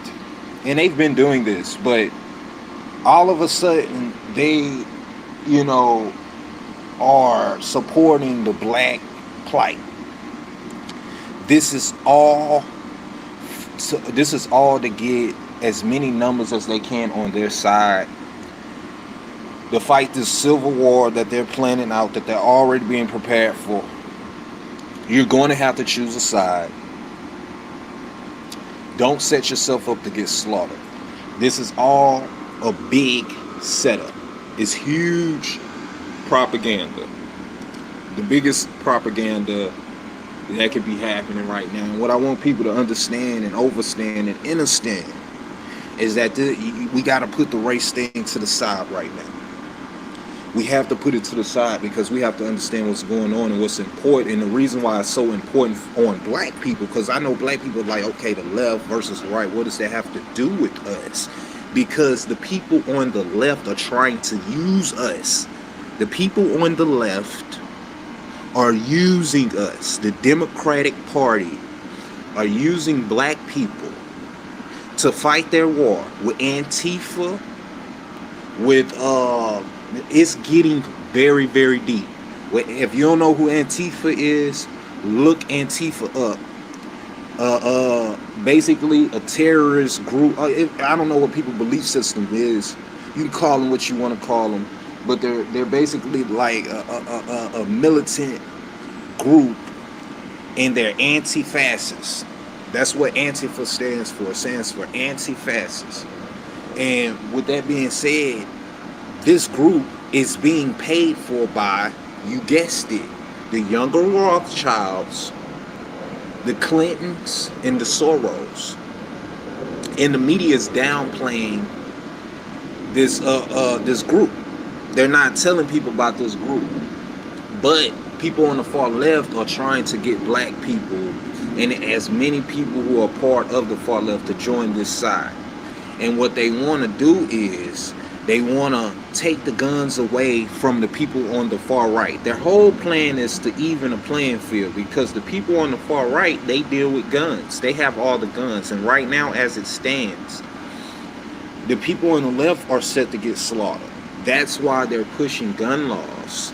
and they've been doing this, but all of a sudden they, are supporting the black plight. This is all to get as many numbers as they can on their side to fight this civil war that they're planning out, that they're already being prepared for. You're going to have to choose a side. Don't set yourself up to get slaughtered. This is all a big setup. It's huge propaganda. The biggest propaganda that could be happening right now. And what I want people to understand and understand is that we got to put the race thing to the side right now. We have to put it to the side because we have to understand what's going on and what's important. And the reason why it's so important on black people, because I know black people are like, okay, the left versus the right, what does that have to do with us? Because the people on the left are trying to use us. The people on the left are using us. The Democratic Party are using black people to fight their war with Antifa, with it's getting very, very deep. If you don't know who Antifa is, look Antifa up. Basically a terrorist group. I don't know what people's belief system is. You can call them what you want to call them, but they're basically like a militant group, and they're anti-fascist. That's what Antifa stands for. It stands for anti-fascist. And with that being said, this group is being paid for by, you guessed it, the younger Rothschilds, the Clintons, and the Soros. And the media is downplaying this group. They're not telling people about this group. But people on the far left are trying to get black people and as many people who are part of the far left to join this side. And what they want to do is they want to take the guns away from the people on the far right. Their whole plan is to even a playing field, because the people on the far right, they deal with guns. They have all the guns. And right now, as it stands, the people on the left are set to get slaughtered. That's why they're pushing gun laws.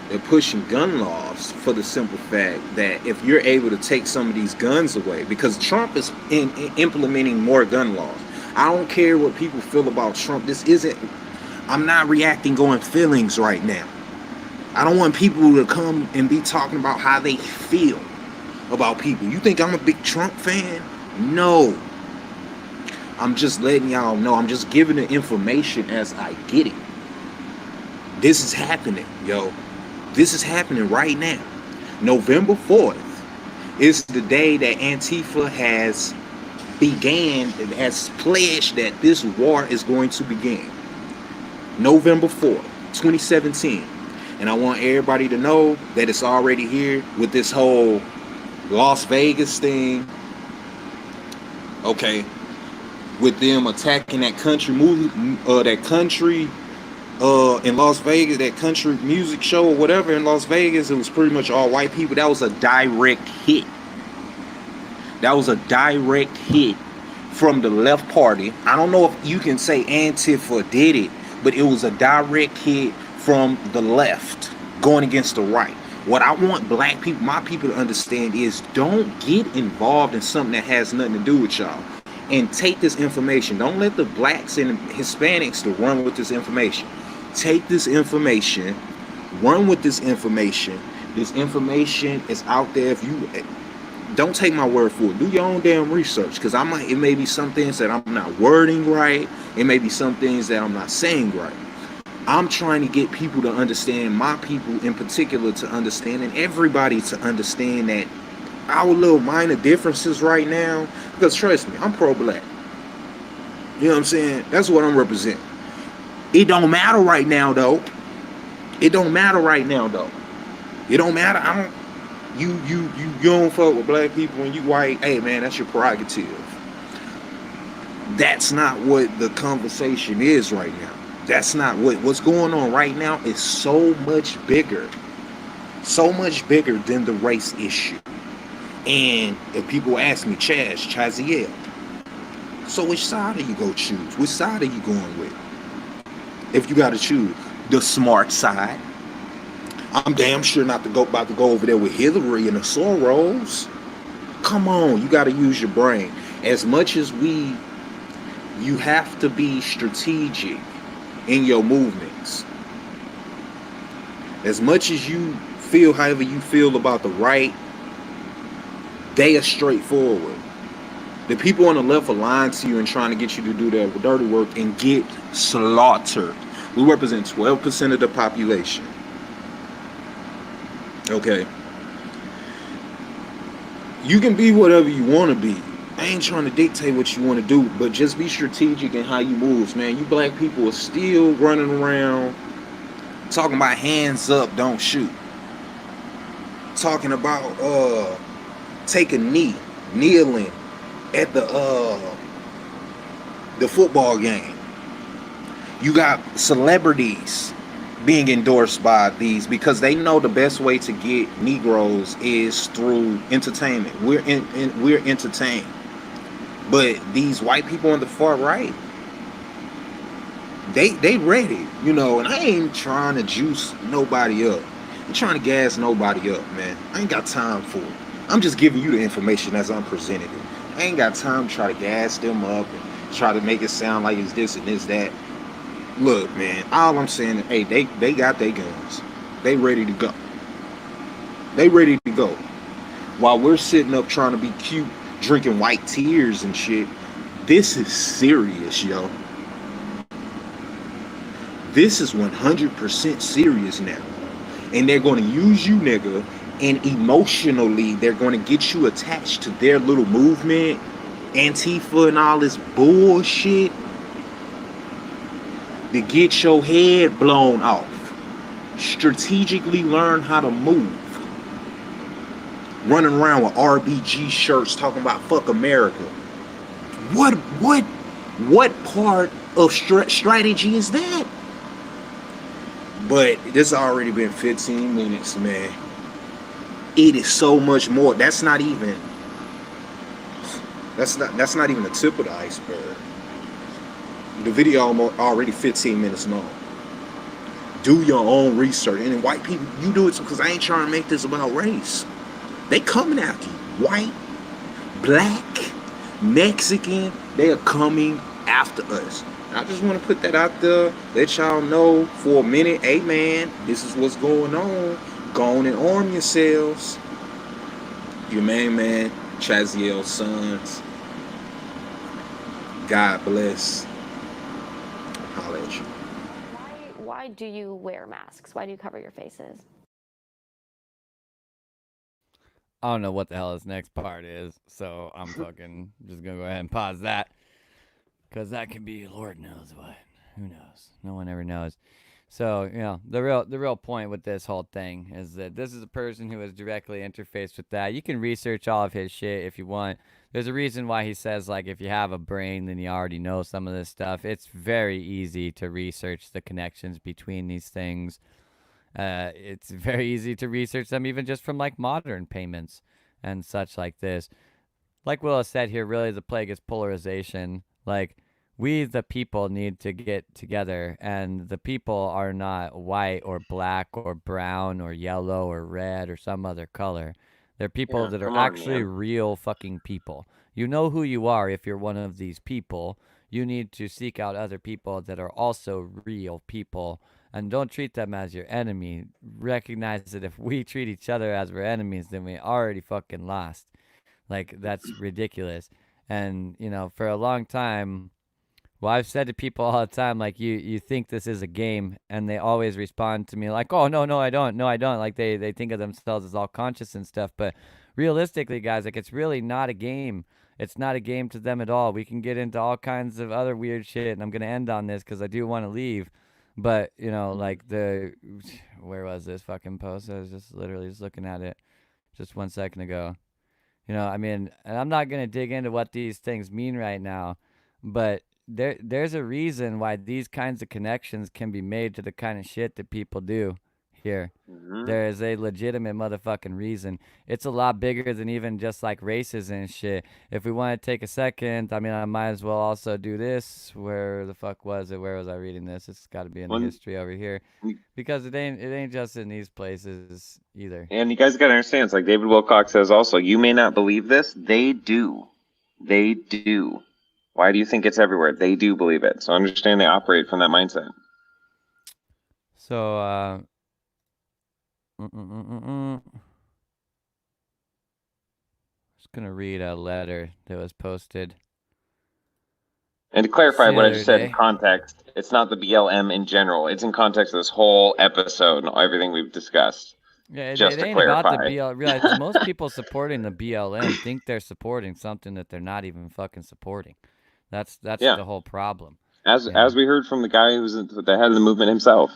They're pushing gun laws for the simple fact that if you're able to take some of these guns away, because Trump is implementing more gun laws. I don't care what people feel about Trump. I'm not reacting on feelings right now. I don't want people to come and be talking about how they feel about people. You think I'm a big Trump fan? No. I'm just letting y'all know. I'm just giving the information as I get it. This is happening, yo. This is happening right now. November 4th is the day that Antifa has pledged that this war is going to begin. November 4th, 2017. And I want everybody to know that it's already here with this whole Las Vegas thing. Okay. With them attacking that country movie, in Las Vegas, that country music show or whatever in Las Vegas, it was pretty much all white people. That was a direct hit. That was a direct hit from the left party. I don't know if you can say Antifa did it, but it was a direct hit from the left going against the right. What I want black people, my people, to understand is don't get involved in something that has nothing to do with y'all. And take this information. Don't let the blacks and Hispanics to run with this information. Take this information, run with this information. This information is out there. If you don't take my word for it, do your own damn research, because it may be some things that I'm not wording right. It may be some things that I'm not saying right. I'm trying to get people to understand, my people in particular to understand, and everybody to understand that our little minor differences right now, because trust me, I'm pro-black. You know what I'm saying? That's what I'm representing. It don't matter right now, though. It don't matter right now, though. It don't matter. You don't fuck with black people when you white. Hey, man, that's your prerogative. That's not what the conversation is right now. That's not what's going on right now. Is so much bigger than the race issue. And if people ask me, C.H.A.Z, so which side are you going to choose? Which side are you going with? If you got to choose the smart side, I'm damn sure not about to go over there with Hillary and the Soros. Come on, you got to use your brain. As much as you have to be strategic in your movements. As much as you feel however you feel about the right, they are straightforward. The people on the left are lying to you and trying to get you to do their dirty work and get slaughtered. We represent 12% of the population. Okay. You can be whatever you want to be. I ain't trying to dictate what you want to do, but just be strategic in how you move, man. You black people are still running around talking about hands up, don't shoot. Talking about take a knee, kneeling at the football game. You got celebrities being endorsed by these because they know the best way to get Negroes is through entertainment. We're entertained. But these white people on the far right, they ready, you know, and I ain't trying to juice nobody up. I'm trying to gas nobody up, man. I ain't got time for it. I'm just giving you the information as I'm presenting it. I ain't got time to try to gas them up and try to make it sound like it's this and this, that. Look, man, all I'm saying is, hey, they got their guns. They ready to go. They ready to go. While we're sitting up trying to be cute, drinking white tears and shit, this is serious, yo. This is 100% serious now. And they're going to use you, nigga, and emotionally they're going to get you attached to their little movement, Antifa and all this bullshit, to get your head blown off. Strategically learn how to move. Running around with RBG shirts talking about fuck America. What part of strategy is that? But this has already been 15 minutes, man. It is so much more. That's not even the tip of the iceberg. The video already 15 minutes long. Do your own research. And white people, you do it because I ain't trying to make this about race. They coming after you. White, black, Mexican, they are coming after us. I just want to put that out there, let y'all know for a minute, hey man, this is what's going on. Go on and arm yourselves. Your main man, C.H.A.Z. Sons. God bless. Holla at you. Why why do you wear masks? Why do you cover your faces? I don't know what the hell this next part is, so I'm fucking just gonna go ahead and pause that, because that can be Lord knows what. Who knows? No one ever knows. So, the real point with this whole thing is that this is a person who is directly interfaced with that. You can research all of his shit if you want. There's a reason why he says, like, if you have a brain, then you already know some of this stuff. It's very easy to research the connections between these things. It's very easy to research them even just from, like, modern payments and such like this. Like Willis said here, really the plague is polarization. Like, we, the people, need to get together, and the people are not white or black or brown or yellow or red or some other color. They're people that are come on, actually man. real fucking people. You know who you are if you're one of these people. You need to seek out other people that are also real people, and don't treat them as your enemy. Recognize that if we treat each other as we're enemies, then we already fucking lost. Like, that's ridiculous. And, for a long time, well, I've said to people all the time, like, you think this is a game, and they always respond to me like, oh, no, I don't. No, I don't. Like, they think of themselves as all conscious and stuff. But realistically, guys, like, it's really not a game. It's not a game to them at all. We can get into all kinds of other weird shit, and I'm going to end on this because I do want to leave. But, like, where was this fucking post? I was just literally just looking at it just 1 second ago. I mean, and I'm not going to dig into what these things mean right now, but there's a reason why these kinds of connections can be made to the kind of shit that people do here. There is a legitimate motherfucking reason. It's a lot bigger than even just like races and shit. If we want to take a second, I mean, I might as well also do this. Where the fuck was it? Where was I reading this? It's got to be in the history over here, because it ain't just in these places either. And you guys got to understand, it's like David Wilcock says also, you may not believe this. They do. They do. Why do you think it's everywhere? They do believe it. So understand they operate from that mindset. So, just going to read a letter that was posted. And to clarify what I just said in Saturday. context, it's not the BLM in general. It's in context of this whole episode and everything we've discussed. Yeah, Just it to ain't about the clarify. BLM. Realize most people supporting the BLM think they're supporting something that they're not even fucking supporting. That's Yeah. the whole problem. As we heard from the guy who's the head of the movement himself.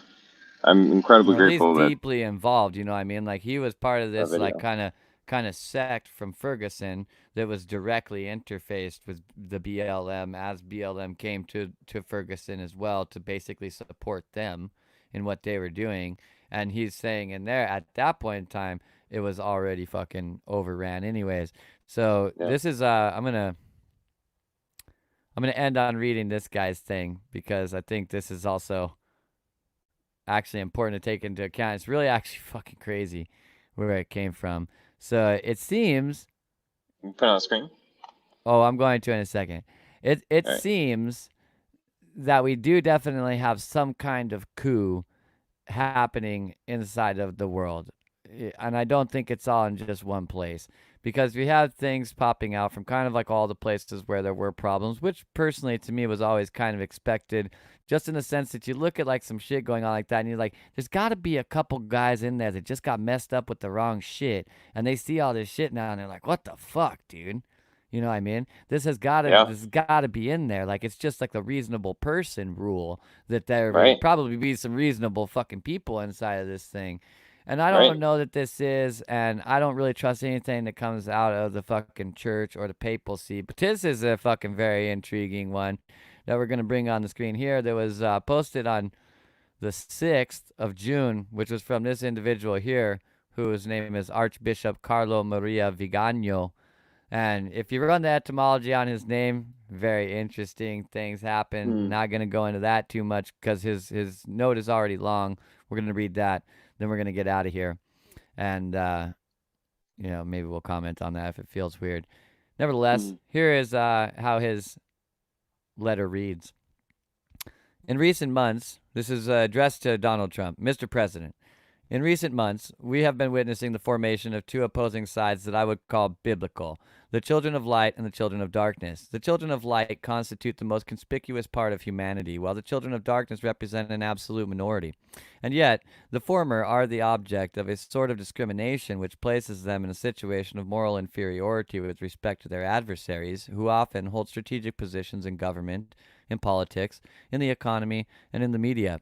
I'm incredibly Well, grateful he's that deeply involved. You know what I mean? Like, he was part of this, like, video. kind of sect from Ferguson that was directly interfaced with the BLM as BLM came to Ferguson as well to basically support them in what they were doing. And he's saying in there at that point in time, it was already fucking overran anyways. So this is I'm gonna end on reading this guy's thing, because I think this is also actually important to take into account. It's really actually fucking crazy where it came from. So it seems. Put it on the screen. Oh, I'm going to in a second. It seems that we do definitely have some kind of coup happening inside of the world. And I don't think it's all in just one place, because we have things popping out from kind of like all the places where there were problems, which personally to me was always kind of expected, just in the sense that you look at like some shit going on like that and you're like, there's got to be a couple guys in there that just got messed up with the wrong shit, and they see all this shit now and they're like, what the fuck, dude? You know what I mean? This has got to be in there. Like, it's just like the reasonable person rule that there would probably be some reasonable fucking people inside of this thing. And I don't know that this is, and I don't really trust anything that comes out of the fucking church or the papacy. But this is a fucking very intriguing one that we're going to bring on the screen here. That was posted on the 6th of June, which was from this individual here, whose name is Archbishop Carlo Maria Vigano. And if you run the etymology on his name, very interesting things happen. Not going to go into that too much because his note is already long. We're going to read that. Then we're going to get out of here. And, maybe we'll comment on that if it feels weird. Nevertheless, here is how his letter reads. In recent months, this is addressed to Donald Trump, Mr. President. In recent months, we have been witnessing the formation of two opposing sides that I would call biblical. the children of light and the children of darkness. The children of light constitute the most conspicuous part of humanity, while the children of darkness represent an absolute minority. And yet, the former are the object of a sort of discrimination which places them in a situation of moral inferiority with respect to their adversaries, who often hold strategic positions in government, in politics, in the economy, and in the media.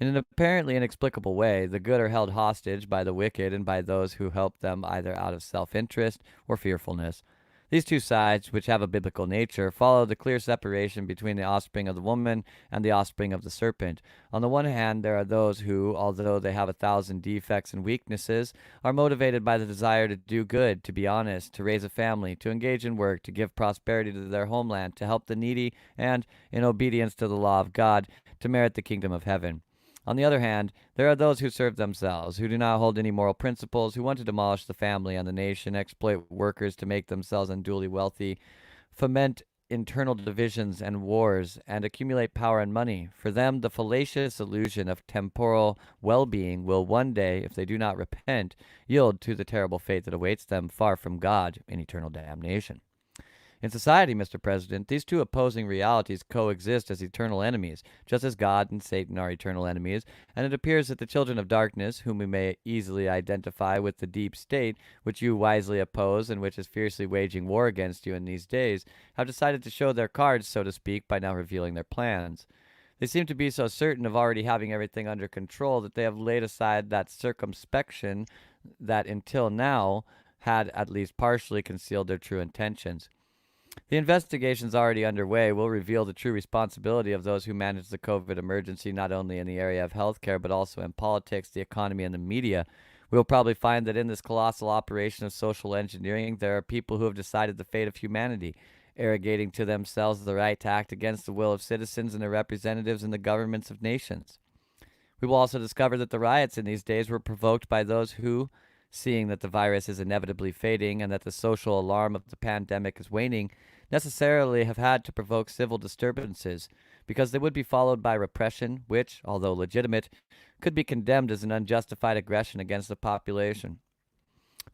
In an apparently inexplicable way, the good are held hostage by the wicked and by those who help them either out of self interest or fearfulness. These two sides, which have a biblical nature, follow the clear separation between the offspring of the woman and the offspring of the serpent. On the one hand, there are those who, although they have 1,000 defects and weaknesses, are motivated by the desire to do good, to be honest, to raise a family, to engage in work, to give prosperity to their homeland, to help the needy, and, in obedience to the law of God, to merit the kingdom of heaven. On the other hand, there are those who serve themselves, who do not hold any moral principles, who want to demolish the family and the nation, exploit workers to make themselves unduly wealthy, foment internal divisions and wars, and accumulate power and money. For them, the fallacious illusion of temporal well-being will one day, if they do not repent, yield to the terrible fate that awaits them far from God in eternal damnation. In society, Mr. President, these two opposing realities coexist as eternal enemies, just as God and Satan are eternal enemies, and it appears that the children of darkness, whom we may easily identify with the deep state, which you wisely oppose and which is fiercely waging war against you in these days, have decided to show their cards, so to speak, by now revealing their plans. They seem to be so certain of already having everything under control that they have laid aside that circumspection that until now had at least partially concealed their true intentions. The investigations already underway will reveal the true responsibility of those who manage the COVID emergency, not only in the area of healthcare, but also in politics, the economy, and the media. We will probably find that in this colossal operation of social engineering, there are people who have decided the fate of humanity, arrogating to themselves the right to act against the will of citizens and their representatives in the governments of nations. We will also discover that the riots in these days were provoked by those who, seeing that the virus is inevitably fading and that the social alarm of the pandemic is waning, necessarily have had to provoke civil disturbances, because they would be followed by repression, which, although legitimate, could be condemned as an unjustified aggression against the population.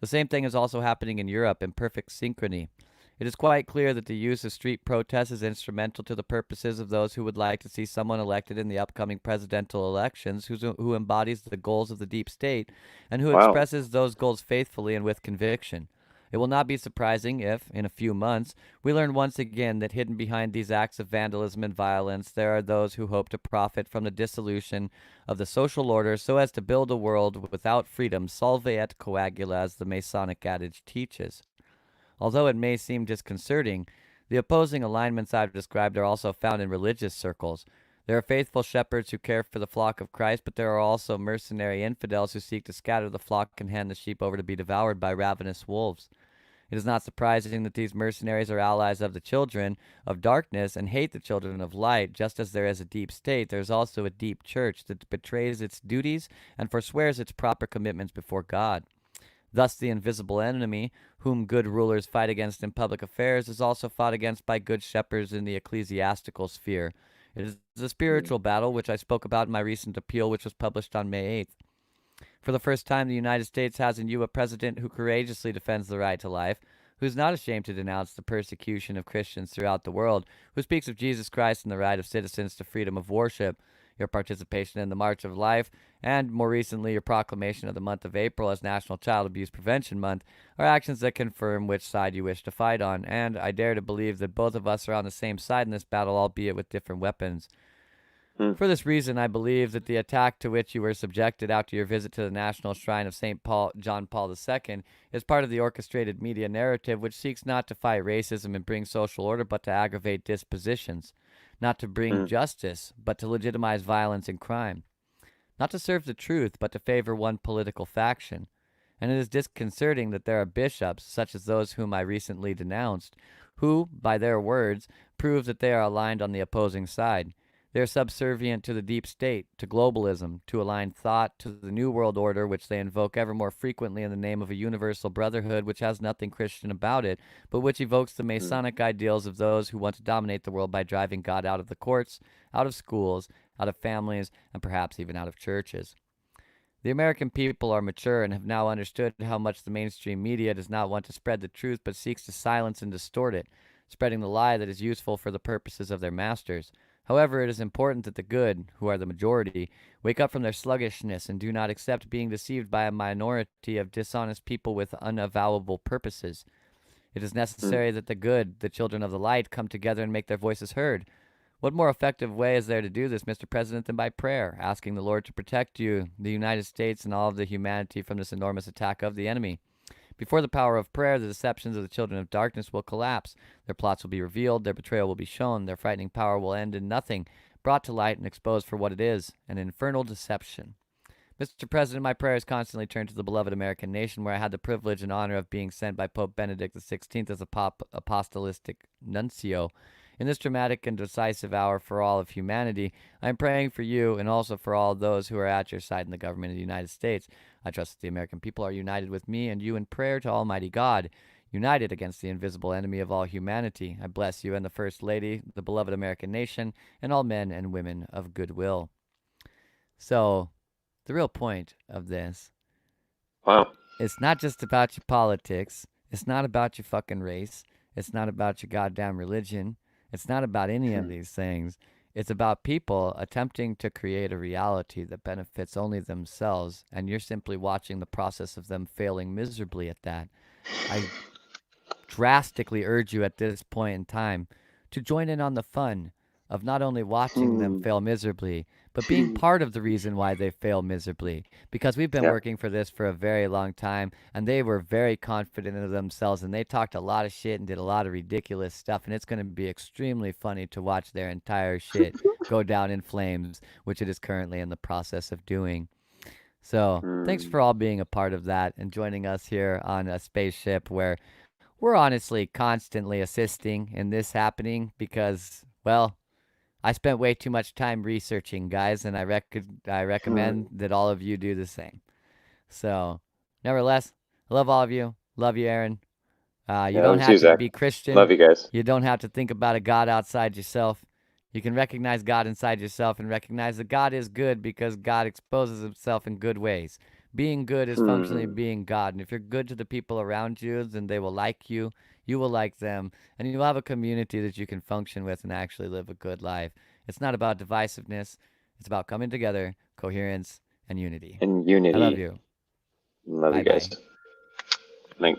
The same thing is also happening in Europe in perfect synchrony. It is quite clear that the use of street protests is instrumental to the purposes of those who would like to see someone elected in the upcoming presidential elections who embodies the goals of the deep state and who Wow. expresses those goals faithfully and with conviction. It will not be surprising if, in a few months, we learn once again that hidden behind these acts of vandalism and violence there are those who hope to profit from the dissolution of the social order so as to build a world without freedom, solve et coagula, as the Masonic adage teaches. Although it may seem disconcerting, the opposing alignments I've described are also found in religious circles. There are faithful shepherds who care for the flock of Christ, but there are also mercenary infidels who seek to scatter the flock and hand the sheep over to be devoured by ravenous wolves. It is not surprising that these mercenaries are allies of the children of darkness and hate the children of light. Just as there is a deep state, there is also a deep church that betrays its duties and forswears its proper commitments before God. Thus, the invisible enemy, whom good rulers fight against in public affairs, is also fought against by good shepherds in the ecclesiastical sphere. It is a spiritual battle, which I spoke about in my recent appeal, which was published on May 8th. For the first time, the United States has in you a president who courageously defends the right to life, who is not ashamed to denounce the persecution of Christians throughout the world, who speaks of Jesus Christ and the right of citizens to freedom of worship. Your participation in the March of Life, and more recently your proclamation of the month of April as National Child Abuse Prevention Month, are actions that confirm which side you wish to fight on, and I dare to believe that both of us are on the same side in this battle, albeit with different weapons. For this reason, I believe that the attack to which you were subjected after your visit to the National Shrine of St. John Paul II is part of the orchestrated media narrative which seeks not to fight racism and bring social order, but to aggravate dispositions, not to bring justice, but to legitimize violence and crime, not to serve the truth, but to favor one political faction. And it is disconcerting that there are bishops, such as those whom I recently denounced, who, by their words, prove that they are aligned on the opposing side. They are subservient to the deep state, to globalism, to align thought, to the New World Order, which they invoke ever more frequently in the name of a universal brotherhood which has nothing Christian about it, but which evokes the Masonic ideals of those who want to dominate the world by driving God out of the courts, out of schools, out of families, and perhaps even out of churches. The American people are mature and have now understood how much the mainstream media does not want to spread the truth but seeks to silence and distort it, spreading the lie that is useful for the purposes of their masters. However, it is important that the good, who are the majority, wake up from their sluggishness and do not accept being deceived by a minority of dishonest people with unavowable purposes. It is necessary that the good, the children of the light, come together and make their voices heard. What more effective way is there to do this, Mr. President, than by prayer, asking the Lord to protect you, the United States, and all of the humanity from this enormous attack of the enemy? Before the power of prayer, the deceptions of the children of darkness will collapse. Their plots will be revealed, their betrayal will be shown, their frightening power will end in nothing, brought to light and exposed for what it is, an infernal deception. Mr. President, my prayers constantly turn to the beloved American nation, where I had the privilege and honor of being sent by Pope Benedict XVI as a apostolic nuncio. In this dramatic and decisive hour for all of humanity, I am praying for you and also for all those who are at your side in the government of the United States. I trust that the American people are united with me and you in prayer to Almighty God, united against the invisible enemy of all humanity. I bless you and the First Lady, the beloved American nation, and all men and women of goodwill. So, the real point of this, Wow. it's not just about your politics. It's not about your fucking race. It's not about your goddamn religion. It's not about any of these things. It's about people attempting to create a reality that benefits only themselves, and you're simply watching the process of them failing miserably at that. I drastically urge you at this point in time to join in on the fun of not only watching them fail miserably, but being part of the reason why they fail miserably. Because we've been Yeah. working for this for a very long time, and they were very confident of themselves, and they talked a lot of shit and did a lot of ridiculous stuff, and it's going to be extremely funny to watch their entire shit go down in flames, which it is currently in the process of doing. So, thanks for all being a part of that and joining us here on a spaceship where we're honestly constantly assisting in this happening because, well, I spent way too much time researching, guys, and I recommend that all of you do the same. So, nevertheless, I love all of you. Love you, Aaron. You Yeah, don't love you too, have to Zach. be Christian. Love you guys. You don't have to think about a God outside yourself. You can recognize God inside yourself and recognize that God is good because God exposes himself in good ways. Being good is functionally being God. And if you're good to the people around you, then they will like you. You will like them. And you'll have a community that you can function with and actually live a good life. It's not about divisiveness. It's about coming together, coherence, and unity. And I love unity. you. Love you guys. Bye-bye. Night.